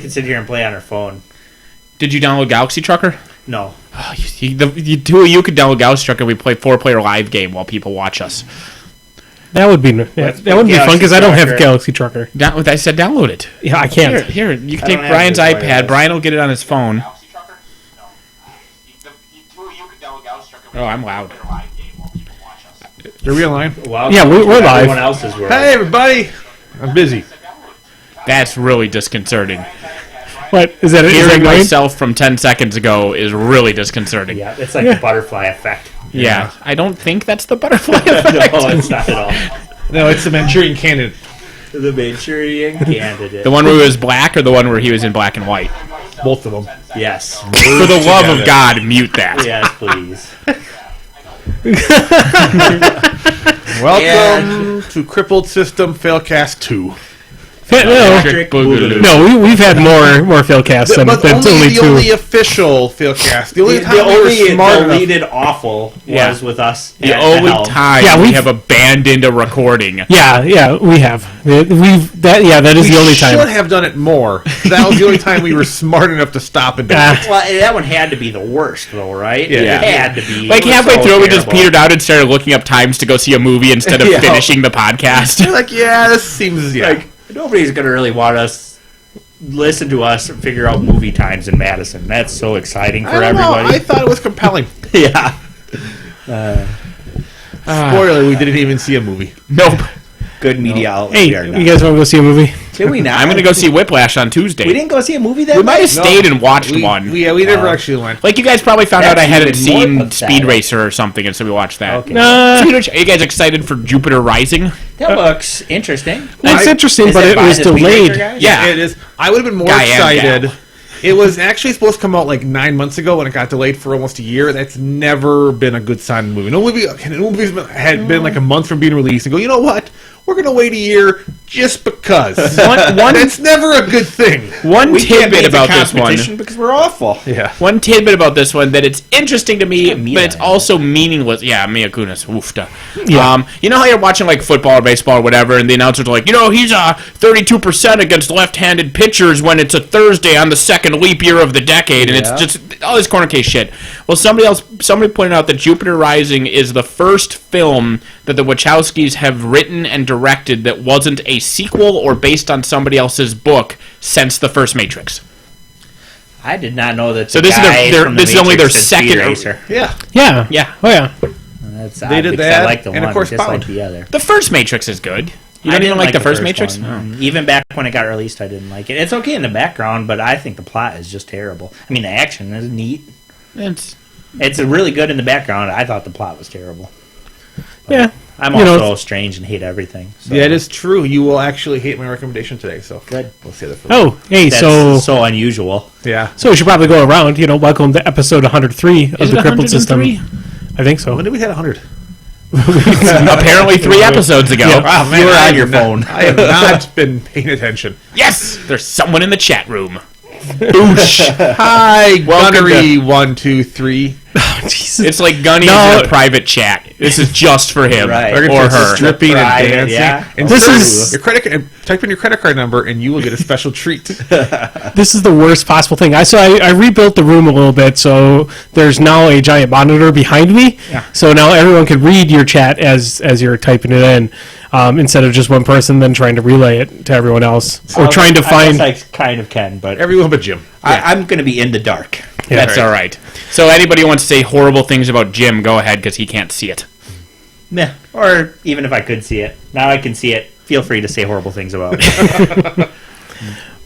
can sit here and play on our phone. Did you download Galaxy Trucker? No. Oh, you two of you could download Galaxy Trucker. We play 4-player live game while people watch us. That would be fun because I don't have Galaxy Trucker. I said download it. Yeah, I can't. Here, you can take Brian's iPad. Brian will get it on his phone. Galaxy Trucker? No. The two of you could download Galaxy Trucker. Oh, I'm loud. You're real line? Well, yeah, we're live. Everyone else is world. Hey, everybody. I'm busy. That's really disconcerting. What is that? Hearing myself from 10 seconds ago is really disconcerting. Yeah, it's like the butterfly effect. Yeah, I don't think that's the butterfly effect. No, it's not at all. No, it's the Manchurian Candidate. The Manchurian Candidate. The one where he was black or the one where he was in black and white? Both of them. Yes. For the love of God, mute that. Yes, please. Welcome to Crippled System Failcast 2. No, we've had more failcasts than But that's only only the two. only official failcast. The only time The we were only smart enough. deleted awful was with us. The at only helm. time we have abandoned a recording. Yeah, we have. That is the only We should time. have done it more. That was the only time we were smart enough to stop and do it. Well, that one had to be the worst, though, right? Yeah. It had to be. Like It was halfway so through, we just terrible. petered out and started looking up times to go see a movie instead of Yeah. finishing the podcast. You're like, yeah, this seems, yeah. Like, nobody's going to really want us listen to us and figure out movie times in Madison. That's so exciting for I don't know. everybody. I thought it was compelling. Yeah. Spoiler, we didn't even see a movie. Nope. Good media outlet. Hey, we are not. you guys want to go see a movie? Did we not? I'm going to go see Whiplash on Tuesday. We didn't go see a movie that We might night? have stayed and watched We one. never actually went. Like, you guys probably found out That's I hadn't even seen more Speed pathetic. Racer or something, and so we watched that. Okay. Speed Racer, are you guys excited for Jupiter Rising? That looks interesting. It's interesting, Is but it it by was the Speed Racer delayed. guys? Yeah. It is. I would have been more Guy and excited. gal. It was actually supposed to come out like 9 months ago, and it got delayed for almost a year. That's never been a good sign in a movie. No movies had been like a month from being released and go, you know what? We're going to wait a year just because. That's never a good thing. One We can't tidbit beat the about this one. competition because we're awful. Yeah. One tidbit about this one, that it's interesting to me, Mia, but it's yeah. also meaningless. Yeah, Mia Kunis. Oofta. Yeah. You know how you're watching like football or baseball or whatever, and the announcers are like, he's 32% against left-handed pitchers when it's a Thursday on the second leap year of the decade, and it's just all this corner case shit. Well, somebody pointed out that Jupiter Rising is the first film that the Wachowskis have written and directed that wasn't a sequel or based on somebody else's book since the first Matrix. I did not know that. So this is only their second. Racer. Yeah. Yeah. Yeah. Oh, yeah. That's They odd did because that, I like the and one, of course just Bound. like the other. The first Matrix is good. You I don't even didn't like the first Matrix? one. Oh. Even back when it got released, I didn't like it. It's okay in the background, but I think the plot is just terrible. I mean, the action is neat. It's really good in the background. I thought the plot was terrible. Yeah. I'm You know, also strange and hate everything. So. Yeah, it is true. You will actually hate my recommendation today, so Good. we'll say that for Oh, hey, That's so unusual. Yeah. so we should probably go around. Welcome to episode 103 of Is the it Crippled System. 103? I think so. When did we hit 100? Apparently 3 episodes ago. Wow, man, You were I on have your not- phone. I have not been paying attention. Yes! There's someone in the chat room. Boosh. Hi, Welcome Gunnery 1, 2, 3. Jesus. It's like Gunny No. is in a private chat. This is just for him Right. or her. Stripping and Private, dancing. yeah. And This sir, is- your type in your credit card number, and you will get a special treat. This is the worst possible thing. I rebuilt the room a little bit, so there's now a giant monitor behind me. Yeah. So now everyone can read your chat as you're typing it in, instead of just one person then trying to relay it to everyone else or trying to find. I guess I kind of can, but Everyone but Jim. I'm going to be in the dark. That's all right. So anybody who wants to say horrible things about Jim, go ahead because he can't see it. Meh. Or even if I could see it. Now I can see it. Feel free to say horrible things about it.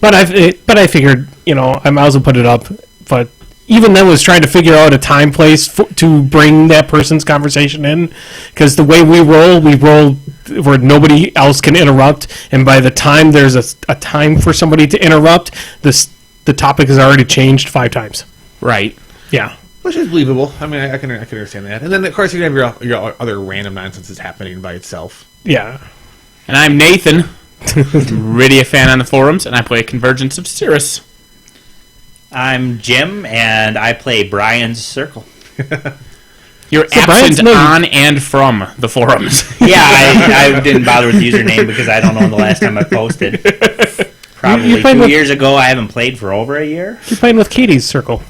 But I figured I might as well put it up. But even then, was trying to figure out a time place to bring that person's conversation in, because the way we roll where nobody else can interrupt, and by the time there's a time for somebody to interrupt, the topic has already changed 5 times. Right. Yeah. Which is believable. I mean, I can understand that. And then, of course, you can have your other random nonsense that's happening by itself. Yeah. And I'm Nathan, really a fan on the forums, and I play Convergence of Cirrus. I'm Jim, and I play Brian's Circle. You're So Brian's absent name- on and from the forums. Yeah, I didn't bother with the username because I don't know the last time I posted. probably played 2 with- years ago. I haven't played for over a year. You're playing with Katie's circle.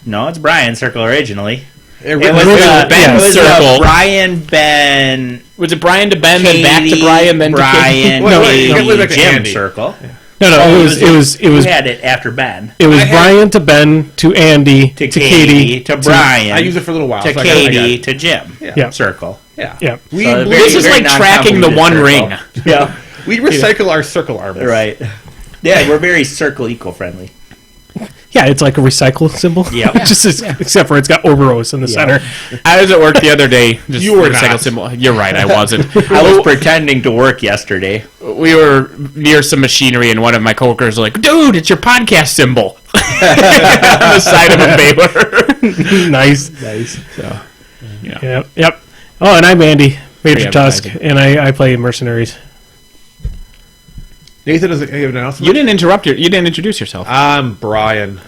No, it's Brian's circle originally. It It was Ben's circle. Brian, Ben, Was it Brian to Ben, Katie, then back to Brian, then Brian, Wait, Katie, you can't live back to Jim Andy. circle. No, it You was had it after Ben. Brian to Ben to Andy To to Katie, Katie to Brian. I used it for a little while. to so I got Katie, it. to Jim. Yeah. Circle. Yeah. Yeah. We, So we- This is very like tracking the One non-convoluted Ring. circle. Yeah. we recycle our circle arms. Right. Yeah, we're very circle eco-friendly. Yeah, it's like a recycle symbol. Yeah. Except for it's got Oberos in the center. I was at work the other day. Just You were for a second not. symbol. You're right, I wasn't. I was pretending to work yesterday. We were near some machinery, and one of my coworkers was like, "Dude, it's your podcast symbol." On the side of a baler. Nice. So, yeah. Yep. Oh, and I'm Andy, Major Free Tusk, advertising. and I play Mercenaries. Nathan, does it have an announcement? You didn't interrupt. You didn't introduce yourself. I'm Brian.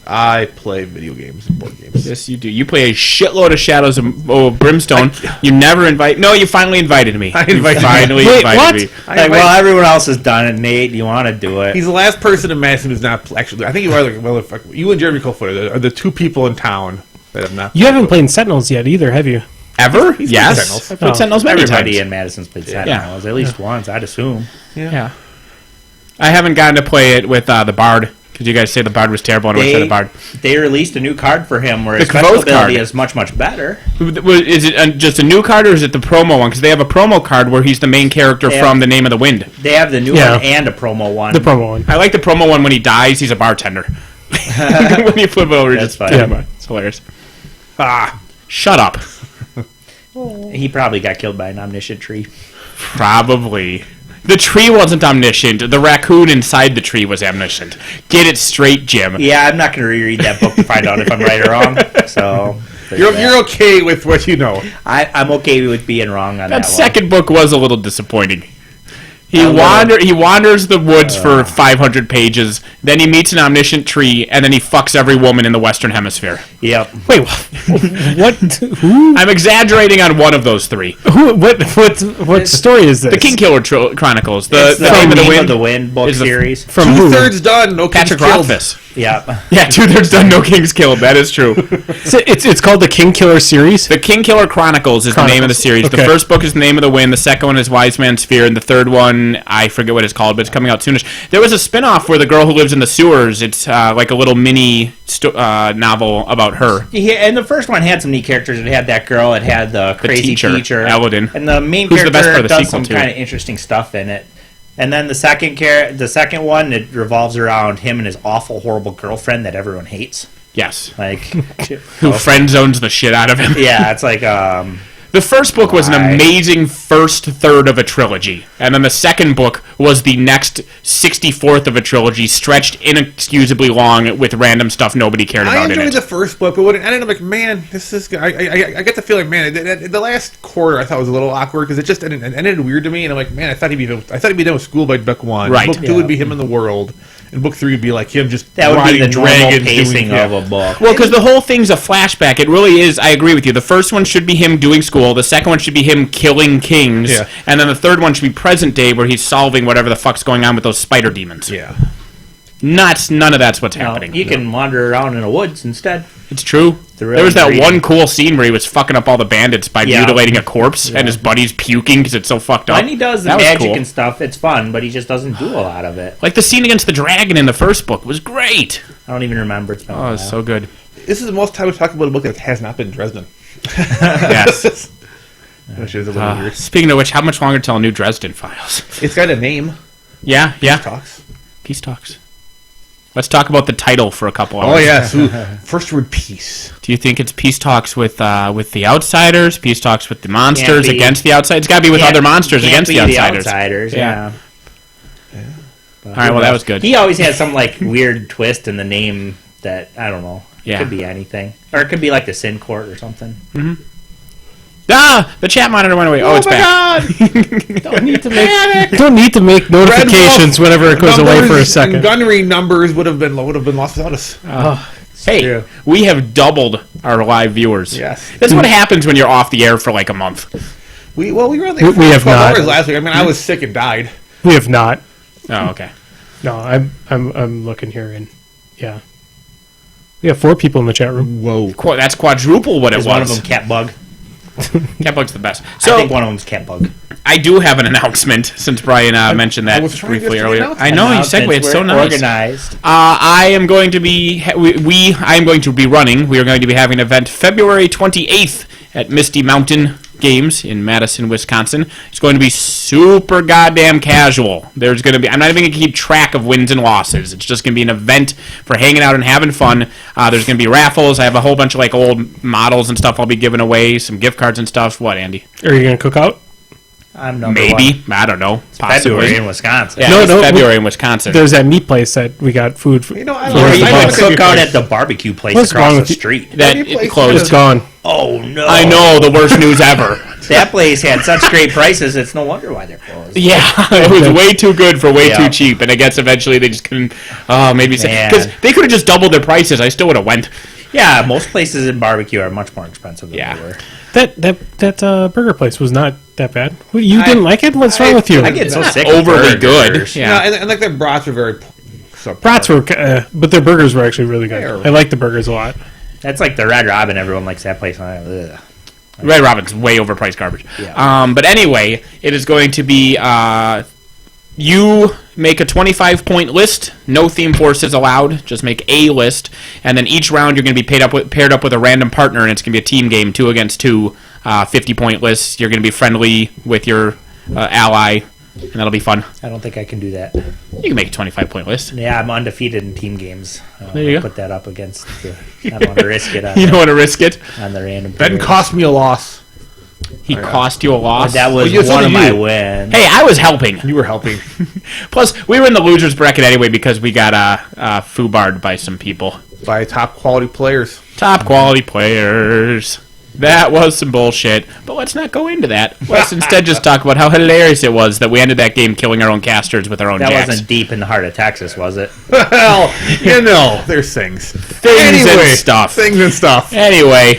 I play video games and board games. Yes, you do. You play a shitload of Shadows of Brimstone. You never invite. No, you finally invited me. I invited you finally Wait, invited what? me. Like, well, everyone else has done it. Nate, do you want to do it? He's the last person in Madison who's not actually. I think you are like motherfucker. You and Jeremy Colfoot are the two people in town that have not. You haven't played Sentinels yet either, have you? Ever? He's Yes. played Sentinels. I've played Oh. Sentinels many Everybody times. in Madison's played Sentinels at least once, I'd assume. Yeah. I haven't gotten to play it with the Bard because you guys say the Bard was terrible, and I wish I had a Bard. They released a new card for him where his The special Kvoth ability card. is much, much better. Is it just a new card or is it the promo one? Because they have a promo card where he's the main character Yeah. from The Name of the Wind. They have the new Yeah. one and a promo one. The promo one. I like the promo one when he dies. He's a bartender. When you flip it over, That's just fine. Yeah. It's hilarious. Shut up. He probably got killed by an omniscient tree. Probably. The tree wasn't omniscient. The raccoon inside the tree was omniscient. Get it straight, Jim. Yeah, I'm not going to reread that book to find out if I'm right or wrong. So You're okay with what you know. I'm okay with being wrong on that That one. second book was a little disappointing. He A little. He wanders the woods for 500 pages. Then he meets an omniscient tree, and then he fucks every woman in the Western Hemisphere. Yep. Wait, what? Who? I'm exaggerating on one of those three. What story is this? The King Killer Chronicles. The It's the Name Name of the Wind book is the- series. From who? 2/3 done. No Patrick kids killed. Rothfuss. Yep. Yeah, 2/3 done. No kings killed. That is true. It's called the King Killer series. The King Killer Chronicles is the name of the series. The Okay. first book is The Name of the Wind. The second one is Wise Man's Fear. And the third one, I forget what it's called, but it's coming out soonish. There was a spin-off where the girl who lives in the sewers, it's like a little mini novel about her. Yeah, and the first one had some neat characters. It had that girl. It had the crazy teacher, Eldon. and the main Who's the best character part of the does sequel, some too. kind of interesting stuff in it. And then the second one, it revolves around him and his awful, horrible girlfriend that everyone hates. Yes. Like, Who friend zones the shit out of him. yeah, it's like The first book was an Why? amazing first third of a trilogy, and then the second book was the next 64th of a trilogy, stretched inexcusably long with random stuff nobody cared I about in enjoyed it. the first book, but when it ended, I'm like, man, this is. I get the feeling, man, the last quarter I thought was a little awkward because it ended weird to me, and I'm like, man, I thought he'd be done with school by book one. Right. Book two Yeah. would be him in the world, and book three would be like him just that would be riding the normal dragons, pacing doing, of a book. Well, because the whole thing's a flashback. It really is. I agree with you. The first one should be him doing school. The second one should be him killing kings. Yeah. And then the third one should be present day where he's solving whatever the fuck's going on with those spider demons. Yeah. None of that's what's No, happening. you can wander around in the woods instead. It's true. really There was that great. one cool scene where he was fucking up all the bandits by Yeah. mutilating a corpse, and his buddy's puking because it's so fucked up. When he does the That was magic cool. and stuff, it's fun, but he just doesn't do a lot of it. Like the scene against the dragon in the first book was great. I don't even remember. It's been a Oh, while. it's so good. This is the most time we've talked about a book that has not been Dresden. Yes. Which is a little weird. Speaking of which, how much longer till New Dresden Files? It's got a name. Yeah. Talks. Peace talks. Let's talk about the title for a couple hours. Oh yes. Ooh. First word, peace. Do you think it's peace talks with the outsiders, peace talks with the monsters Can't be. against the outsiders? It's got to be with Can't- other monsters can't against be the outsiders. yeah. All right, well that was good. He always has some like weird twist in the name that I don't know. Yeah. It could be anything, or it could be like the Sin Court or something. Ah, the chat monitor went away. Oh, it's my back. God. Don't need to make notifications whenever it goes away for a Numbers and second. gunnery numbers would have been lost without us. Hey, true. we have doubled our live viewers. Yes. That's what happens when you're off the air for like a month. We were on there We have 12 not. hours last week. I mean, I was sick and died. We have not. Oh, okay. No, I'm looking here, and yeah, we have 4 people in the chat room. Whoa. That's quadruple what it was. Is one of them Catbug? Catbug's the best. I So think one of them's Catbug. I do have an announcement since Brian mentioned that was trying to briefly get to the earlier. announcement. I know you segued. It's so We're nice. organized. I am going to be I am going to be running. We are going to be having an event February 28th at Misty Mountain Games in Madison, Wisconsin. It's going to be super goddamn casual. There's going to be I'm not even going to keep track of wins and losses. It's just going to be an event for hanging out and having fun. There's going to be raffles. I have a whole bunch of like old models and stuff I'll be giving away, some gift cards and stuff. What, Andy? Are you going to cook out? I'm number Maybe. one. I don't know. February in Wisconsin. Yeah, No, it's no, February in Wisconsin. There's that meat place that we got food for. You know, I Or love you I can love cook out place. at the barbecue place What's across wrong the with you? street. that Any place it closed. It's gone. Oh no! I know, the worst news ever. That place had such great prices. It's no wonder why they're closed. Yeah, it was way too good for way Yeah. too cheap, and I guess eventually they just couldn't. Maybe Man. because they could have just doubled their prices. I still would have went. Yeah, most places in barbecue are much more expensive than Yeah. they were. That burger place was not that bad. What, you didn't like it? What's wrong with you? I get so Not sick of overly burgers. good. Yeah, Yeah. and like their brats are very. Brats were, but their burgers were actually really good. They're- I like the burgers a lot. That's like the Red Robin. Everyone likes that place. Ugh. Red Robin's way overpriced garbage. Yeah. But anyway, it is going to be you make a 25-point list. No theme forces allowed. Just make a list, and then each round you're going to be paired up with a random partner, and it's going to be a team game, 2 against 2, 50-point lists. You're going to be friendly with your ally, and that'll be fun. I don't think I can do that. You can make a 25-point list. Yeah, I'm undefeated in team games. There you go. Put that up against the. I don't want to risk it on, You don't want to risk it. on the random. That players. cost me a loss. He cost you a loss. But that was Well, so one did of my you. wins. Hey, I was helping. You were helping. Plus, we were in the losers bracket anyway because we got foobarred by some people. By top quality players. Top quality players. That was some bullshit. But let's not go into that. Let's instead just talk about how hilarious it was that we ended that game killing our own casters with our own That jacks. wasn't deep in the heart of Texas, was it? Well, you know, there's things. Things and stuff. Things and stuff. Anyway,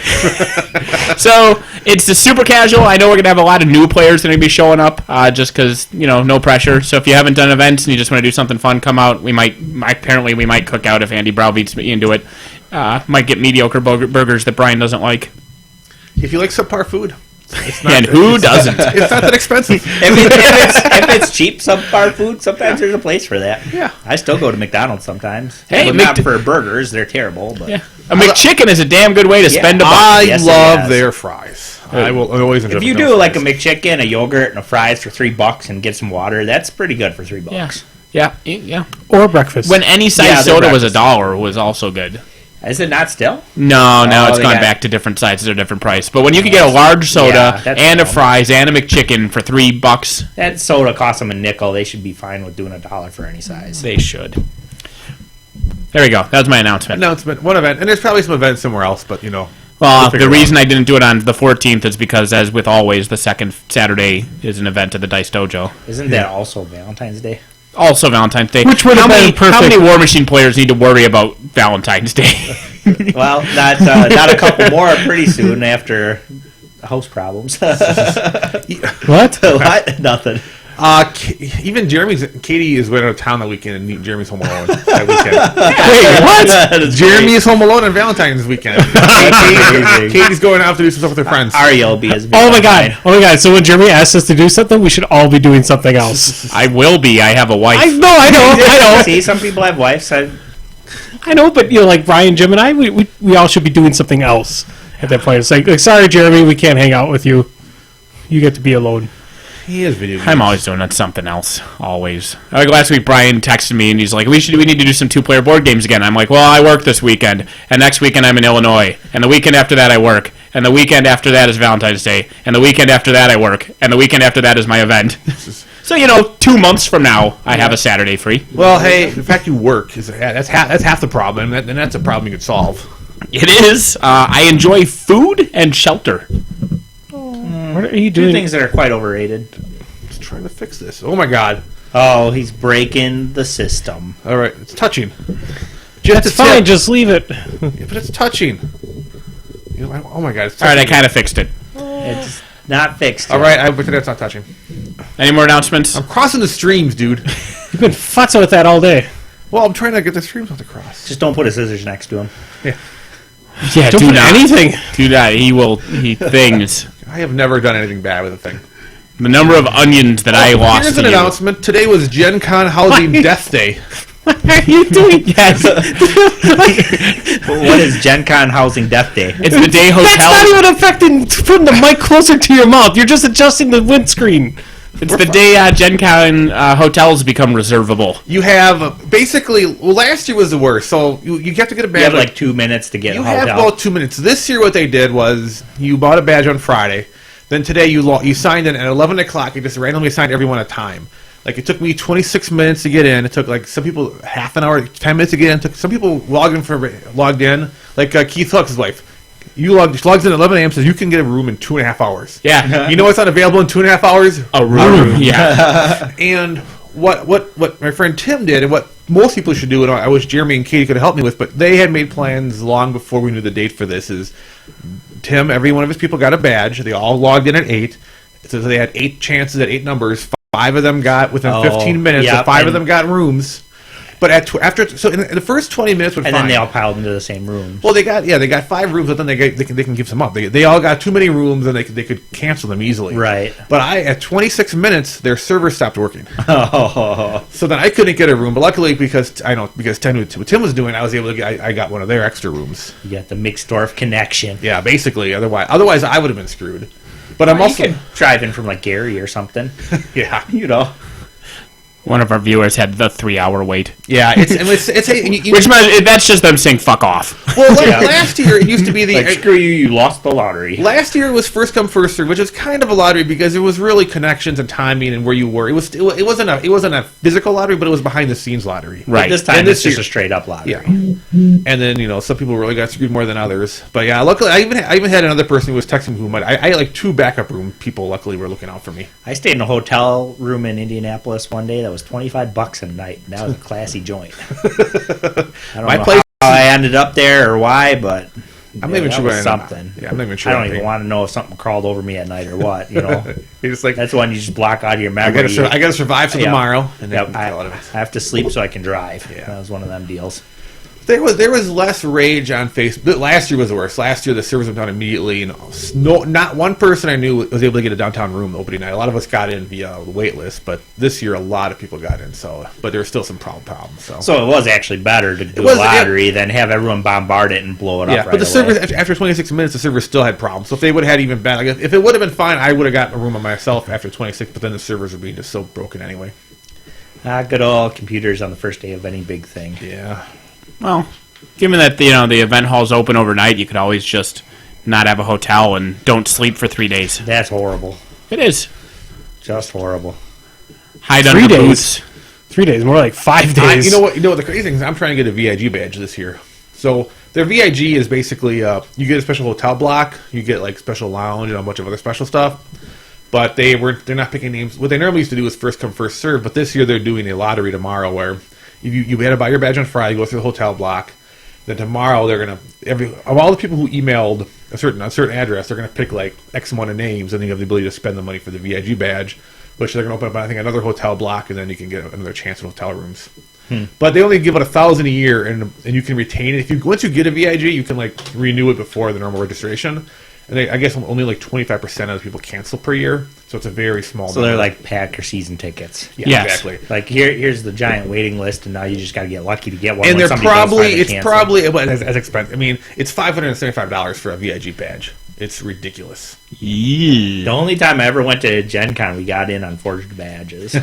so it's the super casual. I know we're going to have a lot of new players that are going to be showing up just because, no pressure. So if you haven't done events and you just want to do something fun, come out. We might cook out if Andy browbeats me into it. Might get mediocre burgers that Brian doesn't like. If you like subpar food, it's not And who doesn't? It's not that expensive. If it's cheap subpar food, sometimes there's a place for that. Yeah. I still go to McDonald's sometimes. Hey, But not for burgers. They're terrible. But Yeah. A McChicken is a damn good way to spend a buck. I Yes, it love is. their fries. I will always enjoy if you McDonald's do like a fries. McChicken, a yogurt, and a fries for $3 and get some water, that's pretty good for $3. Yeah. Or breakfast. When any size Yeah, they're soda was breakfast. $1 was also good. Is it not still? No, it's they gone got- back to different sizes or different price. But when you can get a large Yeah, soda that's and a dumb. fries and a McChicken for $3, That soda costs them a nickel. They should be fine with doing $1 for any size. they should. There we go. That was my announcement. announcement, one event, and there's probably some events somewhere else, but Well, we'll figure the it reason I didn't do it on the 14th is because, as with always, the second Saturday is an event at the Dice Dojo. Isn't that also Valentine's Day? Also Valentine's Day. Which would have been How perfect. many War Machine players need to worry about Valentine's Day? Well, not a couple more pretty soon after house problems. what? What? Nothing. even Katie is going out of town that weekend, and Jeremy's home alone that weekend. Wait, what? That is Jeremy great. is home alone on Valentine's weekend. Katie's going out to do some stuff with her friends. Arya will be as big Oh my as god! mine. Oh my god! So when Jeremy asks us to do something, we should all be doing something else. I will be. I have a wife. I know. See, some people have wives. I know, but like Brian, Jim, and I, we all should be doing something else at that point. It's like sorry, Jeremy, we can't hang out with you. You get to be alone. He is video games. I'm always doing something else. Always. Like last week, Brian texted me and he's like, "We need to do some 2-player board games again." I'm like, "Well, I work this weekend, and next weekend I'm in Illinois, and the weekend after that I work, and the weekend after that is Valentine's Day, and the weekend after that I work, and the weekend after that is my event." So 2 months from now, I have a Saturday free. Well, hey, the fact you work that's half the problem, and that's a problem you could solve. It is. I enjoy food and shelter. What are you Two doing? things that are quite overrated. Just trying to fix this. Oh my god! Oh, he's breaking the system. All right, it's touching. Just It's fine. Just leave it. but it's touching. Oh my god! It's All right, I touching. kind of fixed it. It's not fixed. All yet. right, I pretend it's not touching. Any more announcements? I'm crossing the streams, dude. been futzing with that all day. Well, I'm trying to get the streams off across. Just don't put his scissors next to him. Yeah, Don't do put not. anything. Do not. He things. I have never done anything bad with a thing. The number of onions that I lost Here's to an you. announcement. Today was Gen Con Housing Death Day. What are you doing? Yes. What is Gen Con Housing Death Day? It's the day That's not hotels. even affecting putting the mic closer to your mouth. You're just adjusting the windscreen. It's the day Gen Con hotels become reservable. You have basically. Well, last year was the worst. So you have to get a badge. You have like 2 minutes to get You a have hotel. about 2 minutes. This year, what they did was you bought a badge on Friday. Then today you signed in at 11 o'clock. You just randomly assigned everyone a time. Like it took me 26 minutes to get in. It took like some people half an hour, 10 minutes to get in. It took some people logged in. Like Keith Huck's wife. She logs in at 11 a.m. says you can get a room in 2.5 hours. Yeah. You know what's not available in 2.5 hours? A room. Yeah. And what my friend Tim did, and what most people should do, and I wish Jeremy and Katie could have helped me with, but they had made plans long before we knew the date for this, is Tim, every one of his people got a badge. They all logged in at 8. So they had 8 chances at 8 numbers. 5 of them got within 15 minutes. yeah, so 5 of them got rooms. But in the first 20 minutes were and fine. then they all piled into the same room. Well, they got 5 rooms, but then they can give some up. They all got too many rooms, and they could cancel them easily. Right. But at 26 minutes, their server stopped working. Oh. So then I couldn't get a room. But luckily, because Tim was doing, I was able to I got one of their extra rooms. You got the Mixdorf connection. Yeah, basically. Otherwise I would have been screwed. But I'm You also could drive in from like Gary or something. yeah. You know. One of our viewers had the 3-hour wait. Yeah, it's Which means that's just them saying fuck off. well, last year it used to be Like, screw you, you lost the lottery. Last year it was first come first serve, which is kind of a lottery because it was really connections and timing and where you were. It wasn't a physical lottery, but it was behind the scenes lottery. Right. This time And it's this just year- a straight up lottery. Yeah. And then some people really got screwed more than others. But yeah, luckily I even had another person who was texting me who I had like 2 backup room people. Luckily were looking out for me. I stayed in a hotel room in Indianapolis one day that was $25 a night. And that was a classy joint. I don't My know place- how I ended up there or why, but I'm not even that sure was what I something. Yeah, I'm not even sure. I don't what even paid. want to know if something crawled over me at night or what. You know, You're just like that's one you just block out of your I memory. gotta survive till Yeah. tomorrow. And then Yep, call it a- I have to sleep so I can drive. Yeah. That was one of them deals. There was less rage on Facebook. Last year was the worst. Last year the servers went down immediately, and not one person I knew was able to get a downtown room opening night. A lot of us got in via the wait list, but this year a lot of people got in. But there were still some problems. So it was actually better to do was- a lottery than have everyone bombard it and blow it up. yeah, right but the away. servers after 26 minutes, the servers still had problems. So if they would have had even bad, like if it would have been fine, I would have gotten a room on myself after 26. But then the servers were being just so broken anyway. Good old computers on the first day of any big thing. Yeah. Well, given that the event hall's open overnight, you could always just not have a hotel and don't sleep for 3 days. That's horrible. It is. Just horrible. Hide 3 under days. booths. 3 days, more like 5 days. You know what? The crazy thing is, I'm trying to get a VIG badge this year. So their VIG is basically you get a special hotel block, you get like special lounge and a bunch of other special stuff. But they're not picking names. What they normally used to do is first come first serve. But this year they're doing a lottery tomorrow where you had to buy your badge on Friday, go through the hotel block. Then tomorrow they're gonna of all the people who emailed a certain address, they're gonna pick like X amount of names, and then you have the ability to spend the money for the VIG badge, which they're gonna open up I think another hotel block, and then you can get another chance at hotel rooms. But they only give it $1,000 a year, and you can retain it. Once you get a VIG, you can like renew it before the normal registration. And I guess only like 25% of the people cancel per year, so it's a very small. So they're number. like pack or season tickets. Yeah, Yes. exactly. Like here's the giant waiting list, and now you just got to get lucky to get one. And when they're somebody does finally cancel. as expensive. I mean, it's $575 for a VIG badge. It's ridiculous. The only time I ever went to Gen Con, we got in on forged badges.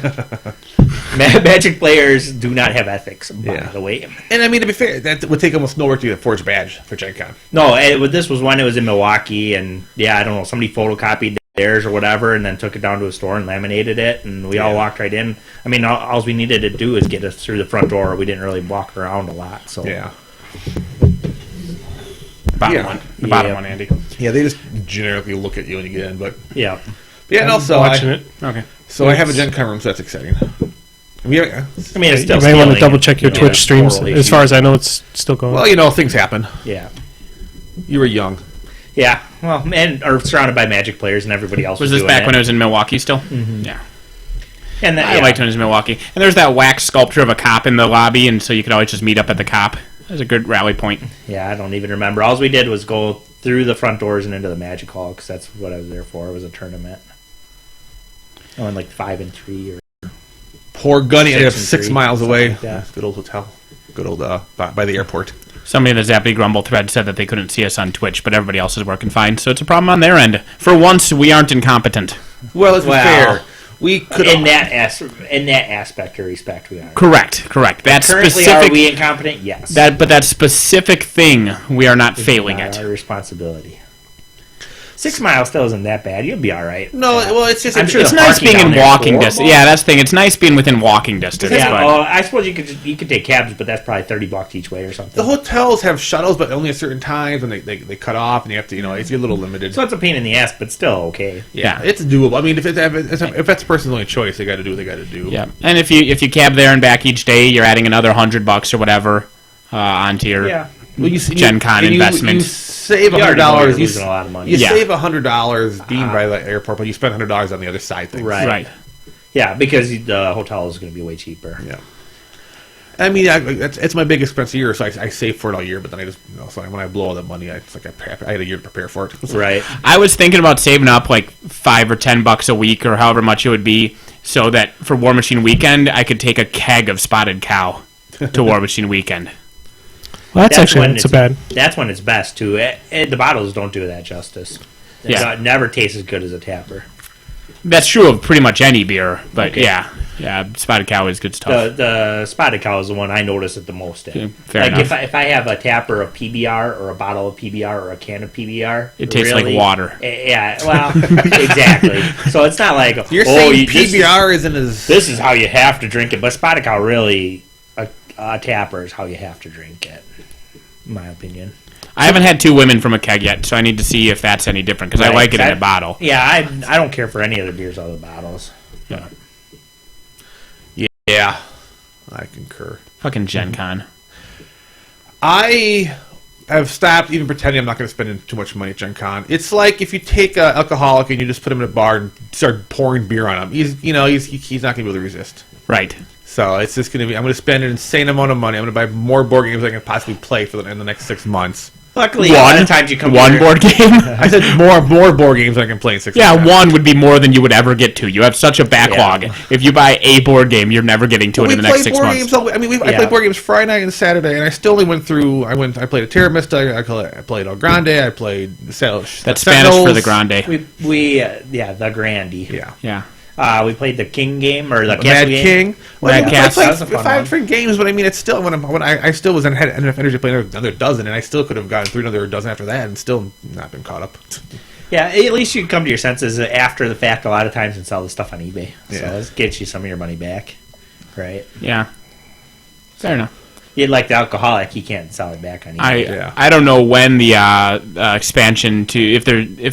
Magic players do not have ethics, by the way. And I mean, to be fair, that would take almost no work to get a forged badge for Gen Con. No, this was when it was in Milwaukee, and I don't know, somebody photocopied theirs or whatever, and then took it down to a store and laminated it, and we all walked right in. I mean, all we needed to do is get us through the front door. We didn't really walk around a lot. So Yeah. The bottom one, Andy. Yeah, they just generically look at you when you get in, but yeah. yeah, and also watching it. Okay. So I have a Gen Con room, so that's exciting. I mean, it's still You may want to stealing double check your and, Twitch streams. correlation. As far as I know, it's still going. Well, things happen. Yeah. You were young. Yeah. Well, and or surrounded by Magic players, and everybody else Was was this doing back it. when I was in Milwaukee still? Mm-hmm. Yeah. And I liked when it was in Milwaukee. And there's that wax sculpture of a cop in the lobby, and so you could always just meet up at the cop. That was a good rally point. Yeah, I don't even remember. All we did was go through the front doors and into the Magic Hall because that's what I was there for. It was a tournament. I went like 5 and 3 or Poor Gunny ended up 6 and 6 3, miles away. like that. Good old hotel. Good old by the airport. Somebody in the Zappy Grumble thread said that they couldn't see us on Twitch, but everybody else is working fine, so it's a problem on their end. For once, we aren't incompetent. Well, let's be Well, fair. We could in that aspect of respect, we are. Correct. That Currently, specific are we incompetent? Yes. that specific thing, we are not failing Not at. our responsibility. 6 miles still isn't that bad. You'll be all right. No, well, it's just I'm sure It's the nice parking being down in there is walking horrible. distance. Yeah, that's the thing. It's nice being within walking distance. Yeah, but well, I suppose you could take cabs, but that's probably $30 each way or something. the hotels have shuttles, but only at certain times, and they cut off, and you have to, it's a little limited. So it's a pain in the ass, but still okay. yeah. It's doable. I mean, if that's the person's only choice, they got to do what they got to do. Yeah, and if you cab there and back each day, you're adding another $100 or whatever onto your Well, you Gen Con investment. You save You already know $100. you're You losing a lot of money. You Yeah. save $100 being by the airport, but you spend $100 on the other side things. Right. Yeah, because the hotel is going to be way cheaper. Yeah. I mean, it's my big expense a year, so I save for it all year. But then I just, so when I blow all that money, it's like I had a year to prepare for it. Right. I was thinking about saving up like $5 or $10 a week or however much it would be, so that for War Machine Weekend I could take a keg of Spotted Cow to War Machine Weekend. Well, that's actually when not so bad. That's when it's best too. The bottles don't do that justice. It never tastes as good as a tapper. That's true of pretty much any beer, but Okay. yeah, Spotted Cow is good stuff. The Spotted Cow is the one I notice it the most in. Okay, fair like enough. if I have a tapper of PBR or a bottle of PBR or a can of PBR, It tastes like water. Yeah, well, exactly. So it's not like You're saying PBR isn't as... This is how you have to drink it, but Spotted Cow really a tapper is how you have to drink it, in my opinion. I haven't had two women from a keg yet, so I need to see if that's any different, because I like it in a bottle. Yeah, I don't care for any of the beers other than bottles. Yeah, I concur. Fucking Gen Con. I have stopped even pretending I'm not going to spend too much money at Gen Con. It's like if you take an alcoholic and you just put him in a bar and start pouring beer on him. He's not going to be able to resist. Right. So it's just going to be, I'm going to spend an insane amount of money. I'm going to buy more board games I can possibly play in the next 6 months. Luckily, a lot of times you come one here- board game. I said more board games than I can play in 6 Yeah, months. one would be more than you would ever get to. You have such a backlog. Yeah. If you buy a board game, you're never getting to it in the next 6 months. I played board games Friday night and Saturday, and I still only went through. I played a Terramista. I played El Grande. I played That's Spanish for the Grande. the Grandy. Yeah. Yeah. We played the King game or the Mad Castle game. King. Mad I Cats. played That was a fun 5 one. different games, but I mean, it's still when I still was had enough energy to play another dozen, and I still could have gotten through another dozen after that, and still not been caught up. Yeah, at least you come to your senses after the fact a lot of times and sell the stuff on eBay. Yeah. So this gets you some of your money back, right? Yeah. Fair enough. You'd like the alcoholic, he can't sell it back on eBay. I don't know when the expansion to if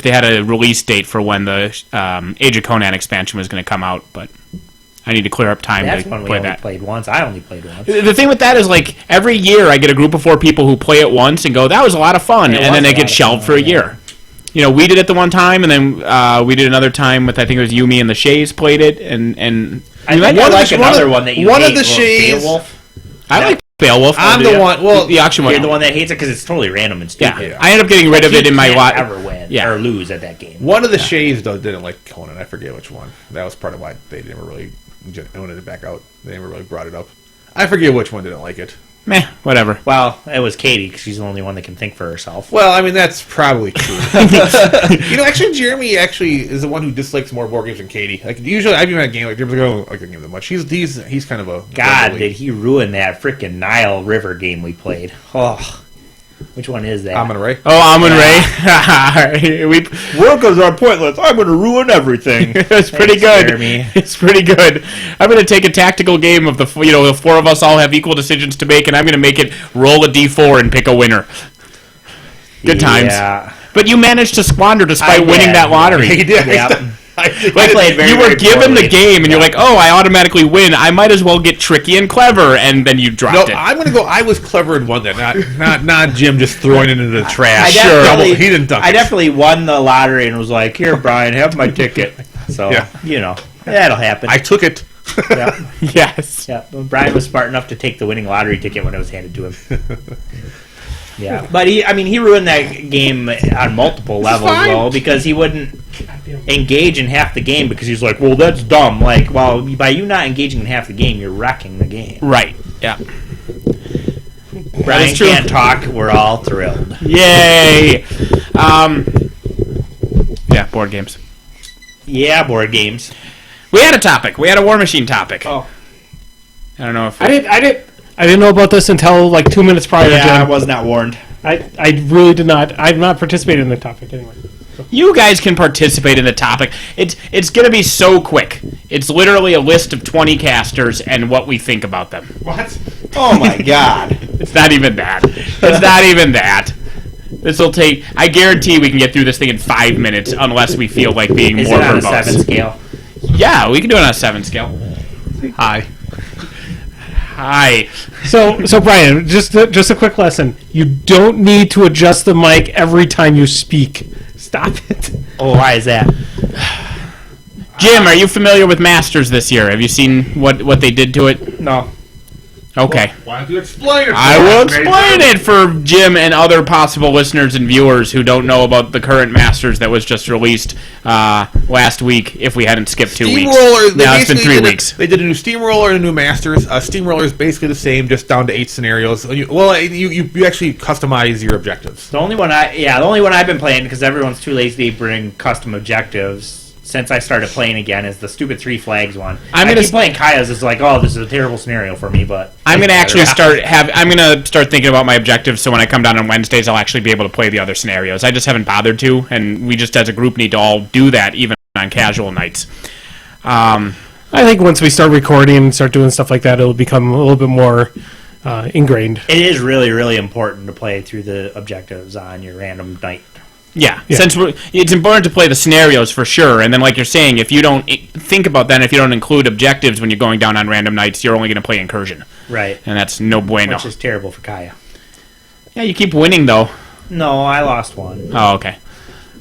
they had a release date for when the Age of Conan expansion was going to come out, but I need to clear up time That's to one we play only that. played once. I only played once. The thing with that is, like, every year I get a group of 4 people who play it once and go, "That was a lot of fun," It and was then a they lot get of shelved fun, for a yeah. year. You know, we did it the one time, and then we did another time with, I think it was Yumi and the Shays played it, and I think I like another one that you one hate, of the Shays- Beowulf. I like Beowulf. I'm the one. Well, the auction You're one. the one that hates it because it's totally random and Yeah. stupid. I ended up getting rid of it in my You lot. can't ever win or lose at that game. one of the Shays though didn't like Conan. I forget which one. That was part of why they never really wanted it back out. They never really brought it up. I forget which one didn't like it. Meh, whatever. Well, it was Katie because she's the only one that can think for herself. Well, I mean that's probably true. Actually, Jeremy is the one who dislikes more board games than Katie. Like usually, I've even had a game like Jeremy's like, "Oh, I don't like the game that much." He's kind of a God, did he ruin that freaking Nile River game we played? Oh, which one is that? Amon Ray. Oh, Amon Ray. Workers are pointless. I'm going to ruin everything. It's pretty Thanks, good. Jeremy. It's pretty good. I'm going to take a tactical game of the 4 of us all have equal decisions to make, and I'm going to make it roll a d4 and pick a winner. Good times. Yeah. But you managed to squander despite I winning did. that lottery. He did. Yep. I played very, You were very given the poorly. game, and you're like, "Oh, I automatically win. I might as well get tricky and clever," and then you No, dropped it. I'm gonna go. I was clever and won that. Not Jim just throwing it into the trash. definitely- He didn't duck I it. definitely won the lottery and was like, "Here, Brian, have my ticket." So Yeah. that'll happen. I took it. Yeah. Yes. Yeah. Brian was smart enough to take the winning lottery ticket when it was handed to him. Yeah. But he ruined that game on multiple levels, though, because he wouldn't engage in half the game because he's like, well, that's dumb. Like, well, by you not engaging in half the game, you're wrecking the game. Right. Yeah. Brian can't talk. We're all thrilled. Yay. Yeah, board games. Yeah, board games. We had a topic. We had a War Machine topic. Oh. I don't know if I didn't know about this until like 2 minutes prior. Yeah, I Jim. was not warned. I really did not. I've not participated in the topic anyway. you guys can participate in the topic. It's going to be so quick. It's literally a list of 20 casters and what we think about them. What? Oh my god. It's not even that. It's not even that. This will take. I guarantee we can get through this thing in 5 minutes, unless we feel like being Is more it on a verbose. 7 scale? Yeah, we can do it on a 7 scale. Hi. Hi. So Brian, just a quick lesson. You don't need to adjust the mic every time you speak. Stop it. Oh, why is that? Jim, are you familiar with Masters this year? Have you seen what they did to it? No. Okay. Why don't you explain it? I will explain it for Jim and other possible listeners and viewers who don't know about the current Masters that was just released last week, if we hadn't skipped 2 weeks. Steamroller. Now it's been 3 weeks. They did a new Steamroller and a new Masters. Steamroller is basically the same, just down to 8 scenarios. You actually customize your objectives. The only one I've been playing, because everyone's too lazy to bring custom objectives since I started playing again, is the stupid 3 flags one. I keep playing Kaya's. It's like, oh, this is a terrible scenario for me, but I'm gonna actually start thinking about my objectives, so when I come down on Wednesdays, I'll actually be able to play the other scenarios. I just haven't bothered to, and we just as a group need to all do that, even on casual nights. I think once we start recording and start doing stuff like that, it'll become a little bit more ingrained. It is really, really important to play through the objectives on your random night. Yeah. Since it's important to play the scenarios for sure, and then like you're saying, if you don't think about that, if you don't include objectives when you're going down on random nights, you're only going to play incursion. Right. And that's no bueno. Which is terrible for Kaya. Yeah, you keep winning though. No, I lost one. Oh, okay.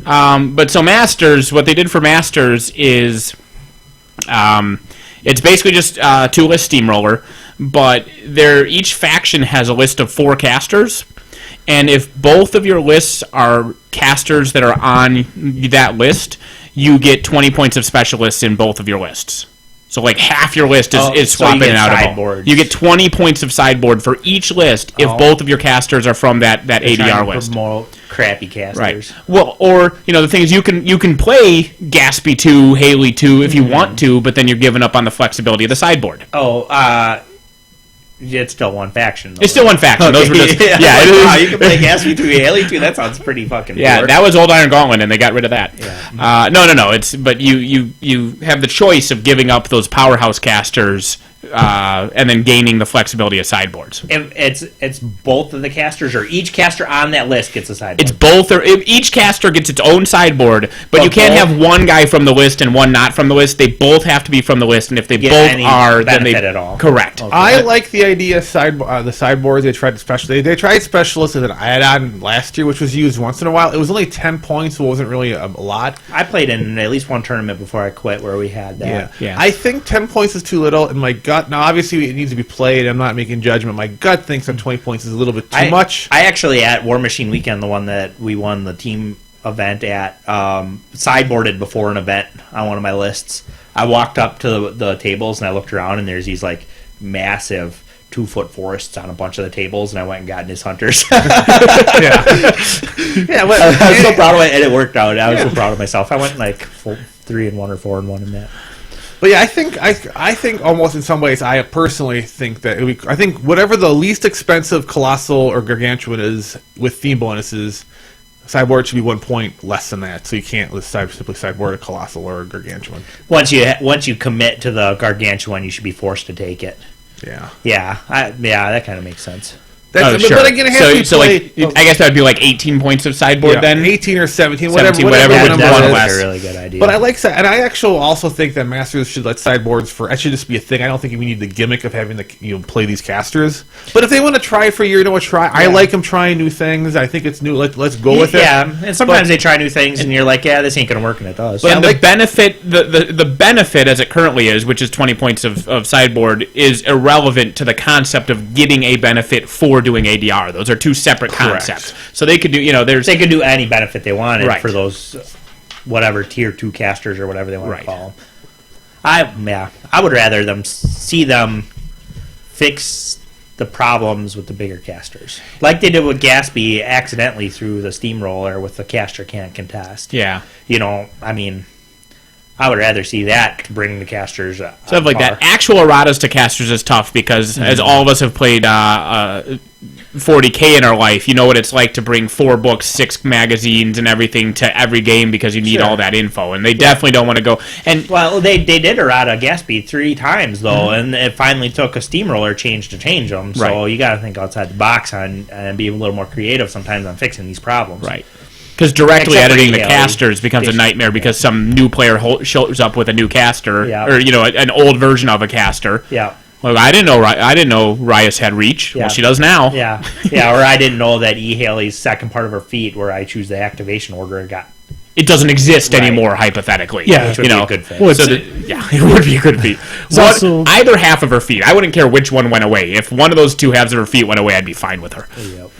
But so Masters, what they did for Masters is, it's basically just 2-list Steamroller, but each faction has a list of 4 casters, and if both of your lists are casters that are on that list, you get 20 points of specialists in both of your lists. So like half your list is swapping so you get out of sideboards. You get 20 points of sideboard for each list if both of your casters are from that ADR list. Promote crappy casters. Right. Well, or the thing is, you can play Gaspy 2, Haley 2 if you want to, but then you're giving up on the flexibility of the sideboard. It's still one faction, though. It's still one faction. Those were just Wow, you can play Gaspy 2, Haley 2. That sounds pretty fucking bored. that was Old Iron Gauntlet, and they got rid of that. Yeah. No. But you have the choice of giving up those powerhouse casters and then gaining the flexibility of sideboards. It's both of the casters, or each caster on that list gets a sideboard. It's both, or each caster gets its own sideboard, but you can't have one guy from the list and one not from the list. They both have to be from the list, and if they both are, then they at all. Correct. Okay. I like the idea of the sideboards. They tried they tried specialists as an add-on last year, which was used once in a while. It was only 10 points, so it wasn't really a lot. I played in at least one tournament before I quit where we had that. Yeah. I think 10 points is too little, and my gut. Now, obviously, it needs to be played. I'm not making judgment. My gut thinks that 20 points is a little bit too much. I actually, at War Machine Weekend, the one that we won the team event at, sideboarded before an event on one of my lists. I walked up to the tables and I looked around, and there's these like massive 2-foot forests on a bunch of the tables, and I went and got Nis Hunters. Yeah. Well, I was so proud of it, and it worked out. I was so proud of myself. I went like 3-1 or 4-1 in that. But yeah, I think almost in some ways, I personally think that I think whatever the least expensive colossal or gargantuan is with theme bonuses, sideboard should be 1 point less than that. So you can't simply sideboard a colossal or a gargantuan. Once you commit to the gargantuan, you should be forced to take it. Yeah. Yeah, that kind of makes sense. That's, sure. But again, it has to be so played. I guess that would be like 18 points of sideboard then. 18 or 17, 17, whatever whatever the would number want is. less. That's a really good idea. But I like that, and I actually also think that Masters should let sideboards for. That should just be a thing. I don't think we need the gimmick of having to play these casters. But if they want to try for a year, try. I like them trying new things. I think it's new. Let's go with it. Yeah, and sometimes they try new things, and you're like, yeah, this ain't gonna work, and it does. But the benefit, the benefit as it currently is, which is 20 points of sideboard, is irrelevant to the concept of getting a benefit for doing ADR. Those are two separate concepts. So they could do, they could do any benefit they wanted Right. for those whatever tier 2 casters or whatever they want to call them. I would rather see them fix the problems with the bigger casters, like they did with Gatsby accidentally through the Steamroller with the caster can't contest. Yeah. I would rather see that to bring the casters up. Stuff like that. Actual erratas to casters is tough because, as all of us have played 40K in our life, you know what it's like to bring 4 books, 6 magazines, and everything to every game because you need all that info, and they definitely don't want to go. And well, they did errata Gatsby 3 times though, and it finally took a Steamroller change to change them. So you got to think outside the box and be a little more creative sometimes on fixing these problems. Right. Because directly Except for editing the EA, casters becomes a nightmare because some new player shows up with a new caster, or an old version of a caster. Yeah. Well, I didn't know Rias had reach. Yeah. Well, she does now. Yeah. Or I didn't know that E. Haley's second part of her feat, where I choose the activation order, It doesn't exist anymore, hypothetically. Yeah. which would be a good thing. Well, it would be a good feat. Either half of her feet. I wouldn't care which one went away. If one of those two halves of her feet went away, I'd be fine with her. Yep.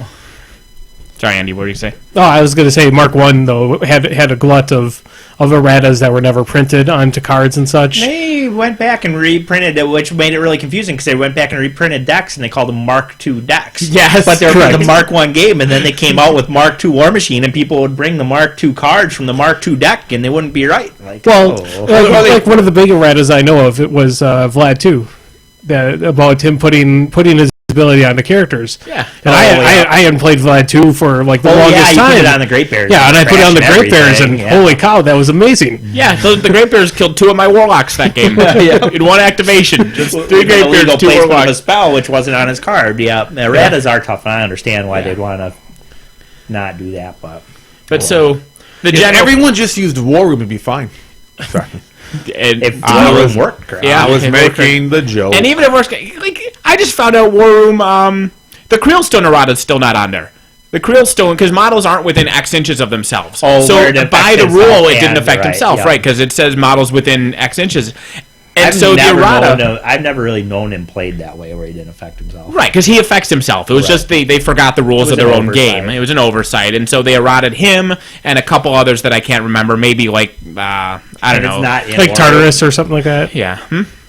Sorry, Andy, what were you say? Oh, I was going to say Mark 1, though, had a glut of erratas that were never printed onto cards and such. They went back and reprinted it, which made it really confusing because they went back and reprinted decks and they called them Mark II decks. Yes, but they were correct. the Mark 1 game, and then they came out with Mark II War Machine, and people would bring the Mark II cards from the Mark II deck, and they wouldn't be right. Like one of the big erratas I know of, it was Vlad 2, about him putting his ability on the characters. Yeah. And I hadn't played Vlad 2 for like the longest time. Put it on the Great Bears. Yeah, and I put it on the Great Bears, and holy cow, that was amazing. Yeah, so the Great Bears killed 2 of my Warlocks that game. In one activation. Just 3 Great Bears, 2 placement of a Warlocks. spell, which wasn't on his card. Yeah, erratas are tough, and I understand why they'd want to not do that. But so, the If general... everyone just used War Room, it'd be fine. Sorry. if I War Room was- worked correctly. Yeah, I was it making the joke. And even if worse, like I just found out War Room, the Creelstone errata's still not on there. The Creelstone, because models aren't within X inches of themselves. Oh, so where it by the affects rule, himself it didn't and- affect right, himself, yeah. right? Because it says models within X inches. And I've so the never errata... I've never really known him played that way, where he didn't affect himself. Right, because he affects himself. It was just they forgot the rules of was their an own oversight. game. It was an oversight, and so they errated him and a couple others that I can't remember. Maybe like I don't And know, it's not in Like War Tartarus or something like that. yeah.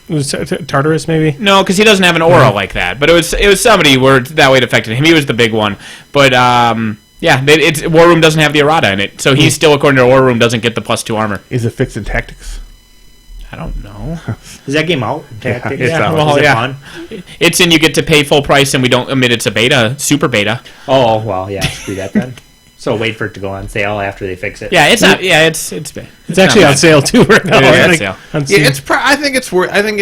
It was Tartarus, maybe? No, because he doesn't have an aura like that. But it was somebody where that way it affected him. He was the big one. But yeah, War Room doesn't have the errata in it, so he still, according to War Room, doesn't get the +2 armor. Is it fixed in tactics? I don't know. Is that game out? Tactics? it's out. Is it yeah. fun? It's in you get to pay full price, and we don't admit it's a beta, super beta. Oh, well, yeah, screw that then. So wait for it to go on sale after they fix it. Yeah, it's not. Yeah, it's bad. It's actually not on bad. sale too right now. It is I on think, sale. on Yeah, Steam. it's. I think it's worth. I think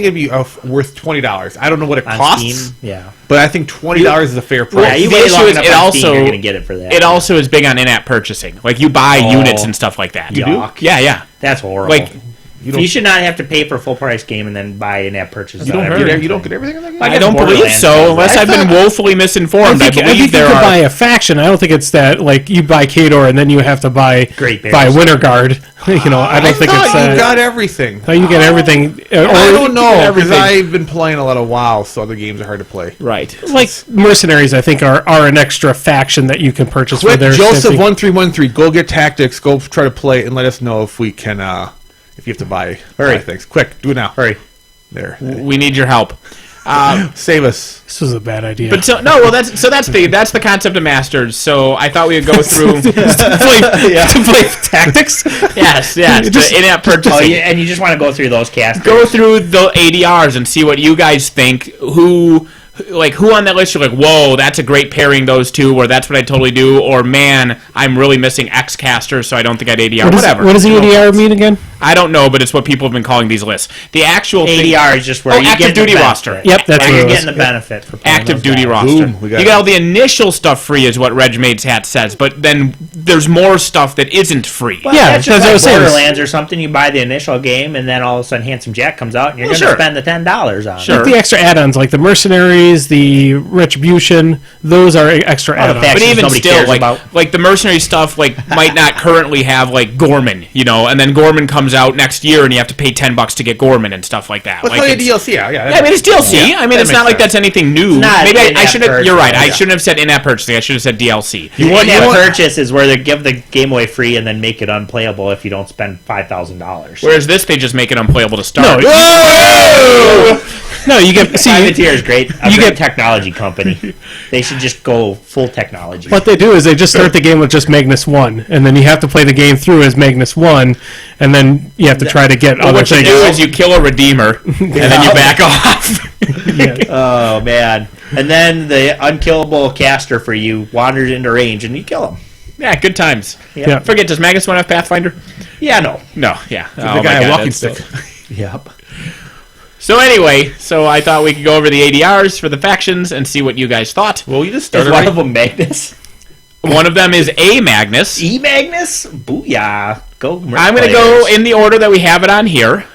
it'd be worth $20. I don't know what it On costs, Steam, yeah. but I think $20 is a fair price. Yeah, you The wait issue long is enough it on also- Steam, you're going to get it for that. It also is big on in-app purchasing. Like you buy units and stuff like that. You do? Yuck. Yeah. That's horrible. Like you should not have to pay for a full price game and then buy an app purchase. You don't on get everything. you don't get everything in that game. I don't believe Borderlands so, does unless that. I've been woefully misinformed. I, I think believe you there could are. buy a faction. I don't think it's that, like, you buy Kador and then you have to buy Great Bears. Winter Guard. You know, I don't think it's thought you that. got everything. No, you get everything. I don't know because everything. I've been playing a lot of WoW, so other games are hard to play. Right. Like, Mercenaries, I think, are an extra faction that you can purchase for Quick, their Joseph simply- 1313, go get tactics. Go try to play it and let us know if we can. If you have to buy things, quick, do it now. Hurry. There, We need your help. save us. This was a bad idea. But so no, well that's the concept of Masters. So I thought we would go through. to play tactics? yes, Just- the in-app purchasing. Oh, yeah, and you just want to go through those casters. Go through the ADRs and see what you guys think. Who on that list you're like, whoa, that's a great pairing, those two, or that's what I'd totally do, or man, I'm really missing X caster, so I don't think I'd ADR. Whatever. What does the ADR mean again? I don't know, but it's what people have been calling these lists. The actual ADR is just where you active get duty the roster. benefit. Yep, that's where what you're it was. getting the benefit for playing Active those duty guys. roster. Boom, we got You it. get all the initial stuff free is what Regmade's hat says, but then there's more stuff that isn't free. Well, Yeah, that's that's just what I like was saying. Borderlands or something. You buy the initial game, and then all of a sudden Handsome Jack comes out, and you're Well, going to sure. spend the $10 on Sure. it. The extra add-ons, like the mercenaries, the retribution, those are extra All the add-ons. factions But even nobody still, cares like about. like the mercenary stuff, like might not currently have like Gorman, and then Gorman comes out next year, and you have to pay $10 to get Gorman and stuff like that. Let's Like play it's- DLC. Yeah. Yeah, I mean it's DLC. I mean that it's not makes like that's anything new. not Maybe I in-app should have. You're right. I purchase. shouldn't have said in-app purchasing. I should have said DLC. In-app purchase is where they give the game away free and then make it unplayable if you don't spend $5,000. Whereas this, they just make it unplayable to start. No, No, you get Privateer is great. A you great get- technology company. They should just go full technology. what they do is they just start the game with just Magnus 1, and then you have to play the game through as Magnus 1, and then you have to try to get Well, other what you things. do is you kill a redeemer, and then you back off. Oh man! And then the unkillable caster for you wanders into range, and you kill him. Yeah, good times. Yeah. Forget, does Magus 1 have Pathfinder? Yeah, no. No, yeah. The guy at walking stick. Yep. So anyway, I thought we could go over the ADRs for the factions and see what you guys thought. Well, you just Is started. one Right? of them Magnus? One of them is a Magnus. E Magnus? Booyah! Go. I'm going to go in the order that we have it on here.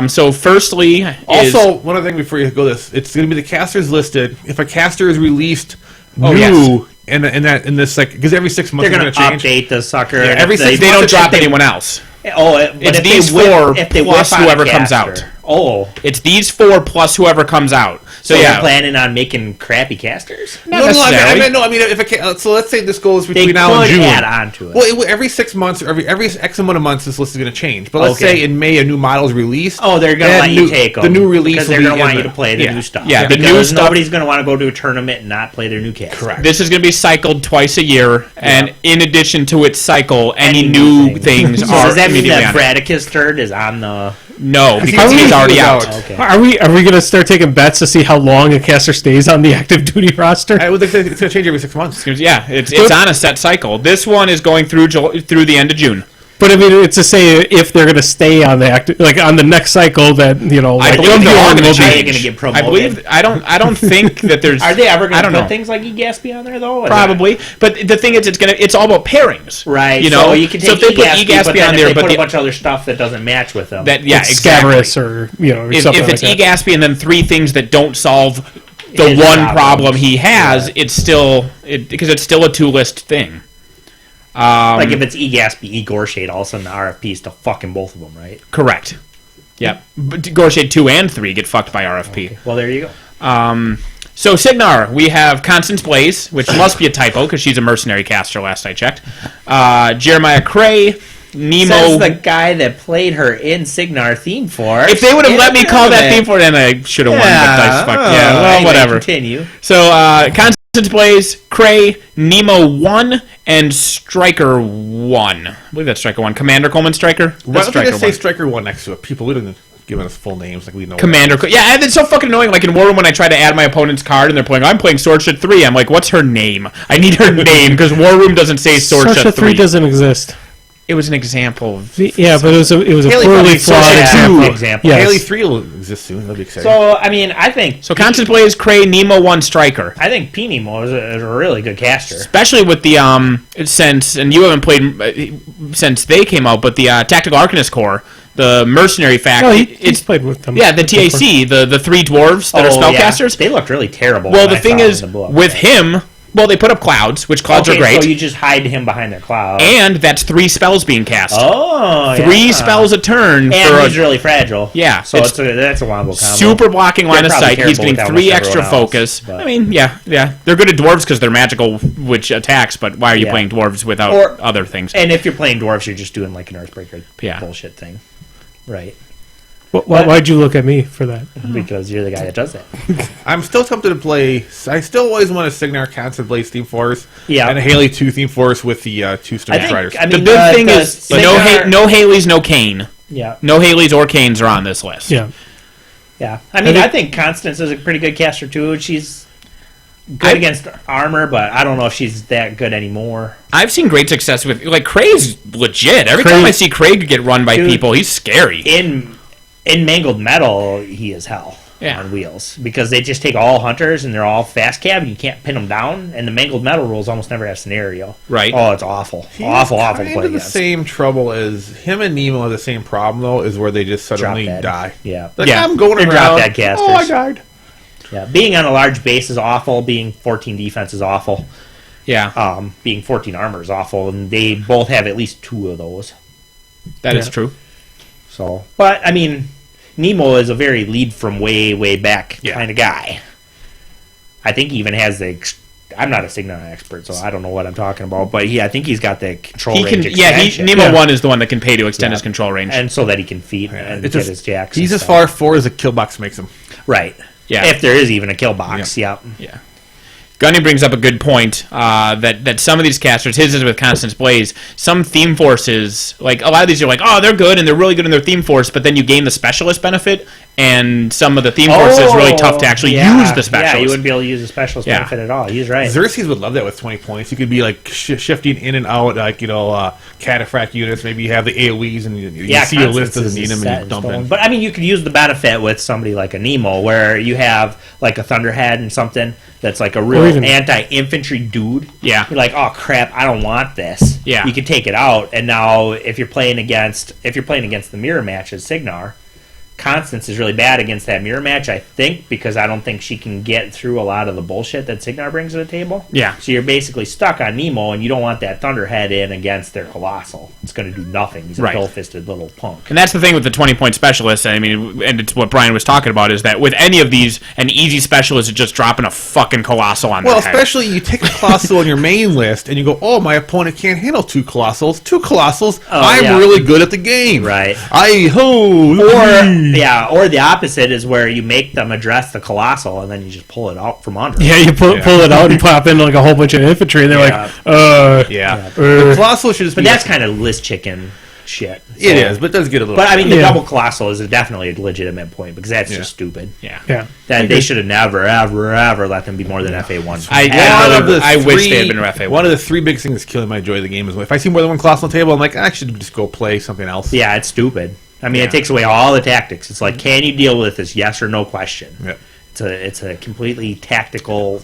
So firstly, Also, one other thing before you go this, it's going to be the casters listed. If a caster is released Oh, new yes. in this like because every 6 months They're going going to to change. update the sucker. Yeah, and every if six they don't months drop they- anyone else. But It's if these they four if they plus whip on a whoever comes caster- out. Oh, It's these 4 plus whoever comes out. So so yeah, you're planning on making crappy casters? not No, necessarily. I mean, if so, let's say this goes They between could now and June. add on to it. Well, every 6 months or every X amount of months, this list is going to change. But let's Okay. say in May a new model is released. Oh, they're going to then let you take them. the new release because will they're be going to want in you the- to play the yeah. new stuff. Yeah, the because new stuff- nobody's going to want to go to a tournament and not play their new cast. Correct. This is going to be cycled twice a year, and in addition to its cycle, any Any new new things So are does that mean immediately that on it. Bradicus turd is on the? No, because he he's was already out. out. Okay. Are we going to start taking bets to see how long a caster stays on the active duty roster? I would think that it's going to change every 6 months. Yeah, it's on a set cycle. This one is going through the end of June. But I mean, it's to say if they're going to stay on the active, like on the next cycle, that like believe they're all Bjorn gonna will change. Are they be. going to get I promoted? believe I don't think that there's. Are they ever I going to don't put know. things like Egaspy on there though? Or Probably, but the thing is, it's all about pairings, Right. You know, so you can take if they put Egaspy, Egaspy but then on if there, they but put the, a bunch of other stuff that doesn't match with them. that yeah, It's exactly. Scabrous or If something it's like that. Egaspy and then 3 things that don't solve the His one problems. problem he has, Yeah. it's still because it's still a 2-list thing. Like if it's Egaspy, Igor Shade, all of a sudden the RFPs to fucking both of them, right? Correct. Yep. But Gorshade 2 and 3 get fucked by RFP. Well, there you go. So Signar, we have Constance Blaze, which must be a typo because she's a mercenary caster. Last I checked. Jeremiah Cray, Nemo. Says the guy that played her in Signar theme for. If they would have let me call that theme for it, then I should have won. But dice fuck. Yeah. Well, Anyway, whatever. Continue. So Constance Blaze, Cray, Nemo 1, and Striker 1. I believe that's Striker 1. Commander Coleman Striker. Why That's don't they Striker just say 1. Striker 1 next to it? People, we don't give us full names like we know. Commander. Yeah, and it's so fucking annoying. Like in War Room, when I try to add my opponent's card and they're playing, I'm playing Swordship 3. I'm like, what's her name? I need her name because War Room doesn't say Swordship Sorsha 3. 3 doesn't exist. It was an example of. Yeah, but it was a Haley poorly probably flawed Sorsha example. 2 example. Yes. Haley 3 will exist soon. That'll be exciting. So I mean, I think Constance Blaze, Cray, Nemo 1, Striker. I think P Nemo is a really good caster. Especially with the since, and you haven't played since they came out, but the Tactical Arcanist Corps, the mercenary fact. No, it's he's played with them. yeah, the TAC, the 3 dwarves that are spellcasters. They looked really terrible. Well, when the I thing saw is, them in the book. with him, well, they put up clouds, which clouds are great, So you just hide him behind their cloud. and that's 3 spells being cast. Oh, 3 yeah. spells a turn And for he's really fragile. Yeah, So it's that's a wombo combo. super blocking line of probably sight. He's terrible getting with 3 almost extra everyone else, focus. but- I mean, yeah, they're good at dwarves because they're magical, which attacks. But why are you Yeah. playing dwarves without Or- other things? And if you're playing dwarves, you're just doing like an Earthbreaker Yeah. bullshit thing. Right. Why'd you look at me for that? Because you're the guy that does that. I'm still tempted to play. I still always want a Signar Constance Blaze theme force. Yeah. And a Haley 2 theme force with the 2 Stone Striders. I The mean, big thing the is Signar- no Haley's, no Kane. Yeah. No Haley's or Kane's are on this list. Yeah. Yeah. I mean, I think Constance is a pretty good caster too. She's good against armor, but I don't know if she's that good anymore. I've seen great success with Kraig's legit. Every time I see Craig get run by people, he's scary. In Mangled Metal, he is hell on wheels because they just take all hunters and they're all fast cab. You can't pin them down, and the Mangled Metal rules almost never have scenario. Right? Oh, it's awful, awful to play The against. same trouble as him and Nemo have the same problem though, is where they just suddenly Drop dead. die. Yeah, I'm going They're around. drop dead casters. Oh, I died. Yeah, being on a large base is awful. Being 14 defense is awful. Yeah, Being 14 armor is awful, and they both have at least 2 of those. that is true. So, but I mean, Nemo is a very lead from way, way back kind of guy. I think he even has the. I'm not a Signar expert, so I don't know what I'm talking about. But I think he's got the control range. Nemo 1 is the one that can pay to extend his control range, and so that he can feed and get his jacks. He's as far forward as a kill box makes him. Right. Yeah. If there is even a kill box. Yeah. Gunny brings up a good point that some of these casters, his is with Constance Blaze, some theme forces, like a lot of these you're like, oh, they're good and they're really good in their theme force, but then you gain the specialist benefit, and some of the theme force is really tough to actually use the specialist. Yeah, you wouldn't be able to use the specialist benefit at all. He's right. Xerxes would love that with 20 points. You could be like shifting in and out, like, cataphract units. Maybe you have the AoEs and you see your list doesn't need them and you dump in. But I mean, you could use the benefit with somebody like a Nemo, where you have like a Thunderhead and something that's like a real anti-infantry dude. Yeah. You're like, oh crap, I don't want this. Yeah. You can take it out, and now if you're playing against the mirror match as Signar, Constance is really bad against that mirror match, I think, because I don't think she can get through a lot of the bullshit that Signar brings to the table. Yeah. So you're basically stuck on Nemo, and you don't want that Thunderhead in against their Colossal. It's going to do nothing. He's a pill-fisted little punk. And that's the thing with the 20-point specialist. I mean, and it's what Brian was talking about, is that with any of these, an easy specialist is just dropping a fucking Colossal on their head. Well, especially you take a Colossal on your main list, and you go, oh, my opponent can't handle 2 Colossals. 2 Colossals, I'm really good at the game. Right. Or the opposite is where you make them address the Colossal, and then you just pull it out from under. Yeah, you pull it out and pop in like a whole bunch of infantry, and they're like, The Colossal should just But be... that's kind of list chicken shit. It is, but it does get a little... But I mean, the double Colossal is definitely a legitimate point, because that's just stupid. Yeah. That they should have never, ever, ever let them be more than FA1. I wish they had been FA1. One of the 3 big things that's killing my joy of the game is if I see more than one Colossal on the table, I'm like, I should just go play something else. Yeah, it's stupid. I mean, it takes away all the tactics. It's like, can you deal with this? Yes or no question. Yep. It's a completely tactical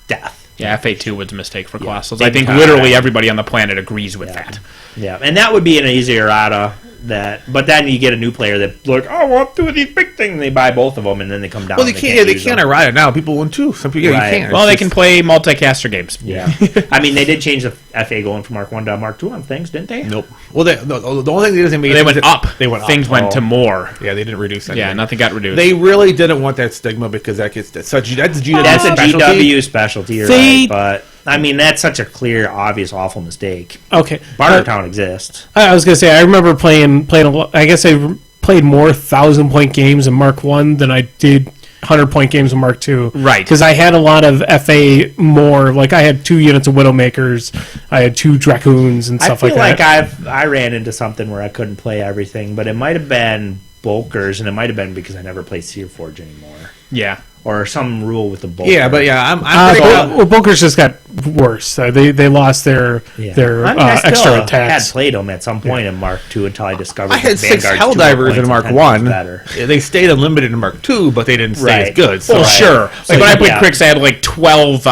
death. Yeah, FA2 was a mistake for Colossals. I think literally everybody on the planet agrees with that. Yeah, and that would be an easier errata. But then you get a new player that like, oh, I want to do these big things. They buy both of them, and then they come down. Well, they can't errata it now. People win too. Some people, you can't. Well, they can play multi-caster games. Yeah. I mean, they did change the FA going from Mark 1 to Mark 2 on things, didn't they? Nope. Well, the only thing they went up. They went up. Things went to more. Yeah, they didn't reduce anything. Yeah, nothing got reduced. They really didn't want that stigma because that's GW That's a specialty. GW specialty, right? But I mean, that's such a clear, obvious, awful mistake. Okay. Bartertown exists. I was gonna say, I remember playing a lot. I guess I played more 1,000-point games in Mark 1 than I did 100-point games in Mark 2. Right. Because I had a lot of FA more. Like, I had 2 units of Widowmakers. I had 2 Dracoons and stuff like that. I feel like I ran into something where I couldn't play everything, but it might have been Bulkers, and it might have been because I never played Searforge anymore. Yeah. Or some rule with the Bulker. Yeah, but I'm Bulkers just got worse. They lost their I extra had attacks. played them at some point in Mark 2 until I discovered I had that 6 Vanguard's Helldivers in Mark 1. Better. They stayed unlimited in Mark 2, but they didn't stay as good. So Well, sure. Like when I played yeah. Cricks, I had like 12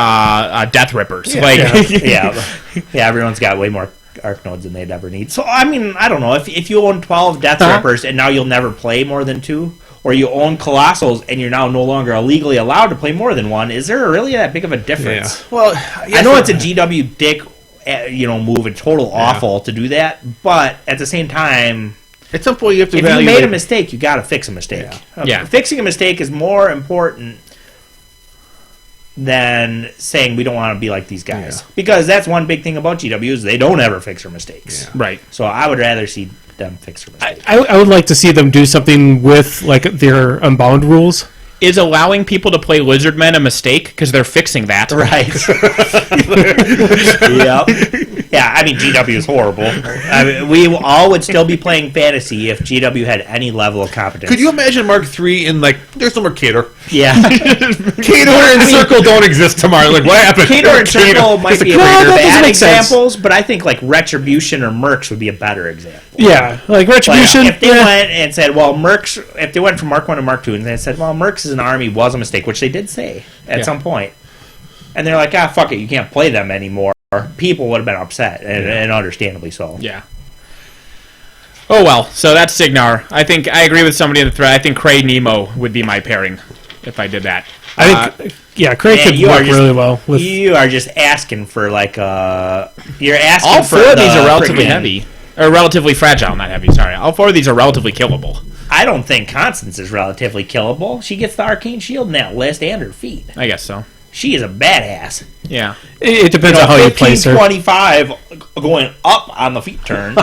Death Rippers. Yeah, everyone's got way more arc nodes than they'd ever need. So, I mean, I don't know. If you own 12 Death Rippers and now you'll never play more than 2, or you own Colossals and you're now no longer legally allowed to play more than 1, is there really that big of a difference? Yeah. Well, I know it's a GW dick, move, a total awful to do that, but at the same time, at some point you have to if evaluate. you made a mistake, you got to fix a mistake. Yeah. Fixing a mistake is more important than saying we don't want to be like these guys, because that's one big thing about GWs. They don't ever fix their mistakes. Yeah. Right. So I would rather see them fix their mistakes. I would like to see them do something with like their Unbound rules. Is allowing people to play Lizardmen a mistake? Because they're fixing that. Right. Yep. Yeah, I mean, GW is horrible. I mean, we all would still be playing Fantasy if GW had any level of competence. Could you imagine Mark 3 in, like, there's no Mercator. Yeah. Kador and Circle don't exist tomorrow. Like, what happened? Kador and Circle might be that doesn't bad make sense. examples, but I think like Retribution or Mercs would be a better example. Yeah, like Retribution. Like, if they went and said, well, Mercs, if they went from Mark 1 to Mark 2 and they said, well, Mercs as an army was a mistake, which they did say at some point, and they're like, fuck it, you can't play them anymore, people would have been upset, and understandably so. Yeah. Oh, well, so that's Signar. I think I agree with somebody in the thread. I think Cray Nemo would be my pairing if I did that. I think, Craig Man, could you work are just- really well. With, You are just asking for like you're asking All for four of these the are relatively friggin- heavy. Or relatively fragile, not heavy, sorry. All four of these are relatively killable. I don't think Constance is relatively killable. She gets the arcane shield in that list and her feet. I guess so. She is a badass. Yeah. it depends on how you place her. 25 going up on the feet turn.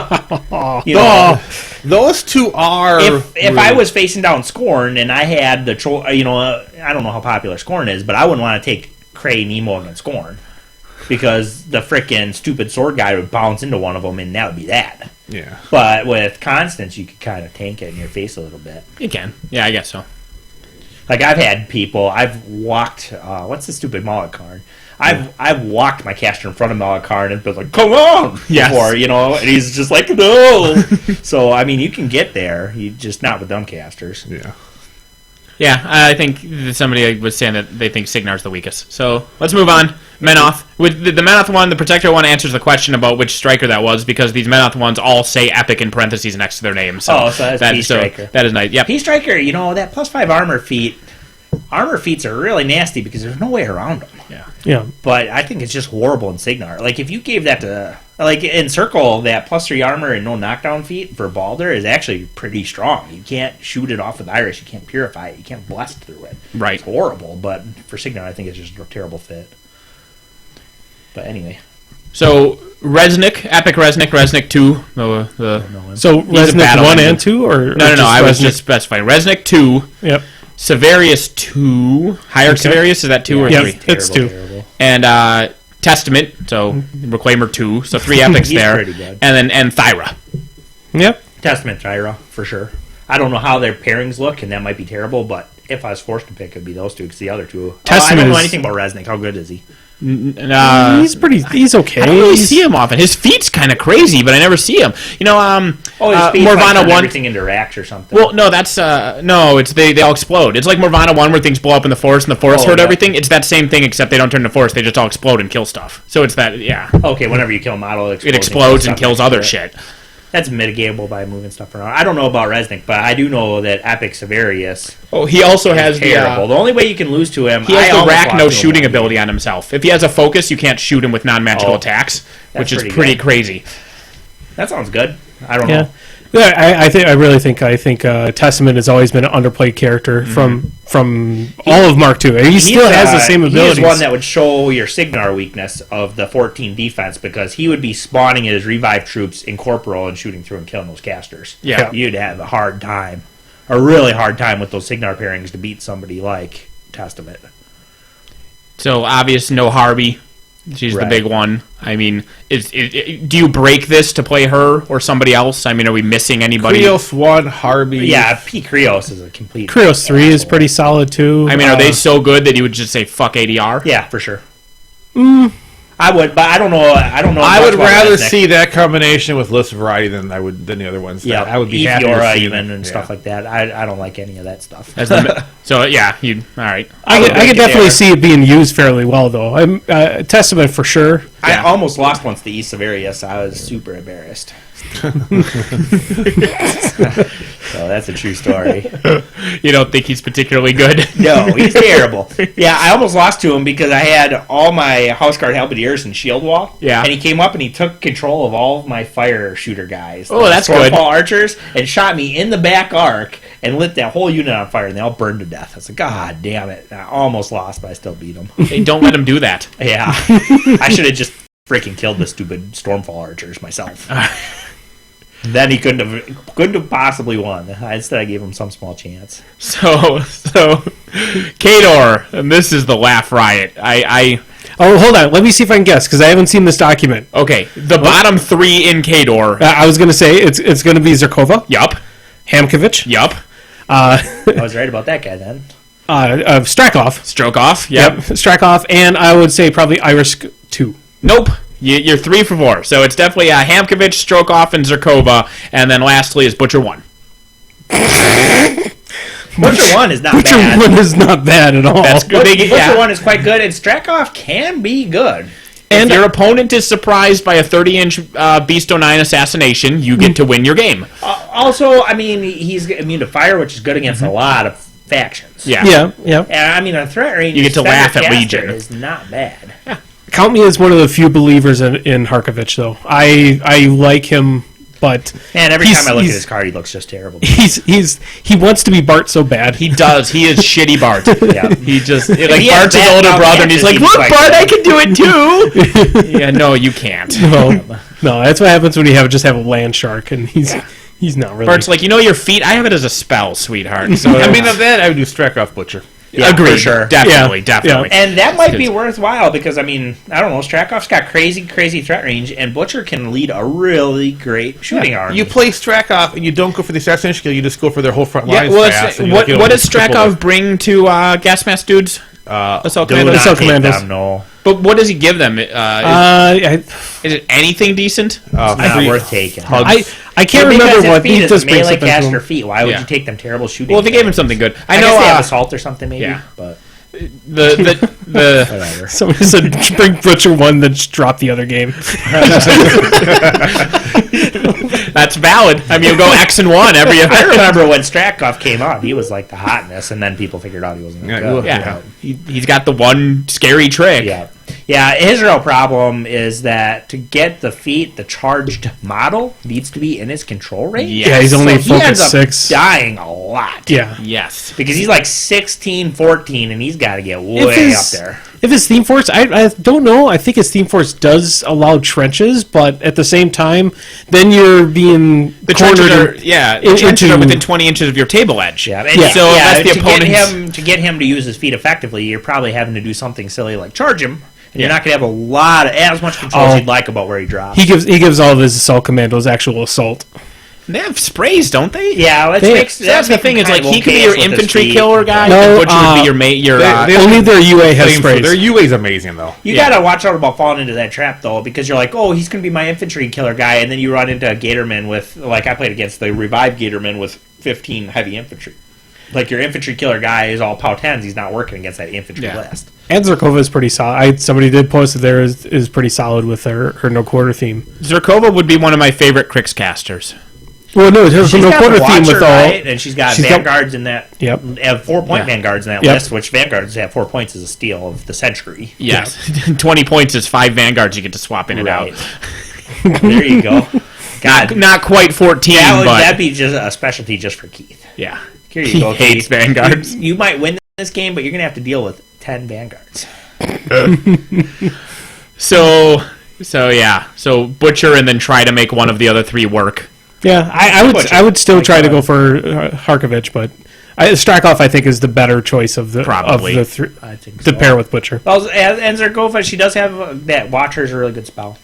Those two are. If I was facing down Scorn and I had the I don't know how popular Scorn is, but I wouldn't want to take Cray Nemo against Scorn because the frickin' stupid sword guy would bounce into one of them and that would be that. Yeah. But with Constance, you could kind of tank it in your face a little bit. You can. Yeah, I guess so. Like I've had people, I've walked. What's the stupid Mullet card? I've walked my caster in front of Mullet card and been like, "Come on!" Yes. Before, and he's just like, "No." So I mean, you can get there. You just not with dumb casters. Yeah. Yeah, I think somebody was saying that they think Signar's the weakest. So let's move on. Menoth. With the Menoth one, the Protector one answers the question about which striker that was because these Menoth ones all say Epic in parentheses next to their name. So, so that's P-Striker. So that is nice. Yep. P-Striker, that +5 armor feat. Armor feats are really nasty because there's no way around them. Yeah. But I think it's just horrible in Signar. Like if you gave that to in Circle, that +3 armor and no knockdown feat for Baldur is actually pretty strong. You can't shoot it off with Iris. You can't purify it. You can't blast through it. Right. It's horrible. But for Signar, I think it's just a terrible fit. But anyway. So Resnick, Epic Resnick 2. So He's a Resnick battle 1 engine. and 2? Or No. I was Resnick? just specifying. Resnick 2. Yep. Severius 2. Hierarch Okay. Severius, is that 2 or Yep. 3? It's 2. Terrible. And Testament, so Reclaimer 2. So 3 epics He's there. pretty good. And Thyra. Yep. Testament Tyra, for sure. I don't know how their pairings look, and that might be terrible, but if I was forced to pick, it would be those two, because the other two... I Testament don't know is- anything about Resnick. How good is he? He's okay. I don't really see him often. His feet's kind of crazy, but I never see him. His feet Morvana turn 1. everything into racks or something. Well, no, that's no. It's they all explode. It's like Morvana 1 where things blow up in the forest and the forest hurt yeah. everything. It's that same thing except they don't turn to forest. They just all explode and kill stuff. So it's that Okay, whenever you kill a model, it explodes and kills other shit. That's mitigatable by moving stuff around. I don't know about Resnick, but I do know that Epic Severius Oh, he also is has terrible. The only way you can lose to him... he has I the almost rack lost no to him shooting one ability game. on himself. If he has a focus, you can't shoot him with non-magical Oh, attacks, that's which is pretty pretty good. crazy. That sounds good. I don't Yeah. know. Yeah, I think Testament has always been an underplayed character from all of Mark II. He still has the same abilities. He is one that would show your Signar weakness of the 14 defense because he would be spawning his revive troops in corporal and shooting through and killing those casters. Yeah. You'd have a really hard time with those Signar pairings to beat somebody like Testament. So obvious, no Harvey. She's the Right. big one. I mean, do you break this to play her or somebody else? I mean, are we missing anybody? Krios 1, Harvey. Yeah, P. Krios is a complete... Krios 3 is asshole. pretty solid too. I mean, are they so good that you would just say fuck ADR? Yeah, for sure. I would, but I don't know. I don't know. I much would about rather Resnick. see that combination with list variety than the other ones. Yeah, I would be happy to Efiora see even them. and Yeah. stuff like that. I don't like any of that stuff. So yeah, you all right? I would could break it definitely there. see it being used fairly well though. I'm Testament for sure. I Yeah. almost lost once to East Severius. I was super embarrassed. So that's a true story. You don't think he's particularly good? No, he's terrible. Yeah, I almost lost to him because I had all my House Guard Halberdiers and Shield Wall. Yeah. And he came up and he took control of all of my fire shooter guys. Oh, the that's good. Stormfall archers, and shot me in the back arc and lit that whole unit on fire, and they all burned to death. I was like, God damn it. I almost lost, but I still beat him. Hey, don't let him do that. Yeah. I should have just freaking killed the stupid Stormfall archers myself. Then he couldn't have possibly won. Instead, I gave him some small chance. So Kador, and this is the laugh riot. Oh, hold on. Let me see if I can guess because I haven't seen this document. Okay, the bottom three in Kador. I was going to say it's going to be Zerkova, Yup. Hamkovich. Yup. I was right about that guy then. Strakoff. Stroke off. Yep, Yep. Strakoff, and I would say probably Irish 2. Nope. You're 3 for 4. So it's definitely Hamkovich, Strokoff, and Zerkova, and then lastly is Butcher 1. Butcher 1 is not Butcher bad. 1 is not bad at all. That's good. Butcher 1 is quite good, and Strakoff can be good. And if your opponent is surprised by a 30-inch Beast 09 assassination, you get to win your game. Also, I mean, he's immune to fire, which is good against a lot of factions. Yeah. Yeah. And I mean, on threat range, You get to laugh at Caster Legion. is not bad. Count me as one of the few believers in Harkovich, though. I like him, but And every he's- time I look at he's- his card, he looks just terrible. he wants to be Bart so bad. He does. He is shitty Bart. Yeah. He just he like has Bart's his bad older mouth brother, and he's like, catches, he's "Look, like- Bart, I can do it too." Yeah, no, you can't. No, that's what happens when you just have a land shark, and he's not really. Bart's like, your feet. I have it as a spell, sweetheart. So I mean, of that, I would do Strakoff Butcher. Yeah, agreed, for sure. definitely, Yeah. definitely. And that might be worthwhile because, I mean, I don't know, Strakoff's got crazy threat range, and Butcher can lead a really great shooting army. You play Strakoff and you don't go for the assassination skill, you just go for their whole front Yeah, lines well, fast. and what you, like, what does triple Strakov it. bring to gas mask dudes? Assault Do commandos. not Assault take commandos. them, no. But what does he give them? Is it anything decent? Not worth taking. I can't remember what he just brings melee up into caster him. feet. Why would Yeah. you take them terrible shooting? Well, if they gave him something good, I I know guess they have assault or something, maybe. yeah. But the whatever. Somebody said bring Butcher 1, then just drop the other game. that's valid. I mean, you go X and 1 every. I remember when Strakov came out, he was like the hotness, and then people figured out he wasn't that good. Yeah, he's got the one scary trick. Yeah, his real problem is that to get the feat, the charged model needs to be in his control range. Yeah, he's only So he ends focus up 6. dying a lot. Yeah. Yes. Because he's like 16, 14, and he's got to get way up there. If his Theme Force, I don't know. I think his Theme Force does allow trenches, but at the same time, then you're being The trenches are cornered. the trenches are within 20 inches of your table edge. Yeah, So that's the opponent's. to get him to use his feet effectively, you're probably having to do something silly like charge him. And you're Yeah. not going to have as much control as you'd like about where he drops. He gives all of his assault commandos actual assault. They have sprays, don't they? Yeah, let's They- make That's the thing. Is like he could be okay your with his infantry feet. killer guy. No, and Butcher would be your mate. Your Only their UA has sprays. Their UA is amazing, though. You Yeah. gotta watch out about falling into that trap though, because you're like, oh, he's gonna be my infantry killer guy, and then you run into a Gatorman with, like I played against the revived Gatorman with 15 heavy infantry. Like your infantry killer guy is all POW 10s, he's not working against that infantry Yeah. list. And Zerkova is pretty solid. Somebody did post that there is pretty solid with her no quarter theme. Zerkova would be one of my favorite Crix casters. Well, no, her She's no got quarter the theme Watcher, with all. right? And she's got vanguards in that. Yep. Have 4-point Yeah. vanguards in that Yep. list, which vanguards have 4 points as a steal of the century. Yes, 20 points is 5 vanguards. You get to swap in and out. There you go. God, Not quite 14, that'd but be just a specialty just for Keith. yeah. Here you He go, hates Keith. vanguards. You might win this game, but you're gonna have to deal with 10 vanguards. So yeah. So Butcher and then try to make one of the other 3 work. Yeah, I would still try to go for Harkovich, but Strakoff I think is the better choice of the Probably. of the three I think to pair with Butcher. Well, and Zerkova, she does have that Watcher is a really good spell.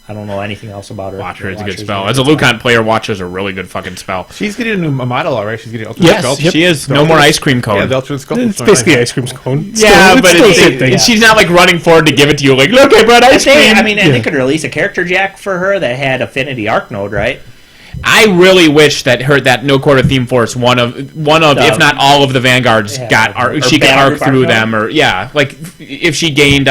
I don't know anything else about her. Watcher is a good Watcher's spell. really As a good Lucant player, Watcher's a really good fucking spell. She's getting a new model, all right? She's getting ultimate Yes, sculpt. yep. She is. No more ice cream cone. Yeah, the ultimate sculpt. It's basically ice cream cone. Yeah, but still the same thing. she's not like running forward to give it to you. Like, look, I brought ice spell. cream. I mean, and they could release a character jack for her that had affinity arc node, right? I really wish that no quarter theme force one of if not all of the vanguards Yeah, got or she could battle arc group through arc them, or like if she gained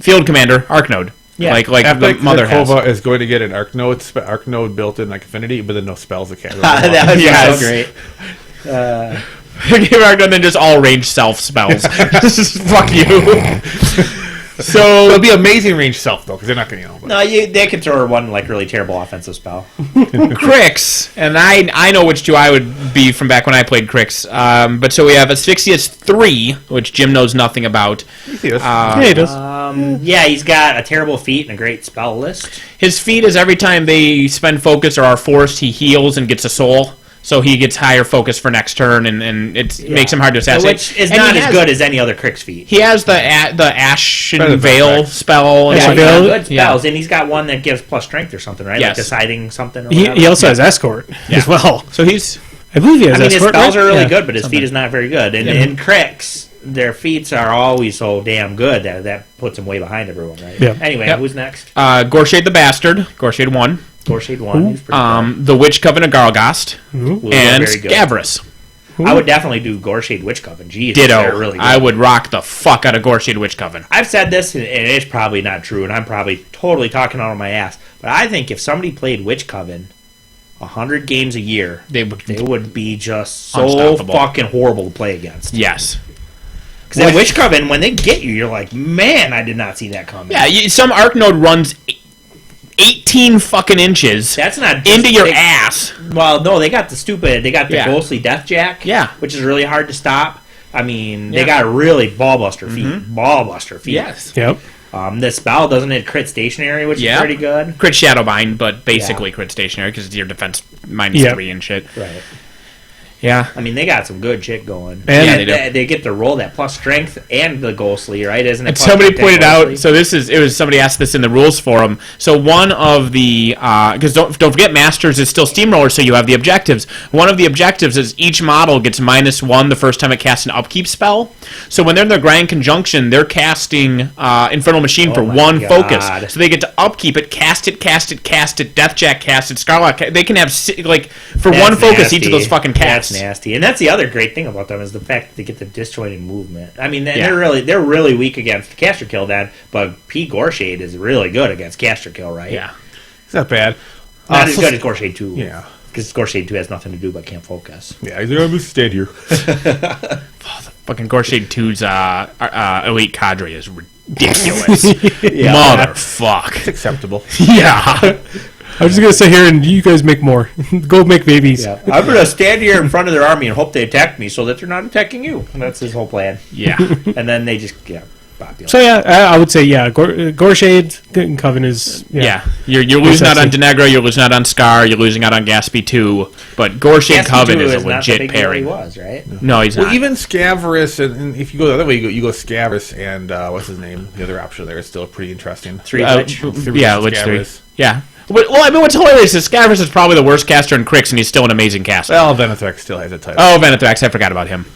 field commander arc node. Yeah. Like After the mother has. Zerkova is going to get an arc node built in like affinity, but then no spells that can't. That would be Yes. so great. Give arc node, then just all range self spells. Just fuck you. So It'll be amazing range self though, because they're not going to. No, they could throw her one like really terrible offensive spell. Crix, and I know which 2 I would be from back when I played Crix. But so we have Asphyxius 3, which Jim knows nothing about. Yeah, he does. Yeah, he's got a terrible feat and a great spell list. His feat is every time they spend focus or are forced, he heals and gets a soul. So he gets higher focus for next turn, and it makes him hard to assassinate. Which is And not he as has- good as any other Crix feat. He has the Ashen Better than Veil that. spell. And Yeah, stuff. he's got Veil- good spells, and he's got one that gives plus strength or something, right? Yes. Like deciding something or He whatever. also has escort as well. So he's I believe he has I mean, his escort, spells right? are really Yeah. good, but his feet is not very good. And Cricks, their feats are always so damn good that puts him way behind everyone, right? Yeah. Anyway, Yep. who's next? Gorshade the Bastard. Gorshade 1. Gorshade 1. He's pretty good. The Witch Coven of Garlgast. Ooh, And very good. Scabrous. I would definitely do Gorshade Witch Coven. Jeez, Ditto. they're really good. I would rock the fuck out of Gorshade Witch Coven. I've said this, and it's probably not true, and I'm probably totally talking out of my ass. But I think if somebody played Witch Coven 100 games a year, They would be just so Unstoppable. fucking horrible to play against. Yes. Because that Witch Coven, when they get you, you're like, man, I did not see that coming. Yeah, some Arc Node runs 18 fucking inches That's not just into your big- ass. Well, no, they got the Yeah. ghostly Death Jack, Yeah. which is really hard to stop. I mean, they Yeah. got really ballbuster feet. Yes. Yep. This spell doesn't it crit stationary, which Yeah. is pretty good. Crit Shadowbind, but basically crit stationary because it's your defense -3 and shit. Right. Yeah. I mean, they got some good shit going. And- Yeah, they do. They get to roll that plus strength and the ghostly, right? Isn't it? And plus somebody strength pointed and out. ghostly? So it was somebody asked this in the rules forum. So one of the because don't forget Masters is still Steamroller, so you have the objectives. One of the objectives is each model gets -1 the first time it casts an upkeep spell. So when they're in their Grand Conjunction, they're casting Infernal Machine for my one God. focus. So they get to upkeep it, cast it, Deathjack cast it, Scarlet. They can have for That's one focus nasty. each of those fucking casts. That's nasty, and that's the other great thing about them is the fact that they get the disjointed movement. I mean, Yeah. they're really weak against caster kill then, but P Gorshade is really good against caster kill, right? Yeah. It's not bad. Not as good as Gorshade 2. Yeah. Because Gorshade 2 has nothing to do but can't focus. Yeah, he's like, I'm going to stand here. Fucking Gorshade 2's elite cadre is ridiculous. Motherfuck. It's acceptable. Yeah. I'm just gonna sit here and you guys make more. Go make babies. Yeah. I'm going to stand here in front of their army and hope they attack me so that they're not attacking you. And that's his whole plan. Yeah. And then they just, bop you. So yeah, I would say Gorshade Coven is Yeah. You're losing out on Denegro, you're losing out on Scar, you're losing out on Gaspy 2, but Gorshade Coven is a not the legit big deal pairing. he was, right? No, he's Well, not. even Scabrous, and if you go the other way, you go Scabrous and what's his name? The other option there is still pretty interesting. Three Uh, Lich. yeah, Lich 3. Scabrous. Yeah. Well, I mean, what's hilarious is Scabrous is probably the worst caster in Crix, and he's still an amazing caster. Well, Venethrex still has a title. Oh, Venethrax, I forgot about him.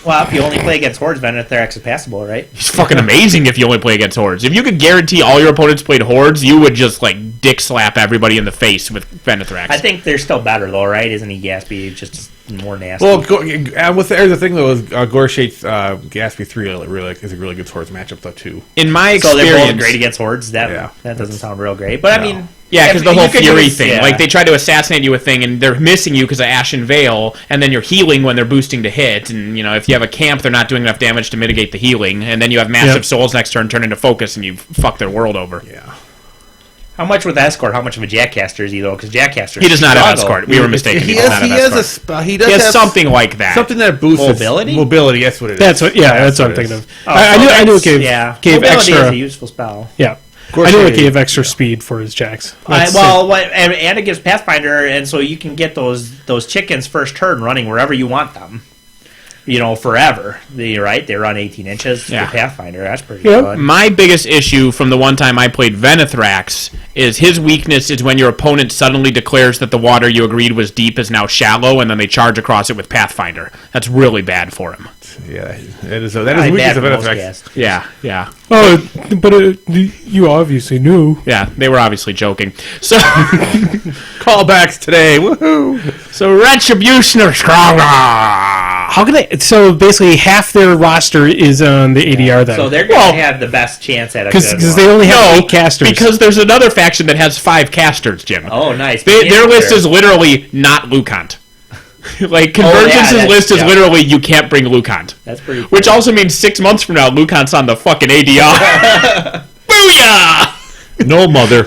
Well, if you only play against Hordes, Venethrax is passable, right? He's fucking amazing if you only play against Hordes. If you could guarantee all your opponents played Hordes, you would just, like, dick slap everybody in the face with Venethrax. I think they're still better, though, right? Isn't he Gaspy just more nasty? Well, there's the thing though is Gorshade's Gaspy 3 really is a really good Swords matchup though too. in my so they're experience... both great against Hordes? That doesn't sound real great. But, I mean... Yeah, because the whole you could Fury use- thing. yeah. Like, they try to assassinate you with thing, and they're missing you because of Ashen Veil, and then you're healing when they're boosting to hit, and, you know, if you have a camp, they're not doing enough damage to mitigate the healing, and then you have massive souls next turn turn into focus, and you fuck their world over. Yeah. How much with Escort? How much of a Jackcaster is he, though? Because Jackcaster... He does not have Escort. We were mistaken. He does not have Escort. He He does has have something like that. something that boosts Mobility? Mobility, that's what it is. That's what. Yeah, that's what I'm what it thinking is. of. Oh, I knew it gave Mobility extra. is a useful spell. Yeah, I knew Gorshade- it gave extra speed for his jacks. And it gives Pathfinder, and so you can get those chickens first turn running wherever you want them. You know, forever. They run 18 inches Yeah. for Pathfinder. That's pretty Yep. good. My biggest issue from the one time I played Venethrax is his weakness is when your opponent suddenly declares that the water you agreed was deep is now shallow, and then they charge across it with Pathfinder. That's really bad for him. Yeah, that is the Probably weakness bad of for most Venethrex. guests. Yeah, yeah. Oh, but you obviously knew. Yeah, they were obviously joking. So, Callbacks today, woohoo! so Retributioner stronger. How can they? So basically, half their roster is on the ADR then. So they're going to have the best chance at a good because one. they only have 8 casters. Because there's another faction that has 5 casters, Jim. Oh, nice. Their list is literally not Lucant. Like, Convergence's that's- list is yeah. literally you can't bring Lucant. That's pretty cool. Which also means 6 months from now, Lucant's on the fucking ADR. Booyah! No mother.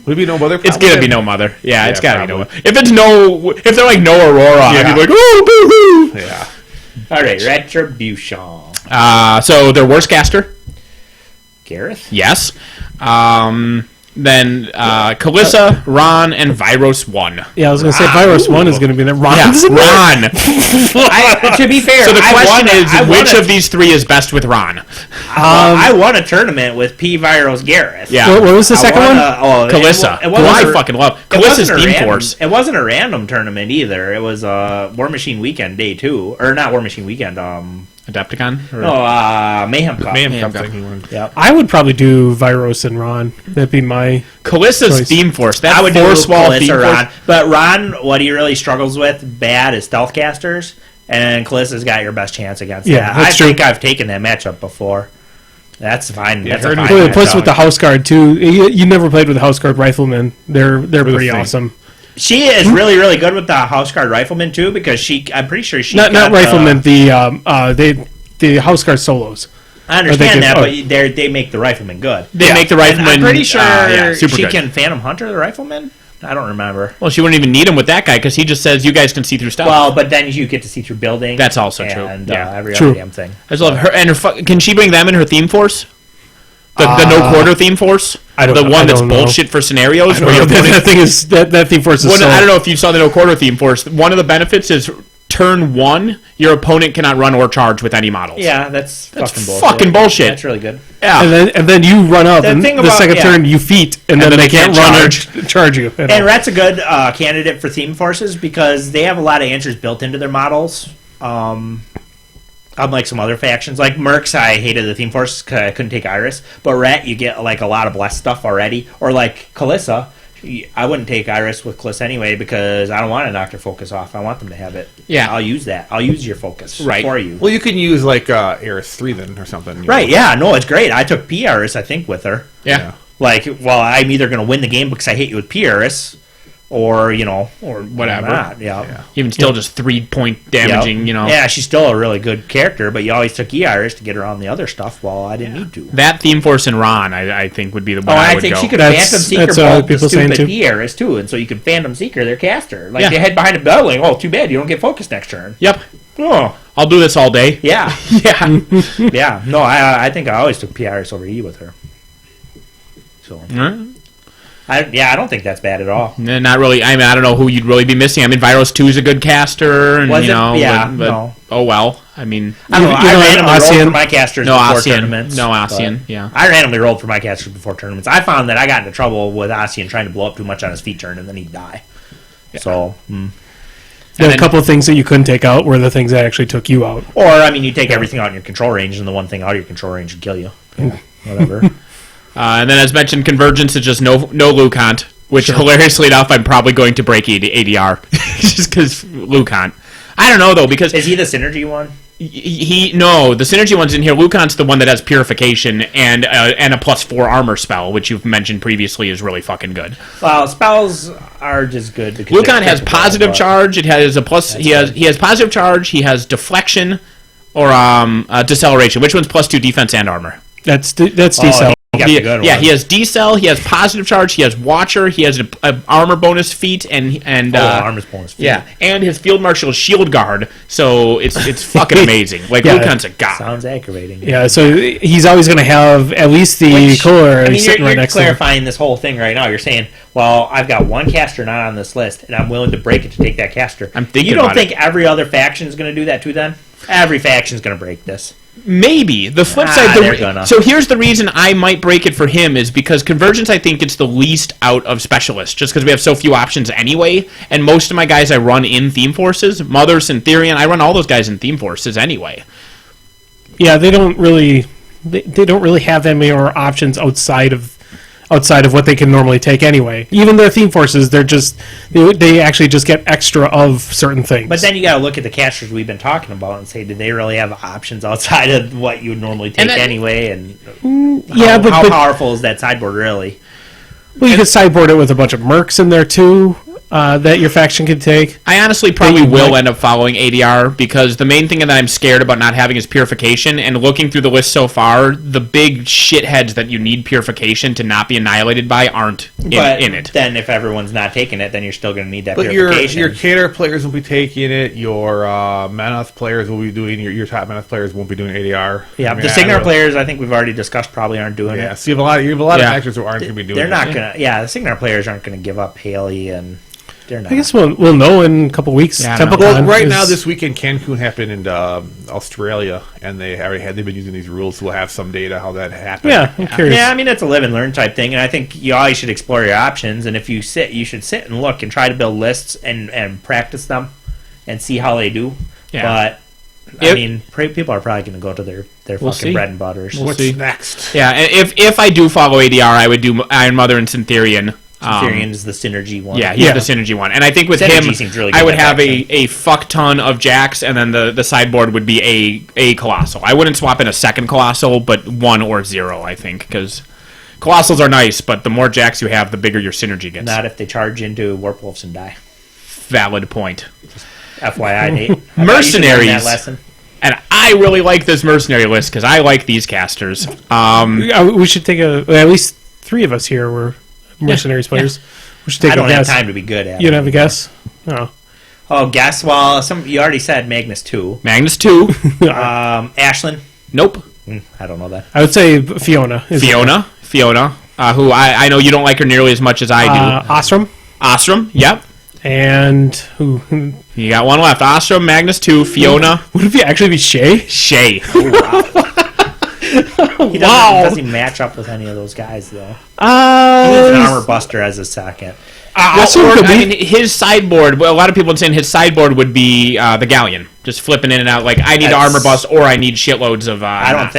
Would it be no mother? It's gonna be no mother. Yeah, it's gotta probably. be no. If they're like no Aurora, I'd be like, oh, boo-hoo! Yeah. All right, Retribution. So their worst caster, Gareth? yes. Then Kalissa, Ron, and Vyros 1. Yeah, I was going to say Virus 1 is going to be there. Ron. Yeah, Ron. To be fair, So the I question won is, which of these three is best with Ron? I won a tournament with P. Viros Gareth. Yeah. What was the second one? Kalissa, It who I wasn't fucking love. it wasn't Kalissa's a Theme random- Force. It wasn't a random tournament either. It was War Machine Weekend Day 2. Or not War Machine Weekend. Adepticon? Or- Mayhem Cup. Mayhem Cup. Cup. Yep. I would probably do Viros and Ron. That'd be my... Kalissa's Choice. Theme Force. That I would do force wall Kalissa Theme or Force. Ron. But Ron, what he really struggles with bad is stealth casters. And Kalissa's got your best chance against Yeah, that. that's I true. think I've taken that matchup before. That's fine. Yeah, That's a her- fine Plus matchup. with the House Guard, too. You never played with the House Guard Riflemen. They're pretty thing. awesome. She is really, really good with the House Guard Rifleman, too, because I'm pretty sure she Not got Riflemen, the House Guard Solos. I understand that, oh. but they make the Rifleman good. They make the And Rifleman. I'm pretty sure super she good. can Phantom Hunter the Rifleman. I don't remember. Well, she wouldn't even need him with that guy because he just says you guys can see through stuff. Well, but then you get to see through buildings. That's also true. And Yeah. every True. other damn thing. I just love her and can she bring them in her Theme Force? The no quarter Theme Force. I don't the know. one I that's don't know. bullshit for scenarios where you're putting. That thing is that Theme Force is Well, so... I don't know if you saw the no quarter Theme Force. One of the benefits is turn 1, your opponent cannot run or charge with any models. Yeah, that's fucking fucking bullshit. That's really good. Yeah. And then you run up, The and thing the about- second yeah. turn you feet, and then they can't run or charge you. at all. And Rhett's a good candidate for Theme Forces because they have a lot of answers built into their models. Unlike some other factions, like Mercs, I hated the Theme Force because I couldn't take Iris. But Rhett, you get like a lot of blessed stuff already. Or like Kalissa, I wouldn't take Iris with Kalissa anyway because I don't want to knock their focus off. I want them to have it. Yeah. I'll use that. I'll use your focus for you. Well, you can use like Eris 3 then or something. you Right? know. Yeah. No, it's great. I took P Iris, I think, with her. Yeah. Like, well, I'm either going to win the game because I hit you with P Iris, or or whatever. Not. Yeah. Even still, just 3-point damaging. Yep. Yeah, she's still a really good character, but you always took E-Iris to get her on the other stuff. Well, I didn't need to. That Theme Force and Ron, I think, would be the one Oh, I I would think go. she could That's- Phantom Seeker that's bolt the people saying stupid too. E-Iris too, and so you can Phantom Seeker their caster. Like Yeah. they head behind a building. Oh, too bad you don't get focused next turn. Yep. Oh, I'll do this all day. yeah, Yeah. yeah. No, I think I always took P-Iris over E with her. So I don't think that's bad at all. Not really. I mean, I don't know who you'd really be missing. I mean, Virus 2 is a good caster, and Was you it? know, Yeah, but no. oh well. I mean, I don't know. You I know, randomly rolled ASEAN? for my casters no before ASEAN, tournaments. no but ASEAN. Yeah. I randomly rolled for my casters before tournaments. I found that I got into trouble with ASEAN trying to blow up too much on his feet turn, and then he'd die. So, There are then- a couple of things that you couldn't take out were the things that actually took you out. or I mean, you take everything out in your control range, and the one thing out of your control range would kill you. Whatever. And then, as mentioned, Convergence is just no Lucant, which hilariously enough, I'm probably going to break ADR just because Lucant. I don't know though because Is he the synergy one? no, the synergy one's in here. Lucant's the one that has purification and a +4 armor spell, which you've mentioned previously is really fucking good. Well, spells are just good because Lucant they're has critical, positive but- charge. It has a plus. He has positive charge. He has deflection or deceleration. Which one's +2 defense and armor? That's decel. He got the good Yeah, one. he has decel. He has positive charge. He has watcher. He has an armor bonus feat and armor's bonus. yeah, and his field marshal is shield guard. So it's fucking amazing. Like Yeah. Lucant's a god. Sounds aggravating. Yeah, so he's always going to have at least the Which, cooler I mean, sitting you're right next to him. clarifying this whole thing right now. You're saying, well, I've got one caster not on this list, and I'm willing to break it to take that caster. I'm thinking You don't about think every other faction is going to do that too? Then every faction is going to break this. Maybe the flip Ah, side. they're gonna. So here's the reason I might break it for him is because Convergence I think it's the least out of specialists, just because we have so few options anyway. And most of my guys I run in Theme Forces, Mother, Syntherian, I run all those guys in Theme Forces anyway. Yeah, they don't really have that many more options outside of what they can normally take anyway. Even their theme forces, they actually just get extra of certain things. But then you got to look at the casters we've been talking about and say, did they really have options outside of what you would normally take And that- anyway? And yeah, how powerful is that sideboard really? well, you could sideboard it with a bunch of mercs in there too. that your faction could take? I honestly probably you will might- end up following ADR because the main thing that I'm scared about not having is purification. And looking through the list so far, the big shitheads that you need purification to not be annihilated by aren't in it. Then if everyone's not taking it, then you're still going to need that But purification. your cater players will be taking it. Your Manoth players will be doing. Your top Manoth players won't be doing ADR. Yeah, I mean, the Signar players, I think we've already discussed, probably aren't doing Yeah, it. so you have a lot Yeah. of factors who aren't going to be doing. They're it. not gonna. Yeah, the Signar players aren't going to give up Haley, and they're not. I guess we'll know in a couple weeks. Yeah, I don't know. Well, TempoCon right is- now this weekend, Cancun happened in Australia, and they've been using these rules, so we'll have some data how that happened. Yeah, I'm curious. Yeah, I mean it's a live and learn type thing, and I think you always should explore your options. And if you should sit and look and try to build lists and practice them and see how they do. Yeah. But I mean, people are probably going to go to their We'll fucking see. bread and butters. We'll What's see. next? Yeah, and if I do follow ADR, I would do Iron Mother and Syntherian. Tyrion is the synergy one. Yeah, he's Yeah. the synergy one. And I think with Synergy him, seems really good I would at have that a fuck ton of Jacks, and then the sideboard would be a Colossal. I wouldn't swap in a second Colossal, but 1 or 0, I think, because Colossals are nice, but the more Jacks you have, the bigger your synergy gets. Not if they charge into Warpwolves and die. Valid point. FYI, Nate. I thought you should learn Mercenaries. that lesson. And I really like this mercenary list, because I like these casters. We should take at least 3 of us here were mercenaries players. We should take I don't a have guess. time to be good at You it. don't have a guess? No. Oh, guess? Well, you already said Magnus 2. Magnus 2. Ashlyn? Nope. I don't know that. I would say Fiona. Is Fiona, who I know you don't like her nearly as much as I do. Ostrom. Ostrom, yep. And who? You got one left. Ostrom, Magnus 2, Fiona, Would it actually be Shay? Shay. He doesn't match up with any of those guys, though. He's an armor buster as a second. Ostrom Or, could I be. mean, his sideboard, well, a lot of people are saying his sideboard would be the Galleon. Just flipping in and out, like, I need That's- armor bust or I need shitloads of... I don't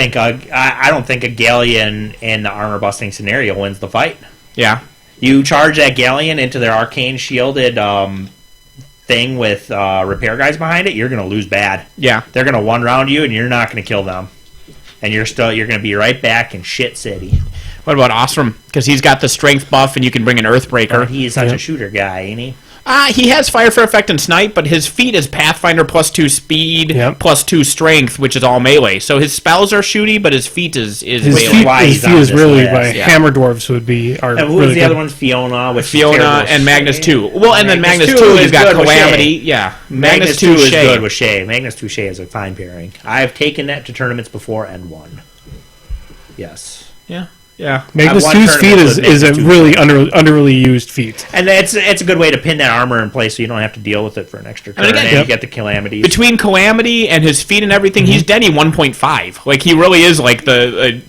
think a Galleon in the armor busting scenario wins the fight. Yeah. You charge that Galleon into their arcane shielded thing with repair guys behind it, you're going to lose bad. Yeah. They're going to one round you, and you're not going to kill them. And you're going to be right back in shit city. What about Ostrom? Because he's got the strength buff and you can bring an Earthbreaker. He is such a shooter guy, ain't he? He has Fire for Effect and Snipe, but his feat is Pathfinder +2 speed, Yep. +2 strength, which is all melee. So his spells are shooty, but his feat is His melee. feet, why his he's feet on is this really list, by yeah. Hammer Dwarves would be are And who really was the good. other one? Fiona. Which is Fiona terrible. and Magnus 2. Well, and then Magnus 2, 2 you've is got good with Calamity. Shay. Yeah. Magnus 2 is Shay. good with Shay. Magnus 2 Shay is a fine pairing. I've taken that to tournaments before and won. Yes. Yeah. Yeah. Magnus I've won 2's feat tournaments with is a Magnus 2. really underly used feat. And it's a good way to pin that armor in place so you don't have to deal with it for an extra turn. mean, again, and yep. you get the calamities. Between Calamity and his feat and everything, he's Denny 1.5. Like, he really is like the